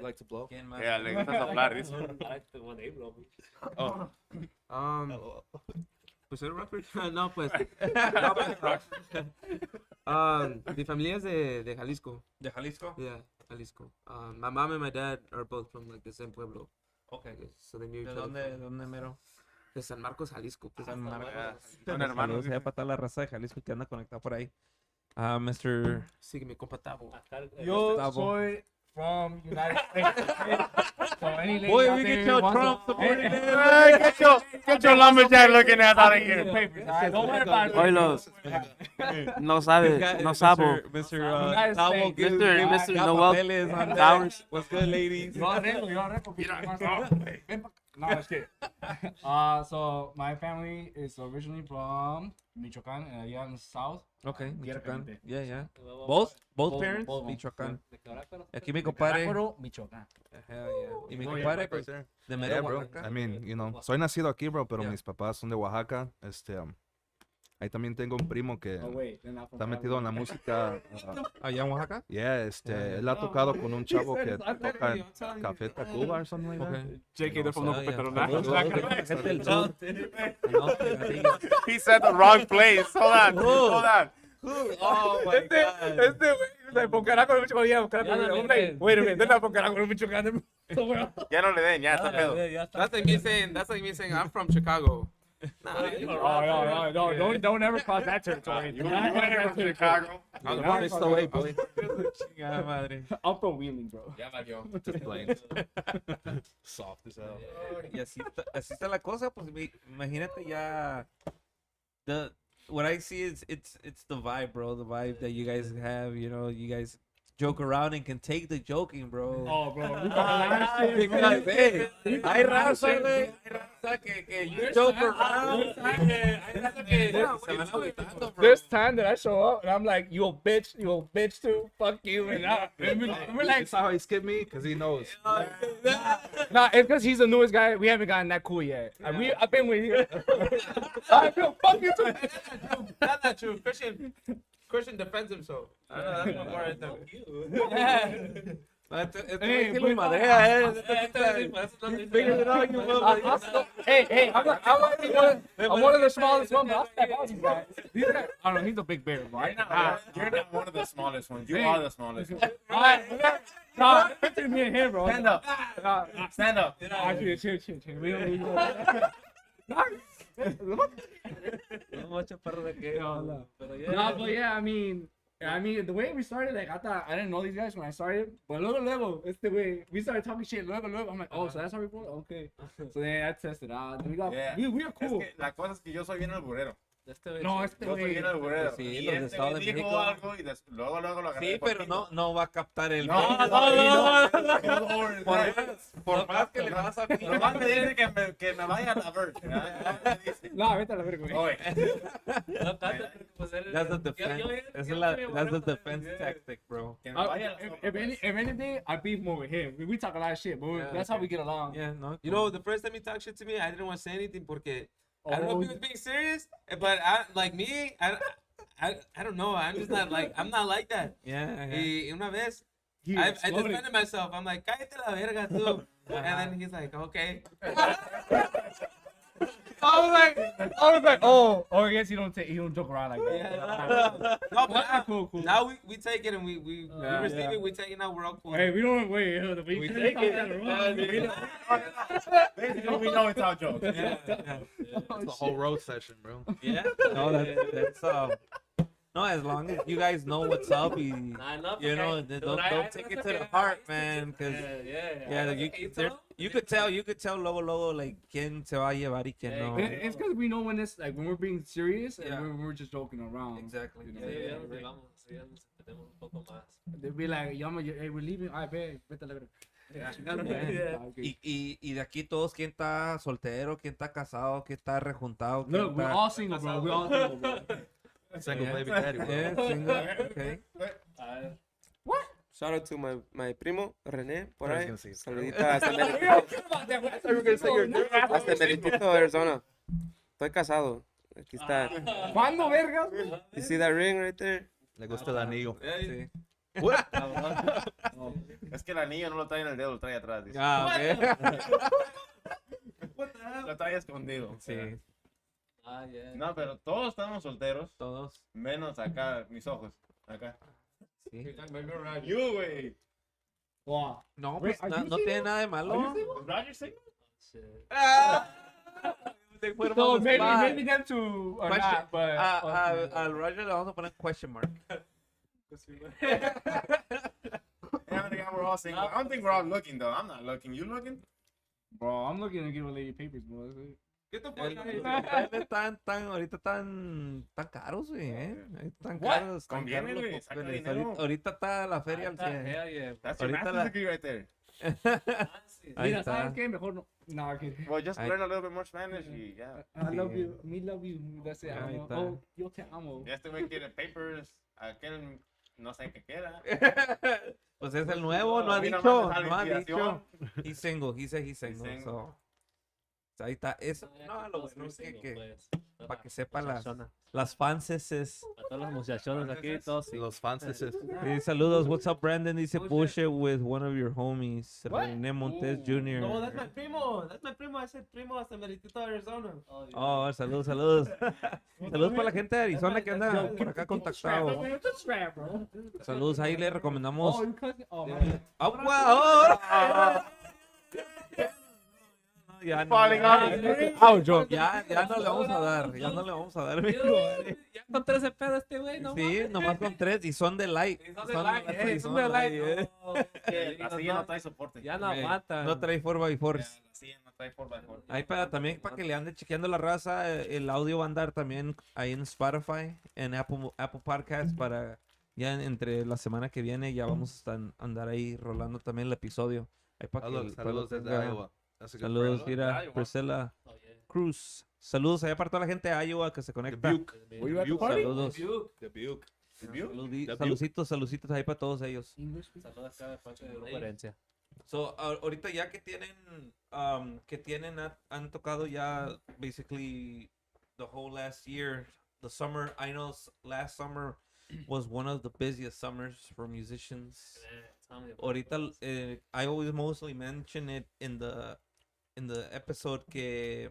like to blow? ¿Quién más? Ya, le gusta soplar, dice. Ay, pues, bueno, ahí, bro. Oh. Pues el rapper. No, pues. Mi familia es de Jalisco. ¿De Jalisco? Yeah, Jalisco. My mom and my dad are both from like the same pueblo. Okay. So they knew each ¿De other dónde, from- de dónde mero? De San Marcos, Jalisco. Pues. San Marcos. Son hermanos. Saludos allá para toda la raza de Jalisco que anda conectada por ahí. Mr. Sí, mi compa Tabo. Acá, Yo Tabo. soy from United States. So any lady Boy, out we there get your wants to- Trump supporting him. Hey, get your lumberjack looking at out of here. Papers, all right? Don't worry about it. Oilos. No sabe, no sabo. Mr. United Tabo, States. give Mr. got Noel papeles on deck. Flowers. What's good, ladies? Yo arreglo, No, it's good. So my family is originally from Michoacán, allá in the south. Okay, Tierra Michoacán. caliente. Yeah, yeah. Both Both, parents? both. Michoacán. de Querétaro. Aquí mi compadre. Querétaro, Michoacán. Hell yeah. Y mi Oh, yeah, compadre, right pues, there. de Yeah, mero bro. Oaxaca. I mean, soy nacido aquí, bro, pero Yeah. mis papás son de Oaxaca. Ahí también tengo un primo que Oh, wait, they're not from está metido en la música. Allá en Oaxaca. Yeah, él ha tocado con un chavo que toca en Café Tacuba or something like that. Okay. JK, they're from Oh, Nuevo yeah. Petronaco. Saludos, gente del sur. No, sí. He said the wrong place. Hold on. Who? Hold on. Oh my God. De Poncará con Michoacán, Ya no me- Wait a minute, they're not Poncará con Michoacán. Ya no le den, ya está pedo. Ya está. That's like me saying I'm from Chicago. No, don't ever cross that territory. You went from Chicago. It's the way, boy. Chingada madre. I'm from Wheeling, bro. Ya valió. Just plain. Soft as hell. Y así está la cosa, pues imagínate ya. What I see is it's the vibe, bro. The vibe that you guys have. You know, you guys joke around and can take the joking, bro. Oh, bro. Because, hey, hay raza, güey. Hay raza que you joke around. Hay raza que se van agüitando, bro. There's time that I show up and I'm like, you a bitch too, fuck you. And we're like, That's how he skipped me, because he knows. nah, it's because he's the newest guy. We haven't gotten that cool yet. I've been with you. I feel fuck you too. That's not true. Christian defends himself. I know that's my part right Hey, que lo madrea, Hey, I'm one of the smallest ones, but I'll step out these guys. These guys, I don't know, he's a big bear, right? You're not one of the smallest ones. You are the smallest one. Nah, it's between me and him, bro. Stand up. Stand up. Chill. We don't need Nah, but yeah, I mean, the way we started, like, I didn't know these guys when I started, but luego, it's the way we started talking shit. Luego, I'm like, oh, so that's how we roll? Okay. So then I tested out. We are cool. La cosa es que yo soy bien alburero. No, Yo soy bien alburero. Sí, Y los de este Estado güey de dijo México. algo y luego lo agarré. Sí, pero no va a captar el. No, Por más que le vas a Nomás me dice que me vaya a la verga. No, vete a la verga, güey. Oye. That's the defense. That's the defense tactic, bro. Que me vaya a la If anything, I beef more with him. We talk a lot of shit, but that's how we get along. Yeah, no. You know, the first time he talked shit to me, I didn't want to say anything porque I don't know Oh. if he was being serious, but I don't know. I'm just not like, I'm not like that. Yeah. Y una vez, He I exploded. defended myself. I'm like, cállate la verga, tú. And then he's like, okay. I was like, oh, I guess he don't joke around like that. Yeah. No, but Cool. now we take it and we receive it. We take it now. We're all cool. Hey, we don't wait. We take it. Basically, we know it's our joke. It's the whole road session, bro. Yeah. No, that's no, as long as you guys know what's up, you know, don't take it to the heart, man, because you could tell luego like quién se va a llevar y quién no. It's because we know when we're being serious and Yeah. when we're just joking around. Exactly. You know? They'll be like, hey, we're leaving. I bet. Vete a la verga. Y de aquí todos, quién está soltero, quién está casado, quién está rejuntado. quién Look, we're está- all single, bro. We're all single, bro. Single Yeah. baby daddy, bro. Yeah, single. Okay. Shout out to my primo, René, por I was ahí. gonna say- Saludito hasta Meritito, Arizona. Estoy casado. Aquí está. ¿Cuándo, verga? You see that ring right there? Le gusta el anillo. Sí. Es que el anillo no lo trae en el dedo, lo trae atrás. Dice. Ah, okay. Lo trae escondido. Sí, No, pero todos estamos solteros, todos. menos acá, mis ojos. Acá. Sí. You, güey. Wow. No, Wait, pues are you no single? tiene nada de malo. Roger single? Te fueron So on the spot. maybe them two or Question- not, but Al Roger le vamos a poner question mark. Yeah, I think we're all single. I don't think we're all looking, though. I'm not looking. You looking? bro, I'm looking to give a lady papers, bro. That's it. Get the fuck out of here. Ahorita tan caros, güey, Tan What? caros, tan Conviene, caros los güey, saca papeles. dinero. Ahorita está la feria al 100. That's your Ahorita master's la- degree right there. Ahí Mira, está. ¿sabes qué? Mejor no. No, I'm kidding. Well, just I- learn a little bit more Spanish y ya. I love Sí. you. Me love you. That's it. I Ahí don't está. know. Oh, yo te amo. Ya este güey quiere papers. Aquel no sé qué queda. Pues es el nuevo, no ha A mí dicho, nomás me sale no ha dicho. inspiración. He's single, he said he's single. single. So, ahí está. Eso, no, lo bueno es que para que sepan las fanses. A todos los muchachones aquí, todos sí. Los fans es Saludos, what's up, Brandon? Dice bullshit with one of your homies, What? René Montes Jr. No, that's my primo. That's my primo. I said primo hasta Meritito, Arizona. Oh, saludos. Saludos para la gente de Arizona que anda por acá contactado. Strap, bro. Saludos, ahí le recomendamos. Oh, you cousin? Oh, man. ¡Agua! ya no. Falling Out, Joe. Ya no le vamos a dar. Ya no le vamos a dar, mijo. Ya encontré ese pedo este güey, no Sí, nomás con 3 y son de light. Y son de light, y son de light. No, La silla no trae soporte. ya no Eh, aguantan. No trae 4x4. La silla no trae forma de Ahí también para que le ande chequeando la raza, el audio va a andar también ahí en Spotify, en Apple Podcast para ya entre la semana que viene ya vamos a andar ahí rolando también el episodio. Ahí para que, Saludos, para lo saludos desde tenga. Iowa. That's a good Saludos, friend. mira, Iowa. Priscilla Oh, yeah. Cruz. Saludos allá para toda la gente de Iowa que se conecta. Dubuque. Were you at the party? Saludos. Dubuque. Saluditos ahí para todos ellos. Saludos acá de parte de Grupo Ahí. Herencia. So, ahorita ya que tienen, han tocado ya basically the whole last year, the summer. I know last summer was one of the busiest summers for musicians. Tell me about Ahorita, it. I always mostly mention it in the episode que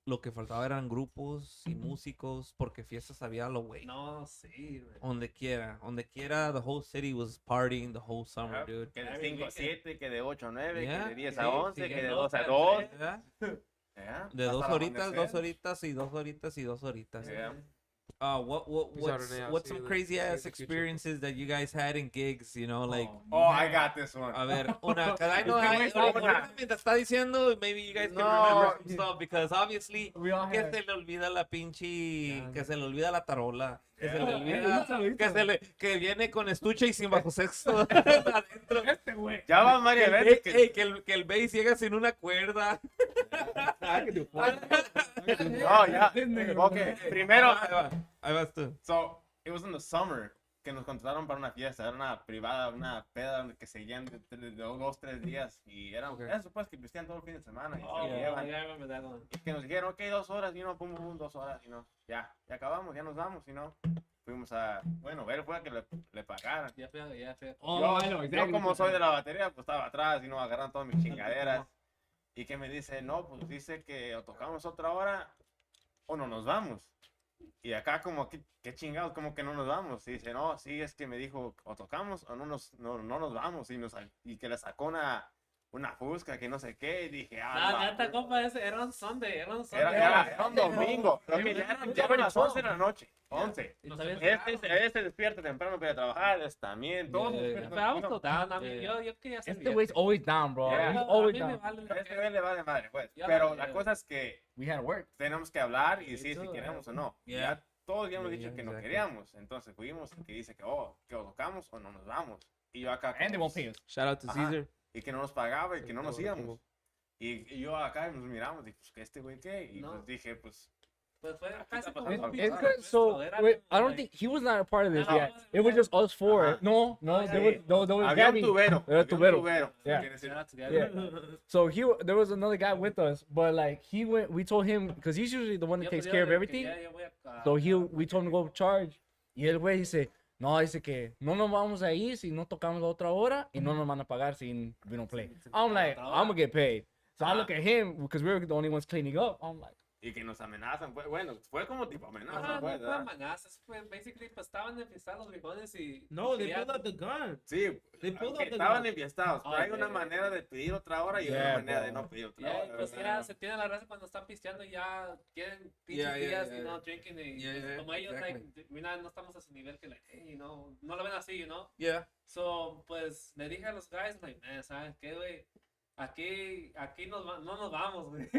lo que faltaba eran grupos y músicos porque fiestas había a lo güey. No, sí, güey. Donde quiera, the whole city was partying the whole summer, dude. Que de 5 a 7, que de 8 a 9, Yeah. que de 10 Sí, a 11, sí, que de no, 2 a pero 2. Yeah. Yeah. De Hasta 2 el horitas, amanecer. 2 horitas y 2 horitas y 2 horitas. Yeah. What's some crazy ass experiences that you guys had in gigs, you know, like Oh, I got this one. a ver, una, cause I know Es que, güey, ahorita mientras está diciendo, maybe you guys can remember some stuff because obviously We all que had. se le olvida la pinche, que se le olvida la tarola, que se le Yeah. olvida, que viene con estuche y sin bajo sexto adentro. Este güey. Ya van varias veces que... Ey, que el bass llega sin una cuerda. No, ya. Ok, primero... Ahí vas tú. So, it was in the summer que nos contrataron para una fiesta. Era una privada, una peda que seguían de 2, 3 días. Y era eso, pues, que vestían todo el fin de semana. Y Oh, se yeah, llevan. I remember that one. Y que nos dijeron, ok, 2 horas, y no, pum, pum, 2 horas, y no. Ya acabamos, ya nos vamos, y no. Fuimos a, bueno, él fue a que le pagaran. Ya fue, ya fue. Oh, I know Yo exactly. como soy de la batería, pues estaba atrás y no agarraron todas mis chingaderas. Y que me dice, no, pues dice que o tocamos otra hora o no nos vamos. Y acá como, ¿qué chingados? Como que no nos vamos. Y dice, no, sí, es que me dijo, o tocamos o no nos vamos. Y que le sacó una fusca, que no sé qué. Y dije, Ah, neta, compa, ese era un Sunday, era un Sunday. era un domingo. Creo que ya eran las 11 de la noche. 11. Y todavía- Este despierta temprano para trabajar, también, todo. Yeah. Pero I was still down, I mean, Yeah. yo quería ser Este güey's always down, bro. Yeah. He's A always mí me down. vale lo Este que- güey le vale madre, pues. Ya, Pero ya. la cosa es que We had work. tenemos que hablar y Sí, decir si tú, queremos o no. Yeah. Ya todos ya hemos Yeah, dicho que no exactly. queríamos. Entonces fuimos que dice que o tocamos o no nos vamos. Y yo acá. And they won't pay us. Shout out to Ajá. Caesar. Y que no nos pagaba y que no nos Todo, íbamos. todo. Y yo acá nos miramos y pues, ¿que este güey qué? Y No. pues dije, pues. Pues fue casi It- como it- un It's pizarro, good. pues, So era wait, como I don't like- think he was not a part of this No, yet. It was just us four. Ajá. No, No, there yeah. was there was Había un Gabby. tubero. Era había un tubero. tubero. Yeah. Quiere decir- Shout out to Yeah. Gabby. So there was another guy with us, but like he went. We told him because he's usually the one that Yo, takes pues, care of yo, everything. ya, yo voy a- So we told him to go charge. Y el güey dice, no, dice que no nos vamos a ir si no tocamos la otra hora y no nos van a pagar si we don't play. I'm like, I'm gonna get paid. So I look at him because we were the only ones cleaning up. I'm like, Y que nos amenazan. Bueno, fue como tipo amenaza. Ajá, pues, no fue ¿verdad? amenazas, fue basically, pues estaban enfiestados los viejones y... No, they querían- pulled out the gun. Sí, They pulled out que the estaban gun. enfiestados. Pero Oh, hay una yeah. manera de pedir otra hora y Yeah, una manera de bro. no pedir otra Ya, hora. pues ¿verdad? ya se tiene la raza cuando están pisteando y ya quieren pinches Yeah, yeah, días, yeah, you know, yeah. drinking y Yeah, pues, yeah, como ellos, exactly. like, mira, no estamos a su nivel que, like, hey, you know, no lo ven así, you know. Yeah. So, pues, le dije a los guys, like, man, ¿sabes qué, güey? Aquí no nos vamos, güey.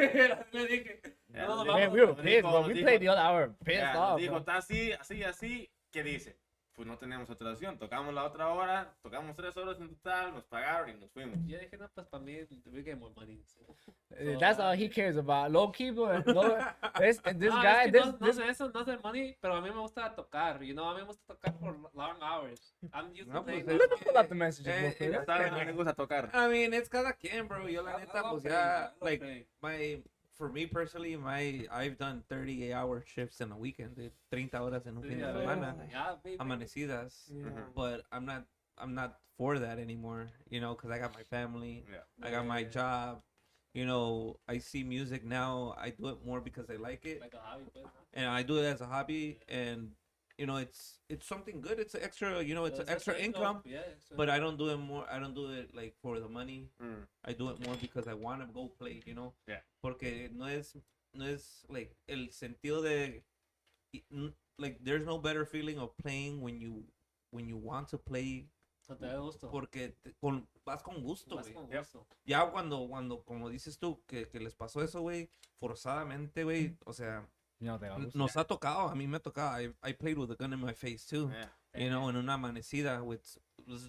Le dije, Ya, no nos nos man, vamos. we were Nos pissed, dijo- bro. nos We dijo- played the other hour pissed Ya, nos off. dijo, Bro. está así, así, así. ¿Qué dice? Pues no tenemos otra opción. Tocamos la otra hora, tocamos 3 horas en total, nos pagaron y nos fuimos. Yo dije, no, pues, para mí, we get more money. So, That's all he cares about. Low key, bro. This No, guy, es que this no sé eso, no sé money, pero a mí me gusta tocar, you know, a mí me gusta tocar por long hours. I'm used to No, pues, playing. es Let's pull out the messages real quick. Ya saben, no les gusta tocar. I mean, it's cada quien, bro. Yo la I neta, love pues ya, playing, I love like, playing. for me personally, I've done 38-hour shifts in a weekend, dude. 30 horas en un fin de Yeah, semana, yeah, baby. amanecidas. Ujú. But I'm not for that anymore, you know, because I got my family, Yeah. I got my Yeah. job. You know, I see music now. I do it more because I like it, Like a hobby, pues, ¿no? and I do it as a hobby. And you know, it's something good. It's an extra, you know, it's an It's extra income. Yeah, extra But I don't do it more. I don't do it like for the money. Mm. I do it more because I want to go play. You know. Yeah. Porque no es like el sentido de like there's no better feeling of playing when you want to play So te da gusto. porque vas con gusto, Vas güey. con Yep. gusto. Ya cuando como dices tú que les pasó eso, güey, forzadamente, güey, o sea, You know, te da gusto. nos ha tocado, a mí me ha tocado. I played with a gun in my face too. Yeah. You know, en una amanecida this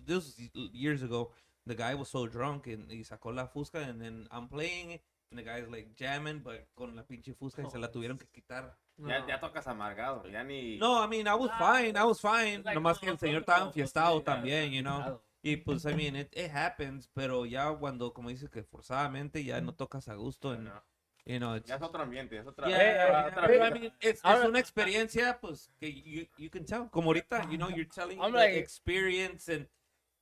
was years ago. The guy was so drunk and y sacó la fusca and then I'm playing and the guy's like jamming but con la pinche fusca y se la tuvieron que quitar. Ya tocas amargado, ya ni... No, I mean, I was fine. Like, Nomás que el señor estaba enfiestado también, you know. Claro. Y pues, I mean, it happens, pero ya cuando, como dices, que forzadamente ya no tocas a gusto, and, No. you know, it's... Ya es otro ambiente, es otra... Yeah, otra pero, vida. I mean, es una experiencia, pues, que you can tell. Como ahorita, you know, you're telling I'm the like- experience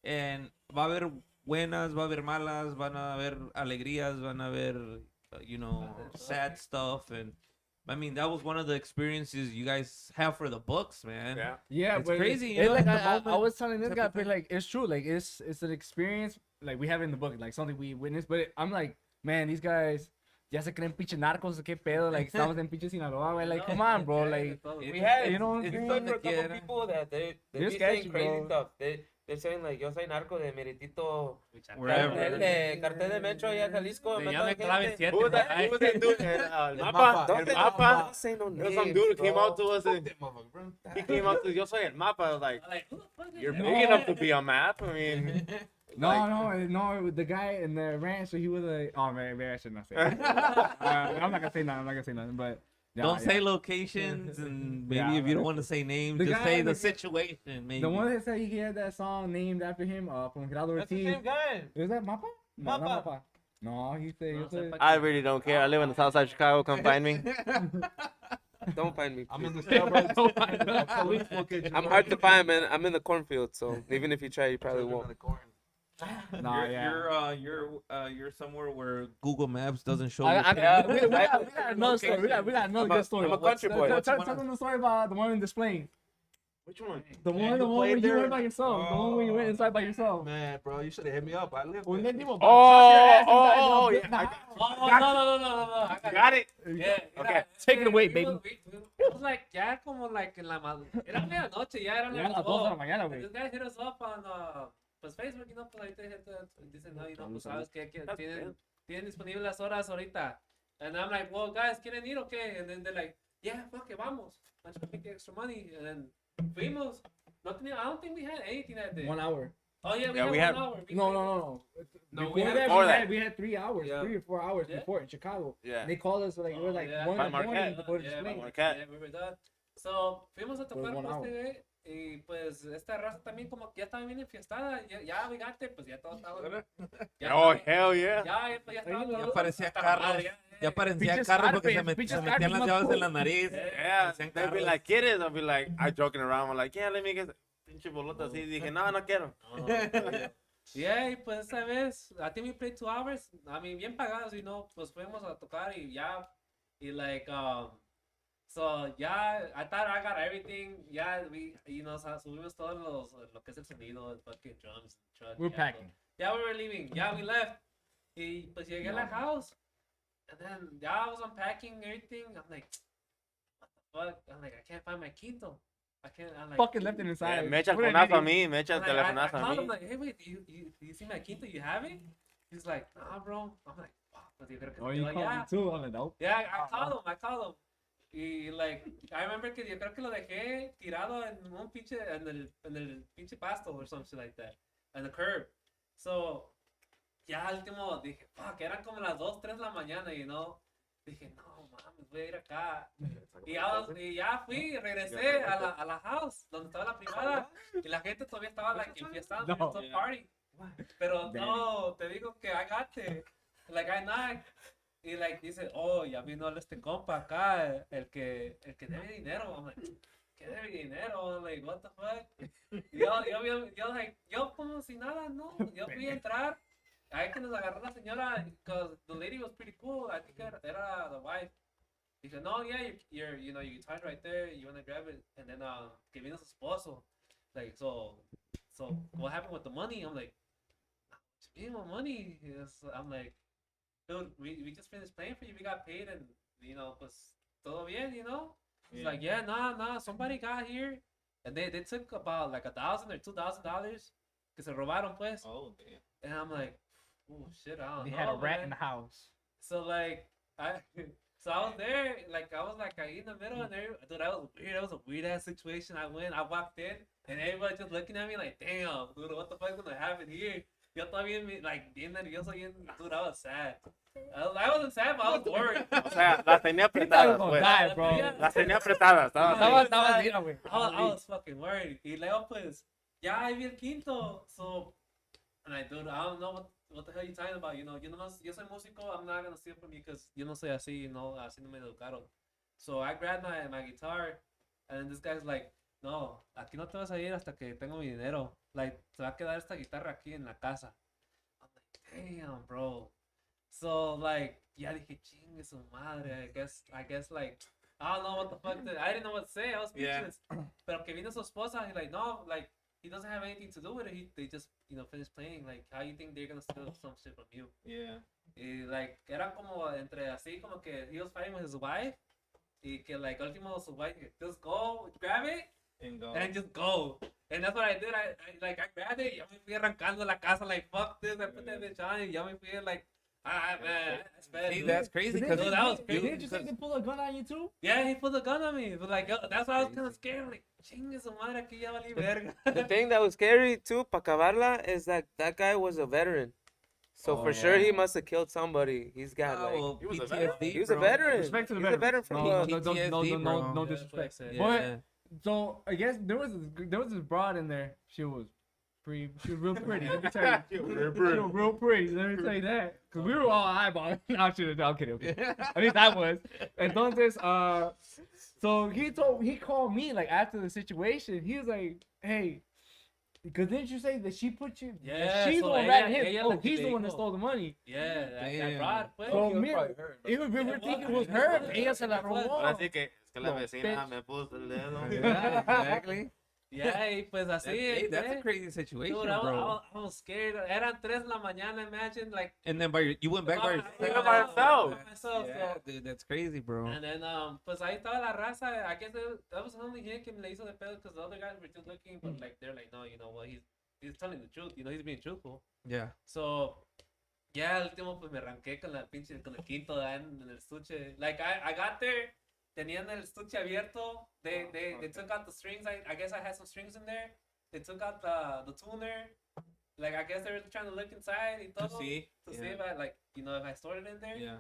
and va a haber buenas, va a haber malas, van a haber alegrías, van a haber, you know, sad stuff, and I mean, that was one of the experiences you guys have for the books, man. Yeah. Yeah, It's but crazy, you It's know, like at the I moment, was telling this type guy, of but thing. like it's true. Like it's an experience. Like we have it in the book, like something we witnessed. But I'm like, man, these guys ya se creen pinche narcos, qué pedo. Like estamos en pinche Sinaloa, güey. Like, come on, bro. Like, We had, You know, it's it's fun for a donde couple quiera. people that they They're be sketchy, saying crazy bro. stuff. They're saying like, yo soy narco de Meritito, Wherever. cartel de Metro allá Jalisco. Me mato llame gente. clave 7. Who was that dude? El mapa. Don't El say- mapa. don't say no There's some names, dude who came bro. out to us and he came out to yo soy el mapa. I was like, Like, who the fuck is you're that? big enough to be a map. I mean, no. The guy in the ranch, so he was like, oh man, maybe I should not say. That. I'm not gonna say nothing. But yeah, Don't yeah. say locations, and maybe Yeah, if you don't but- want to say names, The just guy say in the the- situation, maybe. The one that said he had that song named after him, from Geraldo That's the Ortiz. same guy. Is that Mapa? No, not Mapa. Mapa. No, he said. No, he said sepa I really don't care. I live in the south side of Chicago. Come find me. Don't find me. I'm in the please. suburbs. I'm hard to find, man. I'm in the cornfield, so even if you try, you probably won't. Nah, yeah. You're somewhere where Google Maps doesn't show. We your got pin. another story. We got another I'm a- good story. I'm a country boy. Tell them the story about the one in displaying. Which one? The one where you went by yourself. The one where you went inside by yourself. Man, bro, you should have hit me up. I live When there. they did a Oh, yeah. Oh, no. I Got it. Yeah, Okay. Take it away, we baby. was- It was like, ya como like en la era medianoche, ya eran Ya las las 2 de la 2. mañana, And güey. this guy hit us up on pues Facebook, you know, pues ahí te dicen, no, you know, pues sabes que tienen disponibles las horas ahorita. And I'm like, well, guys, ¿quieren ir o qué? And then they're like, yeah, fuck it, vamos. I'm just making extra money. And then fuimos. I don't think we had anything that day. 1 hour. Oh, yeah, Yeah, we we had had- 1 hour. No. No, Before we had that, before we that. had, we had 3 hours, Yeah. 3 or 4 hours Yeah. before in Chicago. Yeah. They called us like, it was like 1 By in the morning Marquette. to go to Yeah, display. by Marquette. Yeah, we were done. So, fuimos a tocar one con hour. este güey. Y pues esta raza también como que ya estaba bien enfiestada. Ya, fíjate, pues ya todo estaba. Ya Oh, estaba- hell yeah. pues ya estaba. Ya todo- parecía hasta la carro. madre, Ya parecía Pinches carro porque Scarface, se pinches metían las Scarface, llaves más en la nariz. Yeah, Parecían they'd be carros. like, ¿quieres? I'll be like, I joking around. I'm like, yeah, let me get pinche bolota así. Dije, no quiero. No. Yeah, y pues esa vez, I think we played 2 hours. I mean, bien pagados, you know, pues fuimos a tocar y ya, y like, so yeah, I thought I got everything. Yeah, we, you know, subimos todos lo que es el sonido, el fucking drums, truck. We're yeah, packing. Yeah, we were leaving. Yeah, we left. Y pues llegué a la house, and then yeah, I was unpacking everything. I'm like, what the fuck? I'm like, I can't find my quinto. I'm like, Fucking left it inside. Me echa el Put it in fonazo a the- mí. Me echa el I'm like, telefonazo I a called him mí. like, hey, wait, do you see my quinto? You have it? He's like, nah, bro. I'm like, fuck. Pues yo creo que Oh, you like, called yeah. me too? I'm like, nope. Yeah, I called him. Y like, I remember que yo creo que lo dejé tirado en un pinche, en el pinche pasto or something like that. En the curb. So, ya al último dije, fuck, eran como las 2, 3 de la mañana, you know. Dije, no, mames, voy a ir acá. Y ya fui, regresé a la house, donde estaba la privada. Y la gente todavía estaba like enfiestando, No. still party. Pero no, te digo que I got it. Like I knocked. Y like dice, oh, ya vino este compa acá, el que debe dinero. I'm like, ¿qué debe dinero? I'm like, what the fuck? Y yo como si nada, no. Yo fui a entrar. Ahí que nos agarró la señora, because the lady was pretty cool. I think era the wife. He said, no, yeah, you know, your guitar's right there. You wanna grab it? And then que vino su esposo. Like, so what happened with the money? I'm like, what you mean, what money? I'm like, dude, we just finished playing for you. We got paid, and you know, pues todo bien, you know. He's like, yeah, nah, somebody got here, and they took about like $1,000 or $2,000, que se robaron pues. Oh, damn. And I'm like, oh shit, I don't They know. had a rat in man. the house. So like so I was there, like I was like in the middle, and dude, that was weird. That was a weird ass situation. I walked in, and everybody just looking at me like, damn, dude, what the fuck's gonna happen here? Yo todavía like bien nervioso, dude, I was sad. I wasn't sad, but I was worried. O sea, las tenía He thought he was apretadas, gonna pues. die, bro. Las tenía apretadas. I was fucking worried. Y luego pues, ya ahí vi el quinto. So, and I dude, I don't know what the hell you talking about. You know, yo soy músico. I'm not gonna steal from you because yo no soy así, you know, así no me educaron. So I grabbed my guitar, and then this guy's like, no, aquí no te vas a ir hasta que tengo mi dinero. Like, se va a quedar esta guitarra aquí en la casa. I'm like, damn, bro. So like, ya dije, chingue su madre. I guess like, I don't know what the fuck. I didn't know what to say. I was speechless. Pero que vino su esposa, he's like, no, like, he doesn't have anything to do with it. They just, you know, finished playing. Like, how you think they're gonna steal some shit from you? Yeah. Y like, era como entre así, como que he was fighting with his wife. Y que like, último su wife, just go, grab it, And go. and just go. And that's what I did. I grabbed it. Ya me fui arrancando la casa. Like, fuck this. I put that bitch on. Y ya me fui like, man, that's bad. See, dude. that's crazy Dude, because that was crazy. Didn't you say they pulled a gun on you too? Yeah, he pulled a gun on me. But like, that's why I was kind of scared. Like, chingue su madre, aquí ya valí verga. The thing that was scary too, pa' acabarla, is that that guy was a veteran. So for sure he must have killed somebody. He's got like well, he was a veteran? PTSD, he was a bro. veteran. Respect to the He was a veteran veterans. from No, the PTSD, bro. no disrespect. Yeah. But so I guess there was this broad in there. She was real pretty. Let me tell you. She was real pretty. Let me tell you that. Cause we were all eyeballing. No, I'm kidding. I'm kidding. At least I was. Entonces, so he called me like after the situation. He was like, hey. Because didn't you say that she put you? Yeah, she's so the one ella- ratting him. ella Oh, la que he's the te one that dijo. stole the money. Yeah, that Damn. broad, pues. So me, even we were thinking it was her. Ella se la robó. Ahora sí que es que la No, vecina bitch. me puso el dedo. Yeah, exactly. Yeah, y pues así. Hey, that's a eh. crazy situation, Dude, bro. I was scared. Eran 3 de la mañana, imagine, like. And then you went back by I yourself. by himself. myself, Yeah, so- dude, that's crazy, bro. And then, pues ahí estaba la raza. I guess that was only him que me le hizo de pedo because the other guys were just looking, but like they're like, no, you know what, he's telling the truth, you know, he's being truthful. Yeah. So, ya al último pues me arranqué con con el quinto en el estuche. Like I got there, tenían el estuche abierto. They took out the strings. I guess I had some strings in there. They took out the tuner. Like I guess they were trying to look inside y todo. see, To yeah. see if I like, you know, if I stored it in there. Yeah.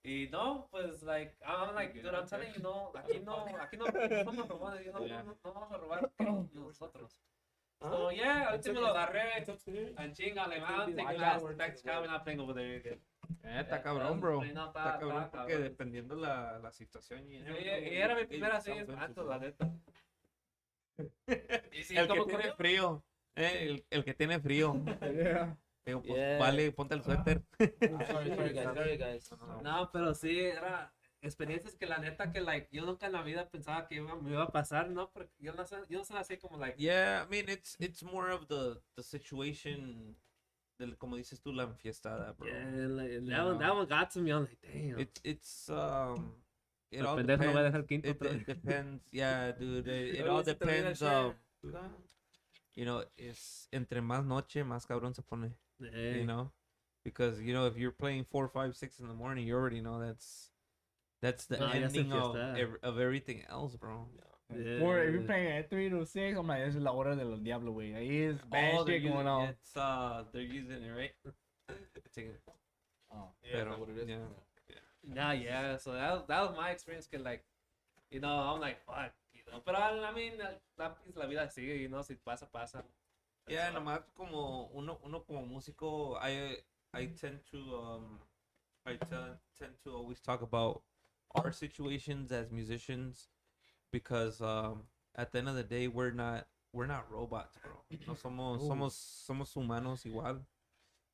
Y no, pues like, I'm like, dude, I'm telling you, no, aquí no vamos a robar, no vamos a robar nosotros. So yeah, al último lo agarré, and chinga, like, I'm taking back to Chicago, not playing over there again. Está cabrón, bro. Sí, no, Está cabrón está porque cabrón. dependiendo la situación. Y era mi primera así, antes, la neta. Y sí, El que como tiene corrió. frío. El que tiene frío. Yeah. Digo, pues, Yeah. vale, ponte el suéter. Sorry guys. No, pero sí, era experiencias que la neta que, like, yo nunca en la vida pensaba que me iba a pasar, ¿no? Porque yo no sé así como, like, Yeah, I mean, it's more of the situation, como dices tú, la enfiestada, bro. yeah, like, Yeah. that one got to me. I'm like, damn. It's it El all pendejo no va a depends. dejar quinto It otra vez. depends, yeah, dude. It Oye, all se te olvida depends share. you know, es entre más noche, más cabrón se pone, Eh, you know, because you know if you're playing 4, 5, 6 in the morning, you already know that's the Ah, ya se ending enfiesta. of everything else, bro. yeah. Or if you're playing at 3 to 6, I'm like, esa es la hora de los diablos, güey. Ahí es bad Oh, they're shit going using- on. It's they're using it right. Take it. Oh. Pero, yeah. Nah, yeah. So that was my experience. Que like, you know, I'm like, fuck, you know. But I mean, la vida sigue, you know, si pasa. Yeah, nomás como uno como músico, I tend to tend to always talk about our situations as musicians because at the end of the day we're not robots, bro. No somos humanos igual.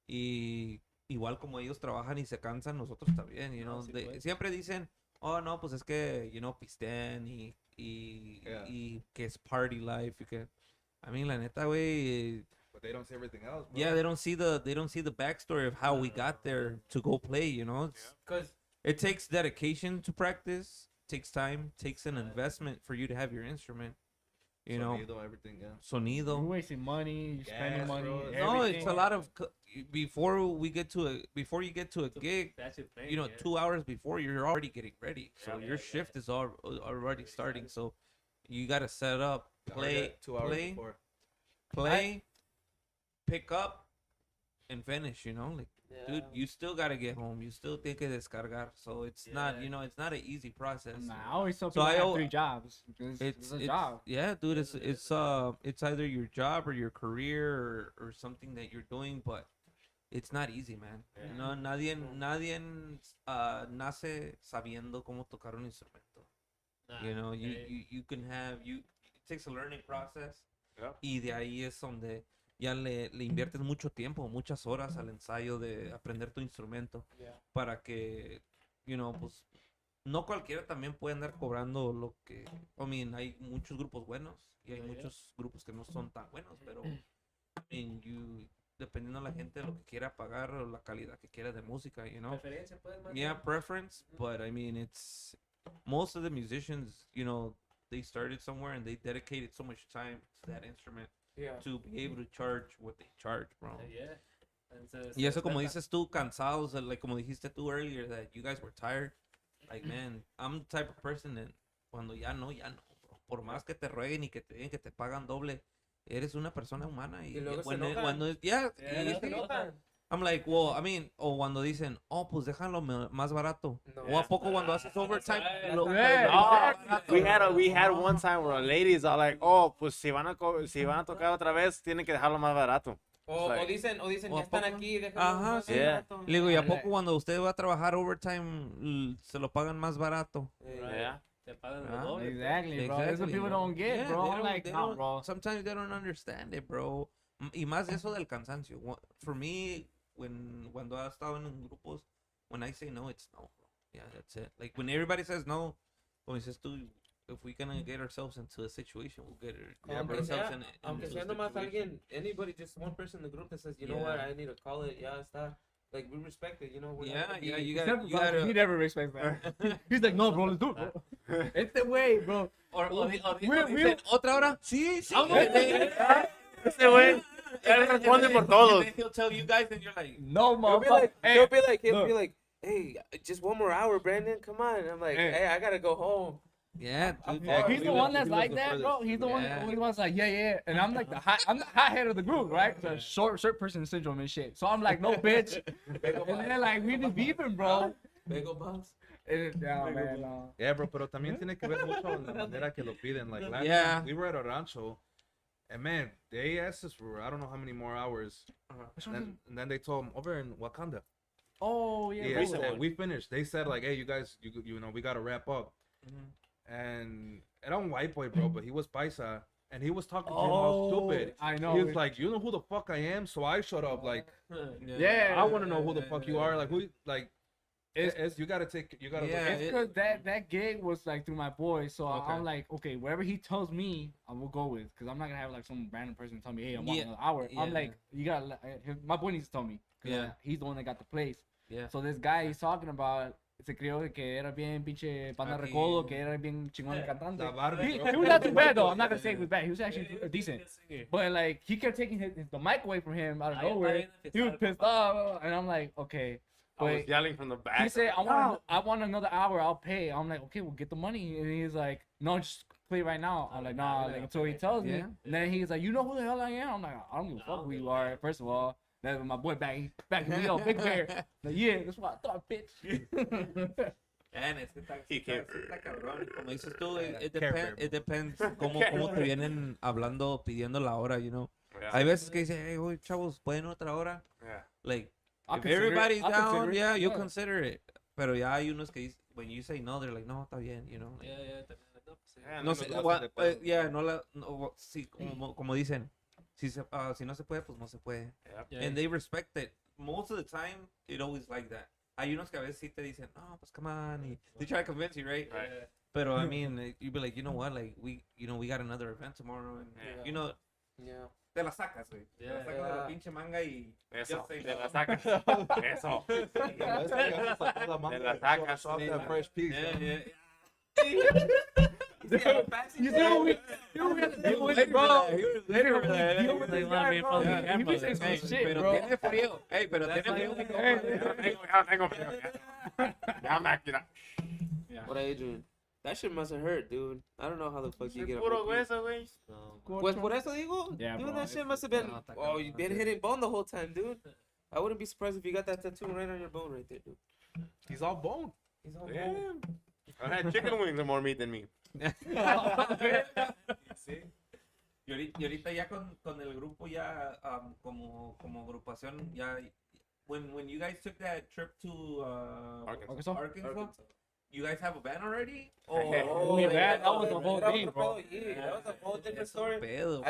Y igual como ellos trabajan y se cansan, nosotros también, you know. sí, They- pues. siempre dicen, oh, no, pues es que, pistean Yeah. y que es party life. Y que, I mean, la neta, güey, But they don't see everything else, bro. yeah, they don't see the backstory of how we got there to go play, It's, Because it takes dedication to practice, takes time, takes an investment for you to have your instrument, Sonido, everything, yeah. You're sonido. wasting money. You're spending Gas, money. bro. No, it's everything. a lot of before you get to a gig, that's your thing. 2 hours before you're already getting ready. So Yeah, your yeah, shift is already starting. So you gotta set up, Or play, that 2 hours play, before. play, pick up, and finish. Like, dude, Yeah. you still gotta get home. You still think que descargar. So it's not, it's not an easy process. Nah, I always tell So people I I have al- 3 jobs. Because it's a job. Yeah, dude, it's either your job or your career or something that you're doing, but it's not easy, man. Nadie nace sabiendo cómo tocar un instrumento. You can it takes a learning process. Yeah. Y de ahí es donde ya le inviertes mucho tiempo, muchas horas al ensayo de aprender tu instrumento para que, pues no cualquiera también puede andar cobrando lo que, hay muchos grupos buenos y hay muchos grupos que no son tan buenos, pero dependiendo de la gente lo que quiera pagar o la calidad que quiera de música, Preferencia, pues, más Yeah, bien. preference, but it's most of the musicians, they started somewhere and they dedicated so much time to that instrument to be able to charge what they charge, bro. Yeah. Entonces, Y eso como respeta. dices tú, cansados, like como dijiste tú earlier, that you guys were tired. Like, man, I'm the type of person that cuando ya no, bro. Por más que te rueguen y que te digan que te pagan doble, eres una persona humana. Y luego se cuando, enojan. cuando luego se enojan. I'm like, well, o cuando dicen, oh, pues déjalo más barato. No. O a poco cuando haces overtime. We had one time where ladies are like, oh, pues si van a tocar otra vez, tienen que dejarlo más barato. O Like- dicen, ¿O ya a están poco? aquí, déjalo Ajá, más sí. barato. Le digo, ¿y a Like- poco cuando usted va a trabajar overtime se lo pagan más barato? Yeah. Te pagan Ah, lo doble. Exactly, bro. That's what people don't get, Yeah, bro. they I'm don't- like, they nah, don't- bro. Sometimes they don't understand it, bro. Y más eso del cansancio. For me, cuando he estado en grupos, when I say no, it's no, bro. Yeah, that's it. Like, when everybody says no, como dices tú, if we're gonna get ourselves into a situation, we'll get Aunque sea, ourselves aunque into sea a nomás situation. alguien, anybody, just one person in the group that says, you know Yeah. what, I need to call it, ya está. Like, we respect it, we're not Yeah, gonna yeah, be- you Except gotta, for Bobby, he never respects that. He's like, no, bro, let's do it, bro. It's the way, bro. dicen, ¿otra hora? Sí, sí. Ese güey, él responde por todos. He'll tell you guys and you're like, No, He'll be motherfucker. like, Hey, he'll be look. like, hey, just one more hour, Brandon, come on. I'm like, Hey. hey, I gotta go home. yeah, dude. Yeah, he's he the lives- one that's he lives like the that, furthest. bro. He's the one Yeah. that always wants like, yeah, and I'm like I'm the hothead of the group, right? So short person syndrome and shit. So I'm like, no, bitch. And then like we just beefing, bro. Bagel box. Yeah, man, no. Yeah, bro, pero también tiene que ver mucho la manera que lo piden. Like, last Yeah. time we were at a rancho, and man, they asked us for I don't know how many more hours. And then they told them over in Wakanda. Oh yeah. Yeah, bro. recent said, one. we finished. They said like, hey, you guys, you know, we gotta wrap up. And era un white boy, bro, but he was paisa, and he was talking to him all stupid. I know. He was like, you know who the fuck I am? So I shut up. Like, yeah. I want to know who the fuck you are. Like, who? Like, It's- you gotta take. You gotta. Yeah, look It's because that gig was like through my boy, so Okay. I'm like, okay, wherever he tells me, I will go with, because I'm not gonna have like some random person tell me, hey, I'm on Yeah, another hour. I'm yeah. like, you gotta, my boy needs to tell me, 'cause, Yeah. he's the one that got the place. Yeah. So this guy he's talking about, se crió de que era bien pinche panda Aquí. recodo, que era bien chingón de cantante. La Barbie, He, bro. he was not too bad though. I'm not gonna say he was bad. He was actually decent. But like he kept taking the mic away from him out of nowhere. He was pissed off, and I'm like, okay. I was But yelling from the back. he said, I want another hour. I'll pay. I'm like, okay, we'll get the money. And he's like, no, just play right now. I'm like, nah. Like until he tells me. Yeah. And then he's like, you know who the hell I am? I'm like, I don't give a fuck who you are. First of all, that's my boy back me up, Big Bear. Like, yeah, that's what I thought, bitch. Man, es que está, He can't- está cabrón. Como dices tú, Care Bear, it depends cómo te vienen hablando, pidiendo la hora, Yeah. Hay veces que dicen, hey, oye, chavos, ¿pueden otra hora? Yeah. Like, I'll if consider it. everybody's I'll down, consider it. yeah, you'll Yeah. consider it. Pero ya hay unos que dicen, when you say no, they're like, no, está bien, like, Yeah, no no, sé, lo hacen de pedo. yeah, sí, como dicen, si no se puede, pues no se puede. Yeah. And they respect it. Most of the time, it always like that. hay unos que a veces sí te dicen, no, pues come on, y they try to convince you, right? Right. Pero I mean, you'd be like, you know what, like we got another event tomorrow, and you know, Yeah. te la sacas, güey. Te la Yeah. sacas de la Yeah. pinche manga y Eso, just say te no. la sacas. Eso. Te la sacas. Off that fresh piece. Yeah, yeah. You see what we deal with, bro. Later, we deal with this guy, bro. He be saying some Hey, shit, pero bro. tiene frío. Hey, pero That's tiene why frío. Ya tengo frío. Ya me quiera. What Adrian? That shit must have hurt, dude. I don't know how the fuck you get a Puro whole piece. hueso, güey. No. Pues por eso digo, Yeah, dude, bro. that shit must have been. No, está Oh, you cabrón. been hitting bone the whole time, dude. I wouldn't be surprised if you got that tattoo right on your bone right there, dude. He's all bone. He's all bone. Damn. I had chicken wings and more meat than me. Y ahorita ya con el grupo ya como agrupación ya when you guys took that trip to Arkansas. Arkansas, you guys have a band already? Oh, that was a whole thing, bro. Yeah, that was a whole different story. Pedo.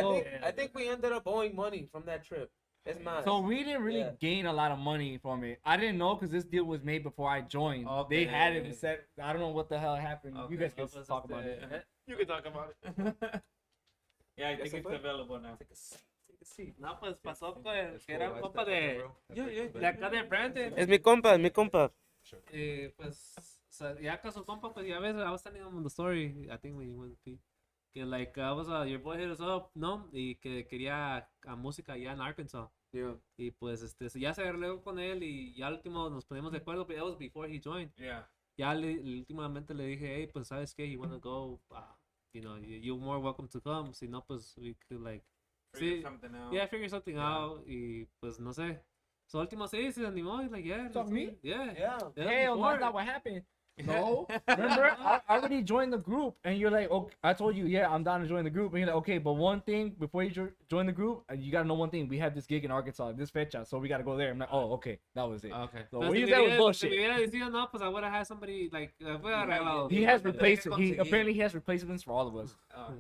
I think we ended up owing money from that trip. It's mad. So we didn't really Yeah. gain a lot of money from it. I didn't know because this deal was made before I joined. They had it set. I don't know what the hell happened. You guys can Pues, talk about it. You can talk about it. Yeah, I Yes, think it's I available now. No, pues pasó que era un compa de Yeah. acá de Brandon. Es mi compa, es mi compa. Pues, o sea, ya con su compa, pues ya ves, I was telling him the story, I think when you went to pee. Que like, I was, your boy hit us up, ¿no? Y que quería música allá en Arkansas. Yeah. Y pues, ya se arregló con él y ya al último nos ponemos de acuerdo, but that was before he joined. Yeah. Ya últimamente le dije, hey, pues, ¿sabes qué? You wanna go, you know, you're more welcome to come. Si no, pues, we could, like, Figure sí, something out. yeah, figure something out. Y pues, no sé. So, último sí, se animó, he's like, yeah. Talk let's me? do it. Yeah. Yeah. Yeah, Hell, no, before. that's not what happened. No, remember, I already joined the group, and you're like, okay, I told you, yeah, I'm down to join the group, and you're like, okay, but one thing before you join the group, you gotta know one thing. We have this gig in Arkansas, this fecha, so we gotta go there. I'm like, oh, okay, that was it. Okay. So Pero what si you me said was hubiera- bullshit. Si me hubiera dicho no, pues I would have had somebody, like, fue arreglado. He has Pero replacements. tiene He que conseguir. apparently he has replacements for all of us. Ah.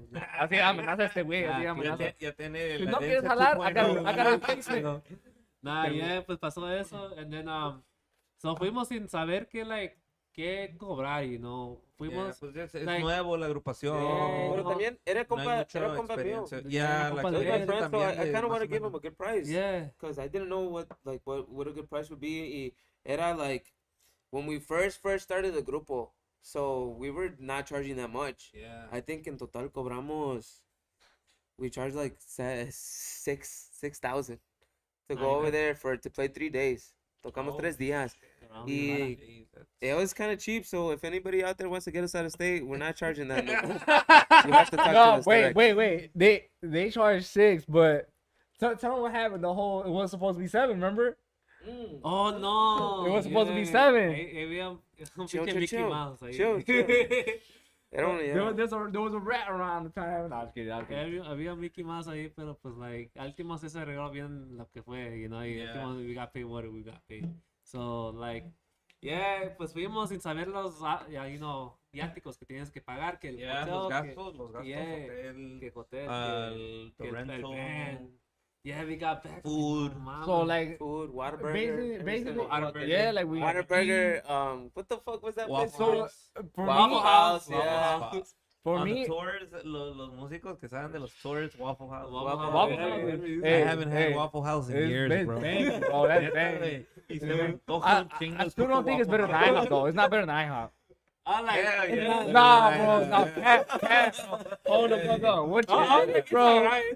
Así amenaza este güey, así Ya, amenaza. Ya tiene Si la no quieres herencia jalar, I got 2.0. a replacement. Nah, yeah, pues pasó eso, and then, so fuimos sin saber qué cobrar, you know. Yeah, Fuimos, pues es like- nuevo la agrupación. Pero no, también era No hay compa, mucha era compa mío. experiencia. Yeah, compa la de He's my experiencia friend, so también I de kind of más want to o give him menos. a good price. yeah. Because I didn't know what a good price would be. Y era like when we first started the grupo, so we were not charging that much. Yeah. I think in total cobramos, we charged like 6,000 to go over there to play 3 days. Tocamos 3 días. around Y it was kind of cheap, so if anybody out there wants to get us out of state, we're not charging that. You have to talk to No, us. wait, direct. wait. They charged 6, but tell them what happened. The whole it was supposed to be 7. Remember? Mm. Oh, no. It was supposed to be yeah. 7. Había un Chill, pinche chill, Mickey chill. Mouse ahí. Chill, chill. Era una- There was a rat around the time. No, I was kidding. I was kidding. Había Mickey Mouse ahí, pero pues, like, al último sí se arregló bien lo que fue, you know, y al Yeah. último we got paid what we got paid. So, like, yeah, pues fuimos sin saber los, you know, viáticos que tienes que pagar, que el Yeah, hotel, los gastos, yeah, hotel, que hotel, el que el rental, van. Yeah, we got back. food. So like Food, Whataburger. basically, Whataburger. yeah, like we Whataburger. What the fuck was that place? Waffle called? For Waffle me, House. Waffle Yeah. House. for On me, the tours, los músicos que saben de los tours, Waffle House. Waffle Yeah. House. I Hey, haven't had hey, Waffle House in it's years, been bro. banging, bro. That's Neta, banging. güey. Y se me antoja I, un chingo I el still puto don't think it's better Waffle than House. IHOP though. It's not better than IHOP. I like, Yeah, yeah. Nah, bro. No, Pat. Hold the fuck up. What you, bro? Hold Es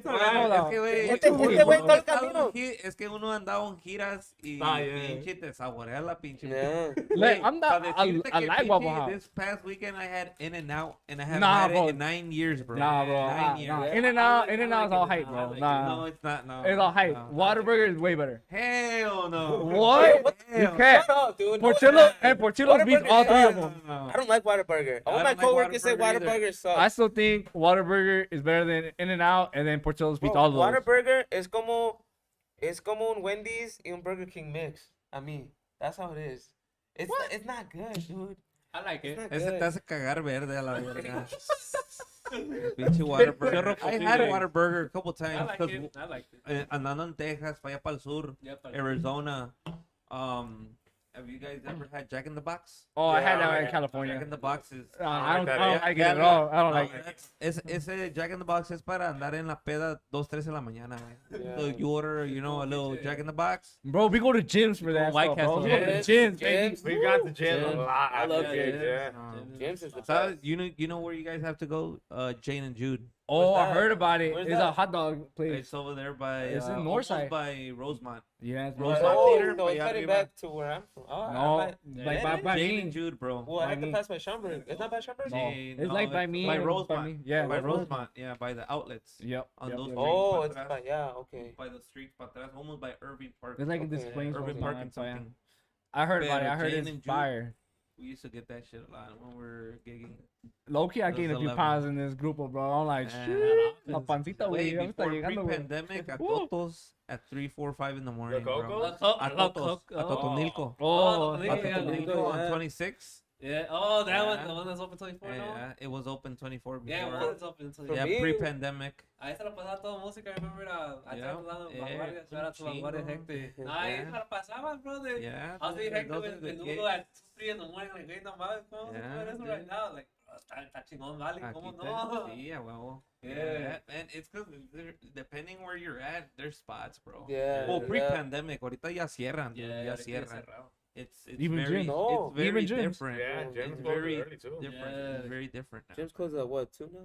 on. que, güey, Este güey todo el camino. es que uno ha andado en giras y Ah, yeah. pinche te saborea la pinche. Yeah. Like, Güey, I'm not. pa' decirte I que like pinche Waffle House. This past weekend I had In-N-Out and I haven't Nah, had bro. it in 9 years, bro. Nah, bro. 9 years. Nah. Yeah. In-N-Out is all I like hype, it. bro. I like it. Nah. No, it's not. No. It's all hype. No. Whataburger is way better. Hell no. What? You Hell can't. Shut up, dude. Portillo and Portillo's beats Whataburger all is three of not- them. no. I don't like Whataburger. All I my don't like coworkers say Whataburger either. Whataburger sucks. I still think Whataburger is better than In-N-Out, and then Portillo's beats Bro, all of those. Whataburger es como un Wendy's y un Burger King mix. I mean, that's how it is. It's not good, dude. I like It's it. not Ese good. te hace cagar verde a la verga. Pinche Whataburger. I had Whataburger a couple I times like because it. I like it. andando en Texas, para allá para el sur, Yeah, but- Arizona, Have you guys ever had Jack in the Box? Oh, I had Yeah, that in yeah. California. Jack in the Box is. I don't that, like it yeah. at all. I don't No, like it. ese Jack in the Box es para andar en la peda 2, 3 de la mañana, güey. Yeah. So you order, a little Jack in the Box. Bro, we go to gyms for that White stuff, bro. Castle. We go to the gyms, baby. Gyms. We got the gym a Gyms. lot. I love after gyms. Yeah. James is the So, best. you know where you guys have to go? Jane and Jude. Oh, I that? heard about it. Where's It's a that? hot dog place. It's over there by. It's in almost Northside. by Rosemont. Yeah, it's Rosemont Rosemont. Oh, Theater, so pa' it's allá heading arriba. back to where I'm from. Oh, No, I like by Jane me. and Jude, bro. well, I have by to me. pass by Schaumburg. It's not by Schaumburg? No, Sí, it's like by me. By and Rosemont. me. Yeah, By by Rosemont. Yeah, by the outlets. Yep. On yep, those yep. streets. Oh, pa' it's atrás. by, yeah, okay. By the streets, pa' atrás, almost by Irving Park. There's like this Okay. place. Irving Rosemont, Park and so yeah. something. I heard about it. Pero I heard Jane it's and Jude- fire. We used to get that shit a lot when we were gigging. Low key, I Those gained a few 11. pounds in this grupo, bro. I'm like, Man, shit. La pancita, Wait, güey. Ya me está before llegando, güey. pre-pandemic, at Woo. Totos at 3, 4, 5 in the morning, Coco? bro. The At Totos, at Totonilco. Oh, the At Yeah, Totonilco on yeah. 26. Yeah. Oh, that one. Yeah. The one that's open 24 now. Yeah, it was open 24 before. Yeah, well, it's open until Yeah, me- pre-pandemic. Ahí se la pasaba toda música, I remember I Yeah. tried to Yeah, vanguardia, shout out to vanguardia chingo. gente. Ahí Yeah. se la pasaba, bro, de, Yeah. I was those- like, those are gente, the menudo gigs. at 3 in the morning, like, güey, no mames, ¿cómo se Yeah, puede eso dude. right now? Like, está chingón, vale, ¿cómo Aquí no? Sí, a huevo. Yeah. And it's because depending where you're at, there's spots, bro. Yeah. Well, yeah. pre-pandemic, ahorita ya cierran, dude, ya ahorita ya cierran. cerrado. It's Even very, gyms. No, it's very even gyms. different. Yeah, Oh, gym's it's closing very early too. different. Yeah. It's very different now. Jim's closed at what, 2 now?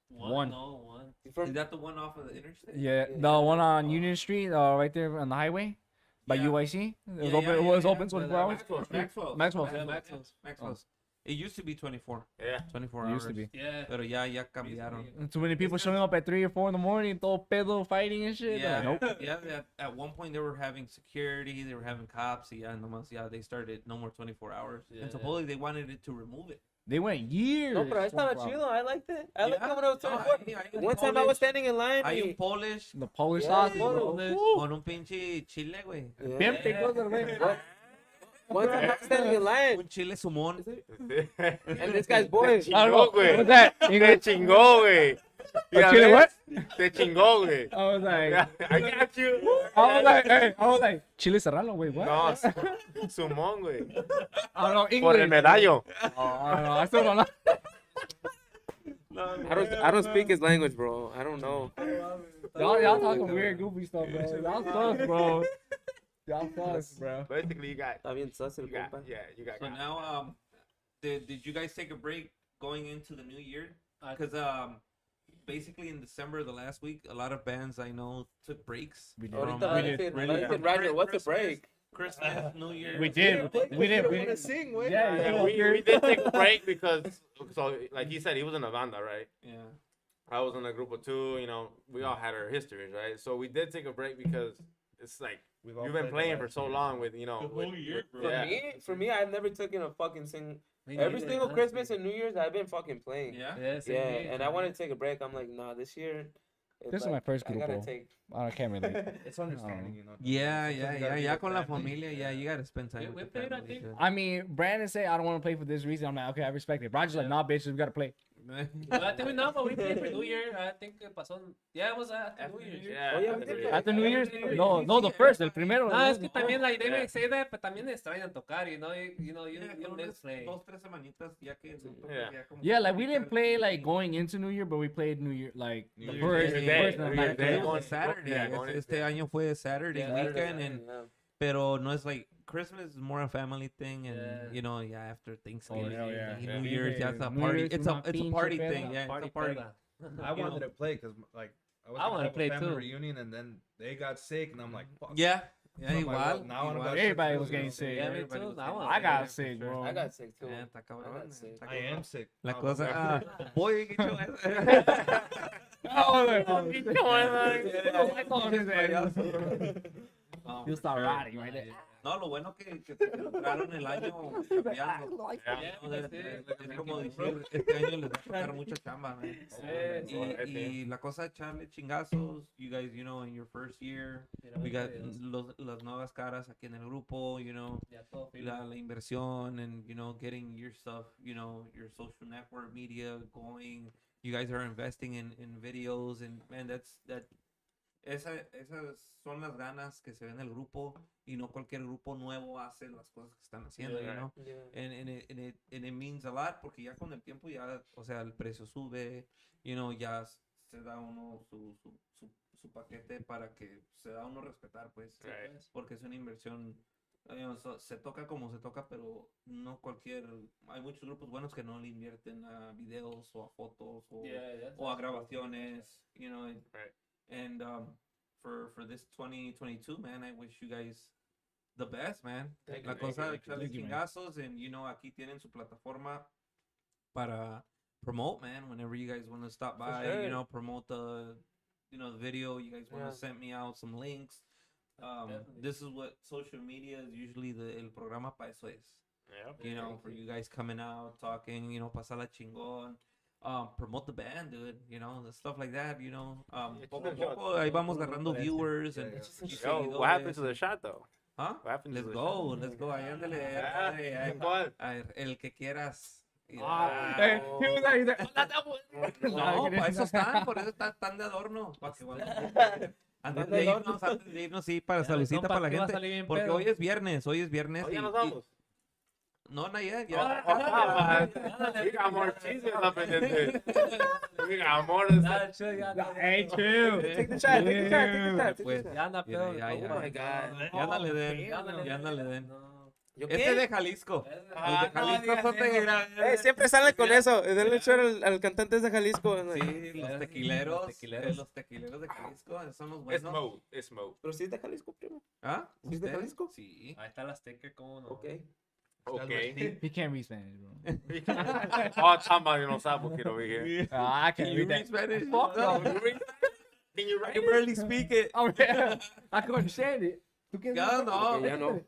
One. No, one. You from- Is that the one off of the interstate? Yeah, Yeah. the one on Union Street, right there on the highway by Yeah. UIC. It was Yeah, open. yeah, It was yeah, open yeah. 24 hours. Maxwell's. Maxwell's. Yeah, Yeah, Maxwell's. Maxwell's. It used to be 24. Yeah. 24 It hours. used to be. Yeah. Pero ya cambiaron. And too many people showing up at 3 or 4 in the morning, todo pedo, fighting and shit. Yeah, Nope. yeah. At one point they were having security, they were having cops. Yeah, nomás, yeah, they started no more 24 hours. Yeah. And supposedly they wanted it to remove it. They went years. No, pero ahí estaba 24 hours. chido. I liked it. I like Yeah. coming out to No, 24. hay un One time I was Polish- standing in line. Hay un y- Polish The Polish Yeah, sausage, yeah. bro. Woo. con un pinche chile, güey. Yeah. Bien picoso, güey. One time I was standing in line. Un chile sumón. And this guy's boy. I don't know. güey. What's that? Te English? chingó, güey. A chile what? Te chingó, güey. I was like, Yeah, I got you. hey, I was like, Chile Serrano, wait, what? No, sumón, güey. I don't know, English. Por el medallo. Oh, I don't know. I still don't know. I don't speak his language, bro. I don't know. Y'all talking weird, goofy stuff, bro. Y'all sus, bro. Y'all sus, bro. Basically, you got, Está bien sus el you got, compa. yeah, you got. So now, did you guys take a break going into the new year? Because basically in December, the last week, a lot of bands I know took breaks. We did. from, Ahorita, We did. ahorita, Roger, what's the break? Christmas, New Year. We did. We did. We did. sing, güey. Yeah, Yeah, yeah, we did take a break because, so like he said, he was in a banda, right? Yeah. I was in a group of 2, you know, we all had our histories, right? So we did take a break because it's like, you've been playing for so long with, you know. The whole year, bro. For me, I've never taken a fucking sing. Me Every neither, single huh? Christmas and New Year's, I've been fucking playing. Yeah. Yeah, same Yeah, here. and I wanted to take a break. I'm like, nah, this year. it's This is like, my first I gotta grupo. take. I can't relate. It's understanding, you know. Yeah, Sometimes you yeah, gotta be ya with con la family. familia, yeah, you gotta spend time We with the played, I family. think. I mean, Brandon said I don't want to play for this reason. I'm like, okay, I respect it. Roger's like, nah, bitch, we gotta play. Well, I think we know, but we played for New Year. I think it pasó. Yeah, it was after New Year's. Yeah. Oh, yeah, we did that. After New Year's? Yeah. No, the first, el primero. No, es que también, like, they Yeah. may say that, but también extrañan tocar, you know, you Yeah, miss playing. 2, 3 semanitas, ya que Yeah. Yeah, like we didn't play like going into New Year, but we played New Year like New the Year's first, Day. first New night. Year's Like, Day. It was Saturday. Yeah, going in- Este año fue Saturday Yeah, weekend, Saturday. and pero no es like Christmas is more a family thing, and Yeah. you know, yeah, after Thanksgiving, hell yeah. and Yeah. New Year's, yeah, it's a New party. Year's It's is a una it's a pinche party peda. thing, yeah, it's a party. peda. I You wanted know. to play because like I was I gonna wanna have play a family too. reunion and then they got sick and I'm like, fuck. Yeah, yeah, So I'm like, igual. well, now I wanna igual. go Everybody shit was too, getting you know? sick. Yeah, me Everybody too. was I getting wanna I sick, got for sick, sure. bro. I got sick too. Yeah, está cabrón. got sick. está I cabrón. am sick. La No, cosa, but- boy, get your Oh, like, oh, No, You'll for start sure. riding right there. No, lo bueno que te entraron el año cambiando. Yeah, No, de- sí. es como decir, este año les va a tocar mucha chamba, man. Sí, Y la cosa de echarle chingazos, you guys, you know, in your first year, we got las nuevas caras aquí en el grupo, you know, Ya todo la inversión and, you know, getting your stuff, you know, your social network media going. You guys are investing in videos and, man, that Esas son las ganas que se ven en el grupo y no cualquier grupo nuevo hace las cosas que están haciendo, you know? And it means a lot porque ya con el tiempo ya, o sea, el precio sube, you know, ya se da uno su paquete para que se da uno respetar, pues, porque es una inversión. Se toca como se toca, pero no cualquier. Hay muchos grupos buenos que no le invierten a videos o a fotos o a grabaciones, you know. And for this 2022, man, I wish you guys the best, man. La cosa, echarle chingazos, and you know, aquí tienen su plataforma para promote, man. Whenever you guys want to stop by, you know, promote the video. You guys want to send me out some links. This is what social media is usually el programa para eso es. You know, for you guys coming out, talking, you know, pasarla chingón. Promote the band, dude. You know, the stuff like that. You know, poco a poco ahí vamos agarrando viewers and. Yo, what happened to the shot though? Huh? What happened Let's to the go, shot? let's go. Ahí ándale. ¿Cuál? El que quieras. No, para eso están, por eso están de adorno. Para que antes de irnos, sí, para saludcita para la gente. Porque hoy es viernes. Oye, nos vamos. No, no, ya. We got more cheese in the pendiente. We got more. Hey, chill. Take the shot, take the shot, take the shot. Pues, Ya anda mira, pedo. ya. Oh my God. Ya ándale den. ¿Yo Este es de Jalisco. Ah, Los de Jalisco son siempre salen con eso. Denle show al cantante de Jalisco. Sí, los tequileros. Los tequileros de Jalisco, esos son los It's buenos. Mo. It's Mo. Pero sí es de Jalisco, primo. ¿Ah? ¿Sí es de ¿Usted? Jalisco? Sí. Ahí está la sticker, ¿cómo no? Okay. Okay. He can't read Spanish, bro. Oh, chamba, you know, sabe poquito over here. I Can can't you read read that. Spanish? Fuck no. Can you I write can it? barely speak it. Oh, yeah. I can understand it. ¿Tú qué Ya no. Ya no.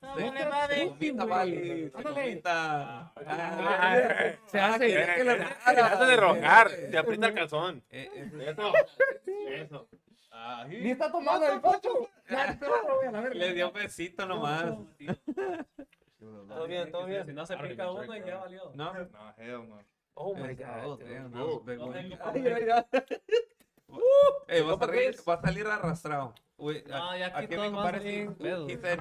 Vomita, vale. Vomita. Se hace. Te hace de rogar. Te aprieta el calzón. Eso. Eso. Ni está tomando el cocho. Le dio besito nomás. Todo bien, todo bien. Si no se pica uno, ya valió. No. No, hell no. Oh my Oh, God. damn, dude. that was a big one. tengo Hey, va a salir arrastrado. No, ya aquí Aquí mi todos compadre van bien sí, pedos. he said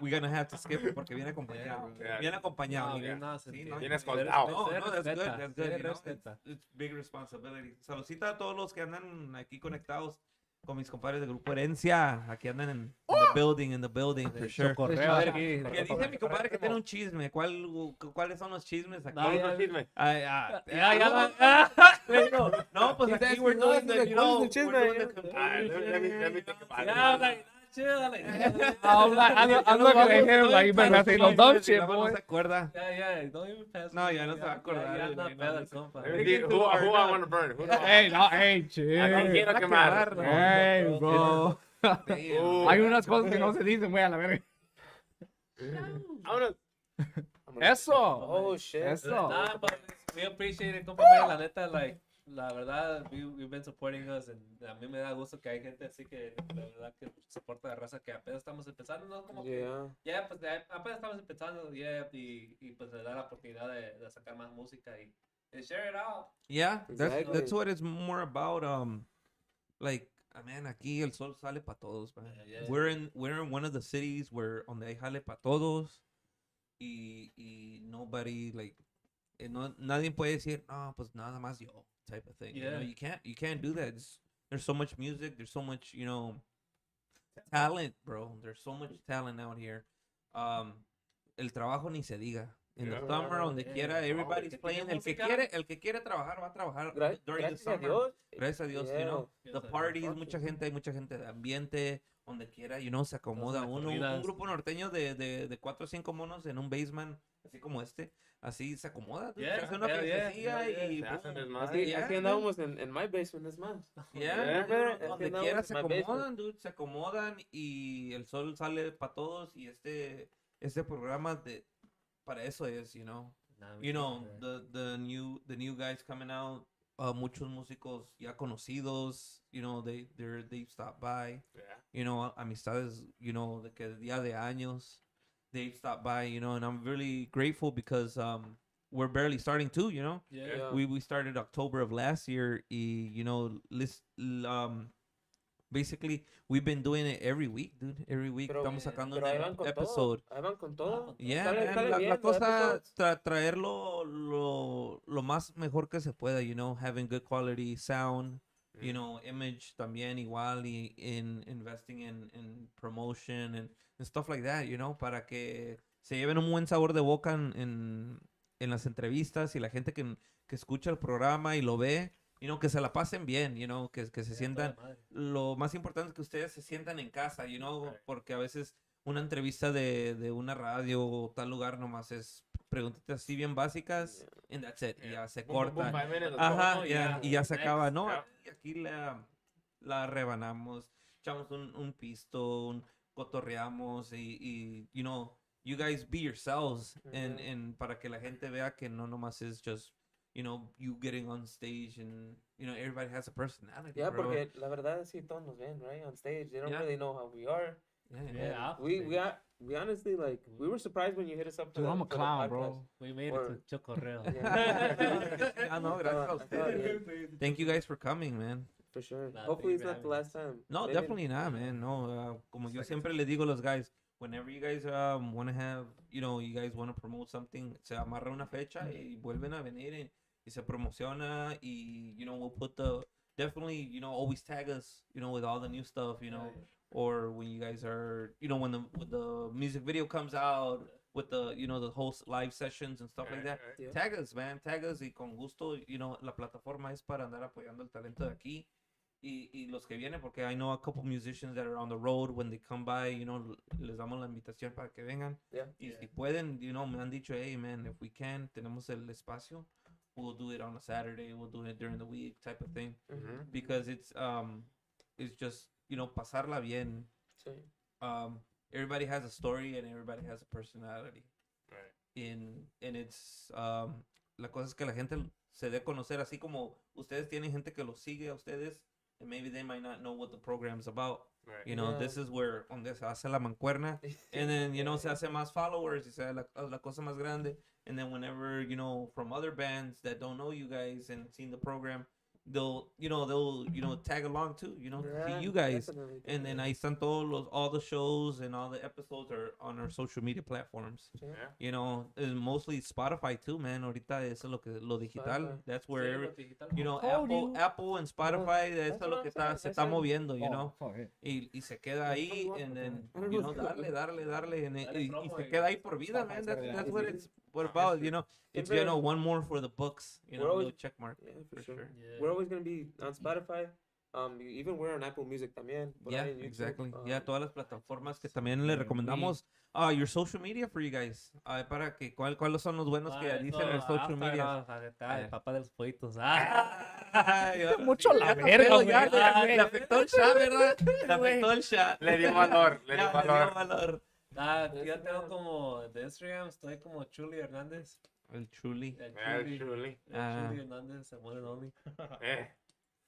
we're gonna have to skip it porque viene acompañado. Yeah. Viene acompañado. No, mira. bien nada Sí, sentido. no, Viene escoltado. No, Se no, that's good, respeta, that's se good. You know, respeta. it's big responsibility. Saludcita a todos los que andan aquí conectados con mis compadres de Grupo Herencia. Aquí andan en the building, for sure. Chokorreo A ver, aquí. que dice mi compadre que tiene un chisme. ¿Cuáles son los chismes aquí? No, ¿Cuál es ya- el chisme? No, pues aquí we're doing the, you know, ¿Cuál es el we're doing chisme? the Let me think about Ya, it. like, chill, like, I'm looking at him like you better not say no dumb shit, No boy. se acuerda. yeah, don't even pass No, me. ya no se va a acordar, Ya anda güey, no, pedo no el se- compa. Let me see who I want to burn. Who do I- Hey, chill. Aquí quiero quemar. Hey, bro. Ooh. Hay unas cosas que no se dicen, güey, a la verga. Vámonos. Eso. Oh shit. Eso. Nah, but we appreciate it, compa, man, la neta, like, la verdad, we've been supporting us, and a mí me da gusto que hay gente así que, la verdad, que soporta la raza que apenas estamos empezando, ¿no? Como que, Yeah. pues, apenas estamos empezando, y pues, le da la oportunidad de sacar más música y share it out. Yeah, Exactly. that's what it's more about. Like, man, aquí el sol sale para todos, man. Yeah. We're in one of the cities where donde hay jale para todos y nobody like nadie puede decir no, pues nada más yo type of thing. You know, Yeah. you can't do that. There's so much music. There's so much talent, bro. There's so much talent out here. El trabajo ni se diga. In the Yeah. summer, donde Yeah. quiera, everybody's que playing. tiene El que quiere trabajar va a trabajar during the Gracias a summer. Dios. Gracias a Dios, you Yeah. know. Yes, The I parties, know. hay mucha gente de ambiente, donde quiera, se acomoda las uno. Un corridas. grupo norteño de 4 o 5 monos en un basement, así como este, así se acomoda. Yeah, Se hace una hell yeah, fiestecilla hell y Se hacen boom. desmadre. Así, Yeah, así andábamos en my basement, es más. Yeah, Yeah. donde Aquí quiera andamos se en my basement. acomodan, dude, se acomodan y el sol sale para todos y este programa para eso es, you know. Nah, You know, the new guys coming out, muchos músicos ya conocidos, you know, they've stopped by, Yeah. you know, amistades, you know, de que día de años, they've stopped by, you know, and I'm really grateful because we're barely starting too, you know. Yeah. We started October of last year y, you know, basically, we've been doing it every week, dude. Every week Pero, estamos sacando pero un ahí van con episode. todo. Ahí van con todo. Yeah, Sale- man, sale la bien los cosa, episodes. traerlo lo más mejor que se pueda, you know, having good quality sound, you know, image también igual, y in investing in promotion and stuff like that, you know, para que se lleven un buen sabor de boca en las entrevistas y la gente que escucha el programa y lo ve, you know, que se la pasen bien, you know, que se sientan, lo más importante es que ustedes se sientan en casa, you know, porque a veces una entrevista de una radio o tal lugar nomás es preguntitas así bien básicas and that's it, y ya se Boom, boom, boom, corta. 5 minutes. let's go. Ajá, Oh, ya, yeah. y ya se Next. acaba, ¿no? Yeah. Aquí la rebanamos, echamos un pisto, cotorreamos y, you know, you guys be yourselves and para que la gente vea que no nomás es just, you know, you getting on stage and, you know, everybody has a personality, Yeah, bro. porque la verdad es que todos nos ven, right? On stage. They don't Yeah. really know how we are. Yeah. And we honestly, like, we were surprised when you hit us up for Dude, the, I'm a for the clown, podcast. bro. We made Or- it to Chokorreo. Yeah. Ah, no, gracias a I thought, ustedes. Thank you guys for coming, man. For sure. Nah, Hopefully it's thank not you the for last time. No, Maybe- definitely not, man. No, como yo siempre le digo a los guys, whenever you guys want to have, you know, you guys want to promote something, se amarra una fecha y vuelven a venir y se promociona y, you know, we'll put definitely, you know, always tag us, you know, with all the new stuff, you know, or when you guys are, you know, when the music video comes out with the, you know, the whole live sessions and stuff like that. Yeah. Tag us, man, tag us y con gusto, you know, la plataforma es para andar apoyando el talento de aquí y los que vienen, porque I know a couple musicians that are on the road, when they come by, you know, les damos la invitación para que vengan. Yeah. Y si pueden, you know, me han dicho, hey, man, if we can, tenemos el espacio, we'll do it on a Saturday, we'll do it during the week, type of thing, Mhm. because it's just, you know, pasarla bien. Sí. Everybody has a story and everybody has a personality. Right. And it's, la cosa es que la gente se dé a conocer, así como ustedes tienen gente que los sigue a ustedes, and maybe they might not know what the program's about. Right. You know, Yeah. this is where donde se hace la mancuerna, and then, you know, se hace más followers y se hace la cosa más grande. And then whenever, you know, from other bands that don't know you guys and seen the program, they'll tag along too, you know, Yeah, see you guys. definitely, And then definitely. ahí están all the shows and all the episodes are on our social media platforms. Yeah. You know, and mostly Spotify too, man. Ahorita eso es lo digital. Spotify. That's where, you know, Told Apple and Spotify, eso that's es lo what que I'm saying, se that's está what I'm- moviendo, you know. fuck it. Y se queda ahí, and then, I don't you know. know, darle, and y promo se y- queda ahí por vida, man. That's what it's about, you know. It's, you know, one more for the books, you We're know, always- little check mark. Yeah, for For sure. sure. We're always gonna be on Spotify. Even we're on Apple Music también. por Yeah, ahí en YouTube. exactly. Yeah, Um, todas las plataformas que también le recomendamos. Your social media for you guys. Para que, ¿cuáles son los buenos que dicen en el social media? El papá de los pollitos. Mucho la Ya, verga, güey. le afectó el chat, ¿verdad? Le afectó el chat. Le dio valor, le dio Ya, valor. valor. Yo tengo como de Instagram, estoy como Chuli Hernández. El chuli. Truly. Ah. Chuli Hernández, the one and only. Eh.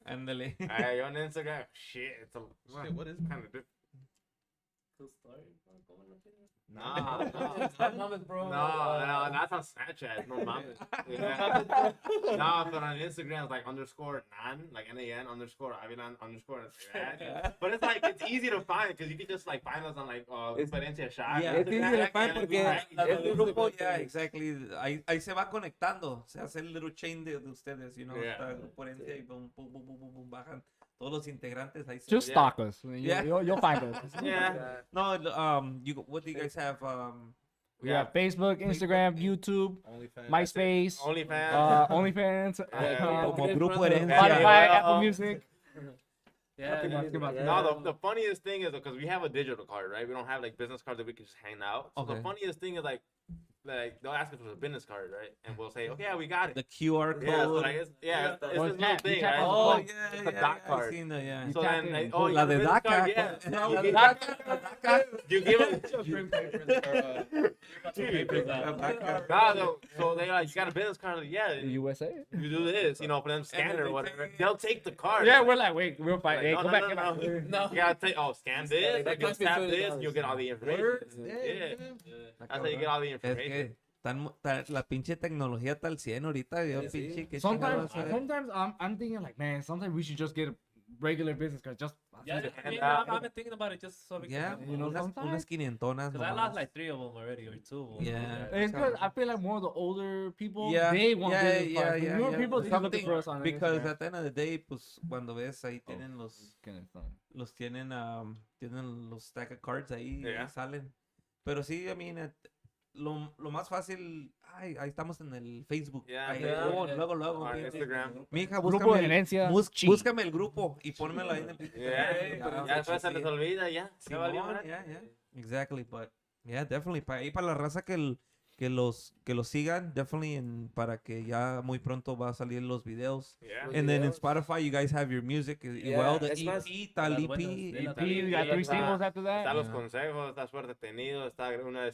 Ándale. Hey, on Instagram, shit, it's a Shit, what is kind of different. Cool story. Nah, bro. no, that's on Snapchat. No mames. Yeah. No, but on Instagram it's like _nan, like NAN _Avilan _ But it's like it's easy to find because you can just like find us on like Herencia Shot. Yeah. Es easy to find porque La del es grupo, de- ya, exactly. Ahí se va conectando. Se hace el little chain de ustedes, you know. Yeah. Está Grupo Herencia y boom, boom, boom, boom, boom, boom, bajan todos los integrantes. Ahí se Just Yeah. stalk us. Yeah. You'll find us. Yeah. No, what do you guys have? We have Facebook, Instagram, YouTube, OnlyFans? MySpace, OnlyFans. OnlyFans, Yeah. Como Grupo Herencia. Spotify, Yeah. Apple Music. Yeah, No, the funniest thing is because we have a digital card, right? We don't have like business cards that we can just hand out. So the Okay. funniest thing is like they'll ask us for a business card, right? And we'll say, okay, yeah, we got it. The QR code. Yeah, so like it's Yeah. this Well, little tap- you thing, tap right? on the Oh, phone. yeah, It's a yeah, dot I've card. seen that, yeah. So tap then, in. like, Oh, you la got a de business DACA. card? Yeah. La You de give DACA. you give them. So they like, you got a business card? Like, yeah. The USA. You do this, you know, for them scan then it or they whatever. take- They'll take the card. Yeah, we're like, wait, we'll find. Like, Hey, no, come no, back, no, come back. You gotta take, scan this, That like, you'll cost me tap $20. this, and you'll get all the information. Yeah. That's how you get all the Es information. que la pinche tecnología está al 100 ahorita. Yo, Sí, sí. pinche, qué Sometimes, chingados, sometimes I'm thinking like, man, sometimes we should just get a regular business card, just Yeah, I mean, I've been thinking about it just so we Yeah, can. You know, unas sometimes- 500 Because I nomás. lost like 3 of them already, or 2 of them. Yeah. It's good. I feel like more of the older people, Yeah, they want yeah, business yeah, cards. The yeah, newer yeah. people, they just looking Something- for us on Because Instagram. at the end of the day, pues, cuando ves ahí Oh. tienen los Los tienen los stack of cards ahí Yeah. y salen. Pero sí, I mean, lo más fácil, ahí estamos en el Facebook. Yeah, Ahí, Facebook. luego, On pinche. Instagram. Mija, Grupo búscame, de Herencia. Chi. búscame el grupo y pónmelo ahí en el Yeah, ya después se les olvida, ya. Ya valió, Simón, ¿verdad? yeah. Exactly, but yeah, definitely. Ahí para la raza que los sigan, definitely, para que ya muy pronto va a salir los videos. Yeah. And then in Videos. Spotify, you guys have your music. Yeah, Well, the es más- EP, tal Las EP, buenas de la EP, we got 3 está- singles after that. Está los Yeah. consejos, está suerte tenido, está una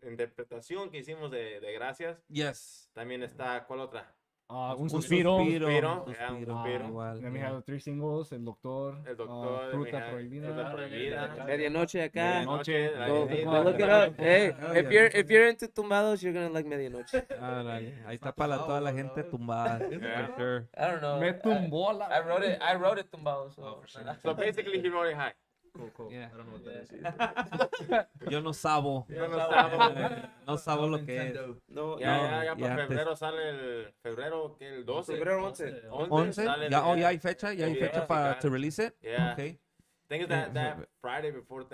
interpretación que hicimos de Gracias. Yes. También está, ¿cuál otra? Un Un suspiro. Suspiro, suspiro, yeah, un suspiro, suspiro. igual, Then we yeah. have 3 singles, El Doctor, El Doctor, Fruta Fruta Prohibida. Prohibida. Medianoche acá. Medianoche, Go- la Go, visita. go look it up. Hey, Oh, if yeah. you're into tumbados, you're gonna like Medianoche. Árale, ahí está para toda la gente tumbada. Yeah. For sure. I don't know. Me tumbó la. I wrote it tumbados. So. So basically, he wrote it high. Yeah. I don't know what that is. Yo no sabo. Yo no sabo. No sabo lo que es. No, Ya, ya para antes. febrero sale el febrero, ¿qué? El 12. Febrero 11. 11. sale Ya, el- ya hay fecha, ya hay el fecha video para musical. to release it. Yeah. Okay. I think it's that Friday before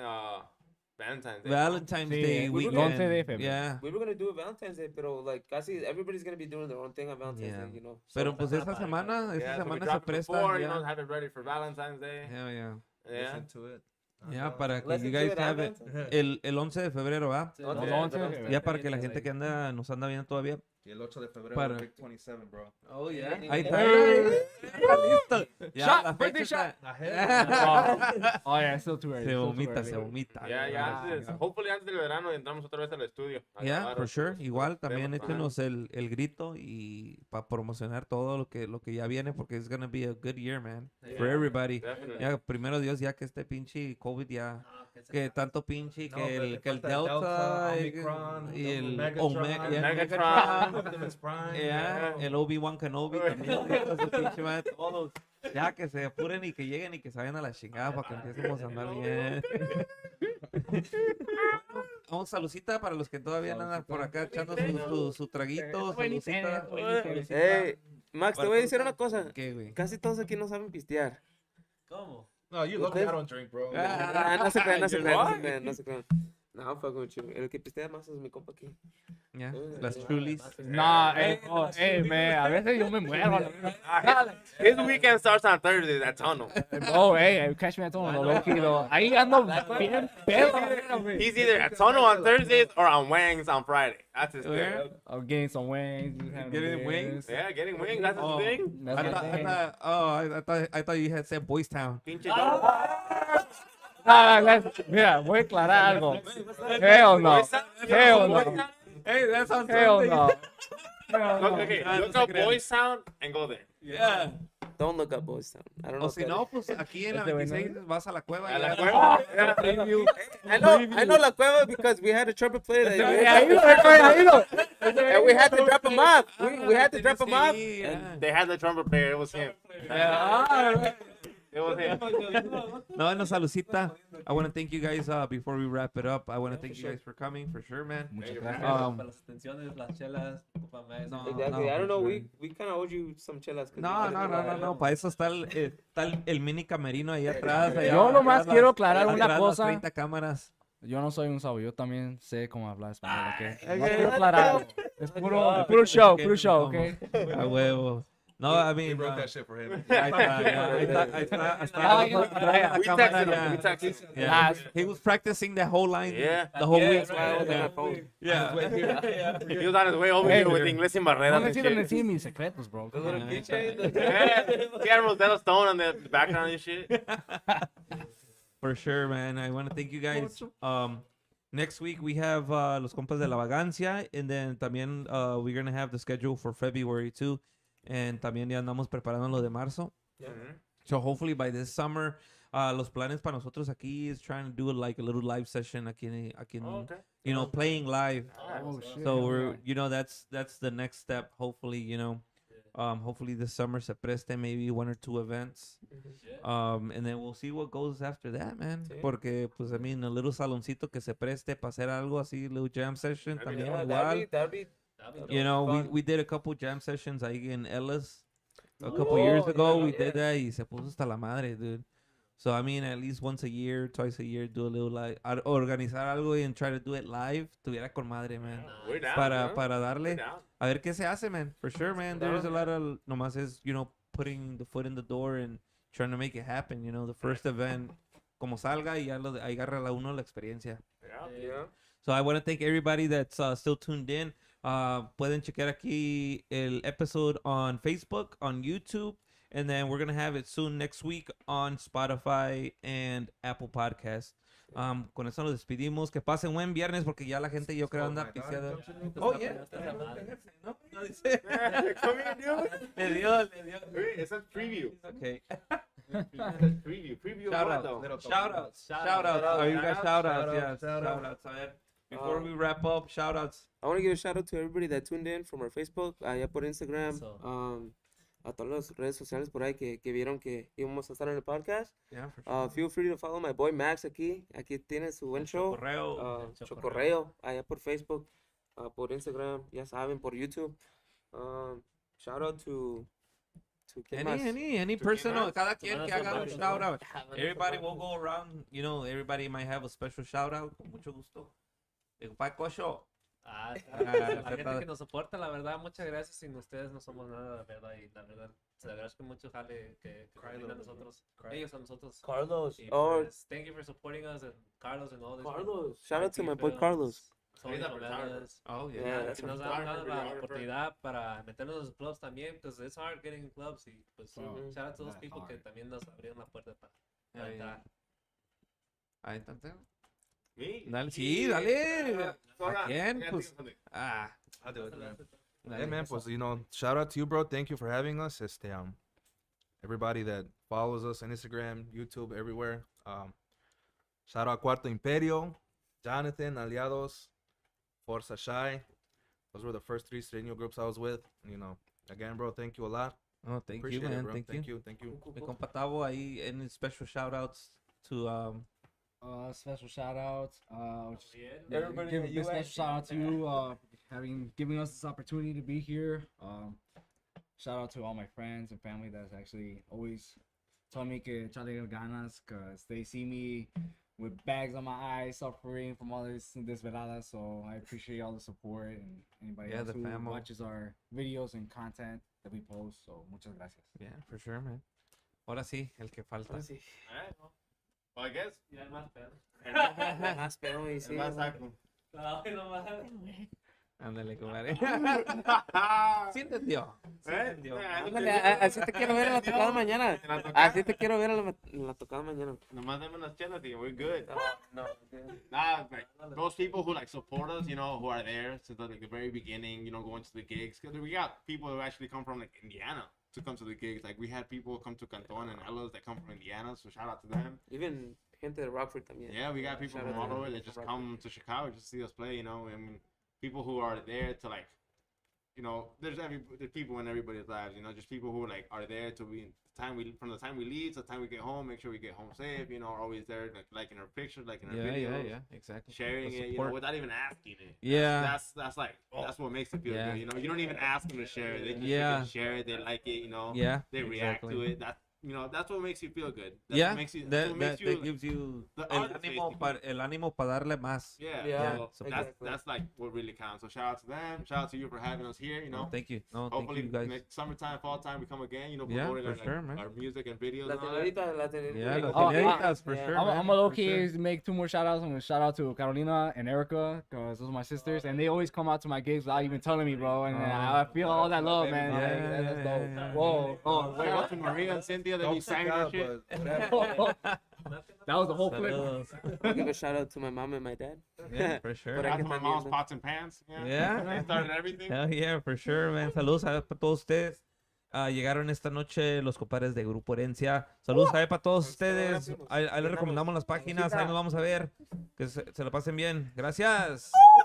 Valentine's Day. Valentine's Sí, Day we were weekend. 11 de febrero. Yeah. We were gonna do it Valentine's Day, pero like casi everybody's gonna be doing their own thing on Valentine's Yeah. Day, you know. Pero So- pues esta semana, Yeah, so we se drop it presta. before, you Yeah. know, have it ready for Valentine's Day. Yeah, yeah. Yeah. Listen to it. Ya, para que Listen you to guys it, have it. Valentine's. El 11 de febrero, ¿ah? Sí, Los no, 11 de pero- febrero. Ya para que la gente que nos anda viendo todavía. Y el 8 de febrero, Para- Big 27, bro. Oh, yeah. Ahí está. Está listo. Ya, Shot, la birthday fecha shot. está- Oh yeah, it's still too early. Se still too vomita, early. se vomita. Ya, hopefully antes del verano entramos otra vez al estudio. a Yeah, grabar for los- sure. los Igual también temas. échenos el grito y para promocionar todo lo que ya viene porque it's gonna be a good year, man. For Yeah, everybody. definitely. Ya, primero Dios, ya que este pinche COVID ya, Ah, que se- que tanto pinche, No, que pero el le falta Delta, Omicron, y el Megatron, Omega, yeah, Megatron. Optimus Prime. yeah, el Obi-Wan Kenobi también, hijos de pinche madre, todos. Ya que se apuren y que lleguen y que se vayan a la chingada para que empecemos a andar bien. Un saludcita para los que todavía andan por acá echando su traguito. Saludcita. Hey, Max, te Para voy a todos decir una cosa. ¿Qué, güey? Casi todos aquí no saben pistear. ¿Cómo? No, you love me. I don't drink, bro. No se crean, no se You're crean, no what? se crean, no se crean. No, I'm fucking with you. El que pistea más es mi compa aquí. Ya, las chulis. Nah, hey, man, a veces yo me muero. His weekend starts on Thursday, that's on him. Oh, hey, catch me at home, lo low-key, though. Ahí ando bien pedo. He's either at Tono on Thursdays or on Wangs on Friday. That's his Where? thing. I'm getting some wings. just having Getting beers. wings? Yeah, getting wings, that's his Oh. thing. That's my thing. I thought you had said Boys Town. Pinche dog. Mira, voy a aclarar algo. Hell no. Hell no. Hey, that sounds Hell no. Look, okay, Ah, look no up se crean. Boys Town and go there. Yeah. Don't look up Boys Town. I don't know. O si no, pues aquí en la Este güey, ¿no? 26 vas a la cueva. A y la ya- cueva. I know La Cueva because we had a trumpet player that Ahí lo. and we had to drop him off. We had to drop him off. Sí, yeah. They had the trumpet player, it was him. It was him. No, no, saludcita. I want to thank you guys before we wrap it up. I want to thank you guys for coming, for sure, man. Muchas gracias. gracias. Para las atenciones, las chelas, ocupa más. No. Exactly. I don't know. for We kind of owed you some chelas. 'cause No, we no, couldn't no, do no, that. no. Para eso está el mini camerino ahí atrás. allá Yo nomás atrás quiero las- aclarar una atrás las cosa. 30 cámaras. Yo no soy un sabo, yo también sé cómo hablar español, ¿ok? ok. No quiero aclarar. Es puro show, ¿ok? A huevo. No, I He mean, wrote that shit for him. ahí está, ya, ahí está, ahí está, Ah, está. ya, La We cámara texted him, ya. we texted him. Yeah. He was practicing the whole line. Yeah. The whole week. That's why I was on my phone. Yeah. He was on his way over Hey, here with Inglés sin No barreras and necesitan shit. decir mis secretos, bro. The little Yeah. pinche ahí, the- Yeah. He had Rosetta Stone on the background and shit. For sure, man. I want to thank you guys. Next week we have Los Compas de la Vagancia, and then también we're gonna have the schedule for February too, and también ya andamos preparando lo de marzo. Mhm. So hopefully by this summer, los planes para nosotros aquí is trying to do like a little live session aquí en Oh, okay. you know, playing live. Oh, shit. So we're, you know, that's the next step. Hopefully, you know, Hopefully this summer se preste maybe 1 or 2 events. And then we'll see what goes after that, man. Sí. Porque, pues, I mean, a little saloncito que se preste para hacer algo así, little jam session That'd be también Yeah, igual. that'd be You know, fun. we did a couple jam sessions ahí en Ellis a couple years ago. yeah, We yeah. did that y se puso hasta la madre, dude. So, I mean, at least once a year, twice a year, do a little like, organizar algo and try to do it live. Tuviera con madre, man. We're down. Para We're darle. down. A ver qué se hace, man. For sure, man. There's a Down. lot of, nomás es, you know, putting the foot in the door and trying to make it happen. You know, the first event, como salga y ya ahí agarra la uno la experiencia. Yeah. So I want to thank everybody that's still tuned in. Pueden checar aquí el episode on Facebook, on YouTube, and then we're going to have it soon next week on Spotify and Apple Podcasts. Con eso nos despedimos. Que pasen buen viernes porque ya la gente yo creo anda pisteada. Oh, yeah. No, no dice. Come here, dude. Le dio. Wait, it says preview. Okay. It says preview. Preview of Shout what, outs. though? Shout outs. Shout outs. Oh, you got shout outs. Yes. Shout outs. A ver, before we wrap up, shout outs. I want to give a shout out to everybody that tuned in from our Facebook, allá por Instagram, So- a todas las redes sociales por ahí que vieron que íbamos a estar en el podcast. Yeah, for sure. Feel free to follow my boy Max aquí. Aquí tiene su buen show. Chokorreo. Chokorreo, allá por Facebook, por Instagram, ya saben, por YouTube. Shout out to ¿quién más? Any personal, más? cada quien que haga un Mándase shout out. Mándase Everybody por will go around, you know, everybody might have a special shout out. Con mucho gusto. Digo, pa' cocho. La gente que nos soporta, la verdad, muchas gracias. Sin ustedes no somos nada, la verdad. Y la verdad, se agradezco mucho, jale, que brindan a nosotros. Ellos a nosotros. Carlos. Y Oh, pues, thank you for supporting us and Carlos and all this. Carlos. Shout out to my boy Carlos. Tony He's a Novelas. Oh, yeah. Yeah, Que nos photographer, han dado la videographer. oportunidad para meternos en los clubs también, because it's hard getting in clubs. Y pues, Mhm. shout out to those That's people que hard. también nos abrieron la puerta para Yeah, yeah. entrar. Ahí entonces. Me? Dale, sí, dale. Hold on, Again, I gotta think pues. of something. Ah. I'll do it, man. Dale. Hey man, pues, you know, shout out to you, bro. Thank you for having us. Everybody that follows us on Instagram, YouTube, everywhere. Shout out Cuarto Imperio, Jonathan, Aliados, Forza Shy. Those were the first 3 strenuous groups I was with. You know, again, bro, thank you a lot. Oh, thank Appreciate you, man. it, bro. Thank you. Thank you. Mi compa Tavo ahí, any special shout outs to Special shout out. Everybody Give in a the big US. special shout out to you, giving us this opportunity to be here. Shout out to all my friends and family that's actually always told me que echarle ganas, cause they see me with bags on my eyes, suffering from all this desveladas. So I appreciate all the support and anybody Yeah, else the who famo. watches our videos and content that we post. So muchas gracias. yeah, for sure, man. Ahora sí, el que falta. Ahora sí. Alright, well, I guess. Ya hay más pedo. Más pedo y sí. El más saco. Ay, no más. Ándale, compadre. Sí entendió. Sí ¿Eh? entendió. Ándale, así te quiero ver en la tocada mañana. En la tocada. Así te quiero ver en la tocada mañana. Nomás dame unas chelas y we're good. No. Nah, like those people who like support us, you know, who are there since like the very beginning, you know, going to the gigs. Cause we got people who actually come from like Indiana to come to the gigs. Like we had people come to Canton and Ellis that come from Indiana, so shout out to them. Even gente de Rockford también. Yeah, we got people Shout from out all to over them that just from come to Chicago just to see us play, you know, and people who are there to like, you know, there's people in everybody's lives, you know, just people who like are there to be from the time we leave to the time we get home, make sure we get home safe, you know, are always there like in our pictures, like in our videos, exactly. sharing The it, you know, support. without even asking it. Yeah. That's like that's what makes it feel Yeah. good, you know. You don't even ask them to share it. They just Yeah. share it, they like it, you know. Yeah. They react exactly. to it. That you know, that's what makes you feel good. That's Yeah, what makes you, that's that, what that, makes you that like, gives you the el other face ánimo, to el ánimo para darle más. yeah, Yeah, so exactly. that's like what really counts. So shout out to them. Shout out to you for having us here. You know, No, thank you. No, thank hopefully you guys. next summertime, fall time, we come again. You know, Yeah, promoting for sure, man. our music and videos. La and all that. tenerita, la tenerita. Yeah, las Oh, señoritas, for yeah. sure. I'm man, gonna low for key sure. make 2 more shout outs. I'm gonna shout out to Carolina and Erica because those are my sisters, and they always come out to my gigs without even telling me, bro. And I feel all that love, man. Yeah, Like, yeah, that's yeah, dope. yeah. Whoa. Oh, shout out to Maria and Cynthia that be sang that shit. That was the whole clip. Saludos. I'll give a shout out to my mom and my dad. Yeah, for sure. But Shout out I to can my también, mom's man. pots and pans. Yeah, Yeah. They started everything. Hell yeah, for sure, man. Saludos a todos ustedes. Llegaron esta noche los compadres de Grupo Herencia. Saludos a para todos ustedes. Ahí les recomendamos las páginas. Ahí nos vamos a ver. Que se lo pasen bien. Gracias.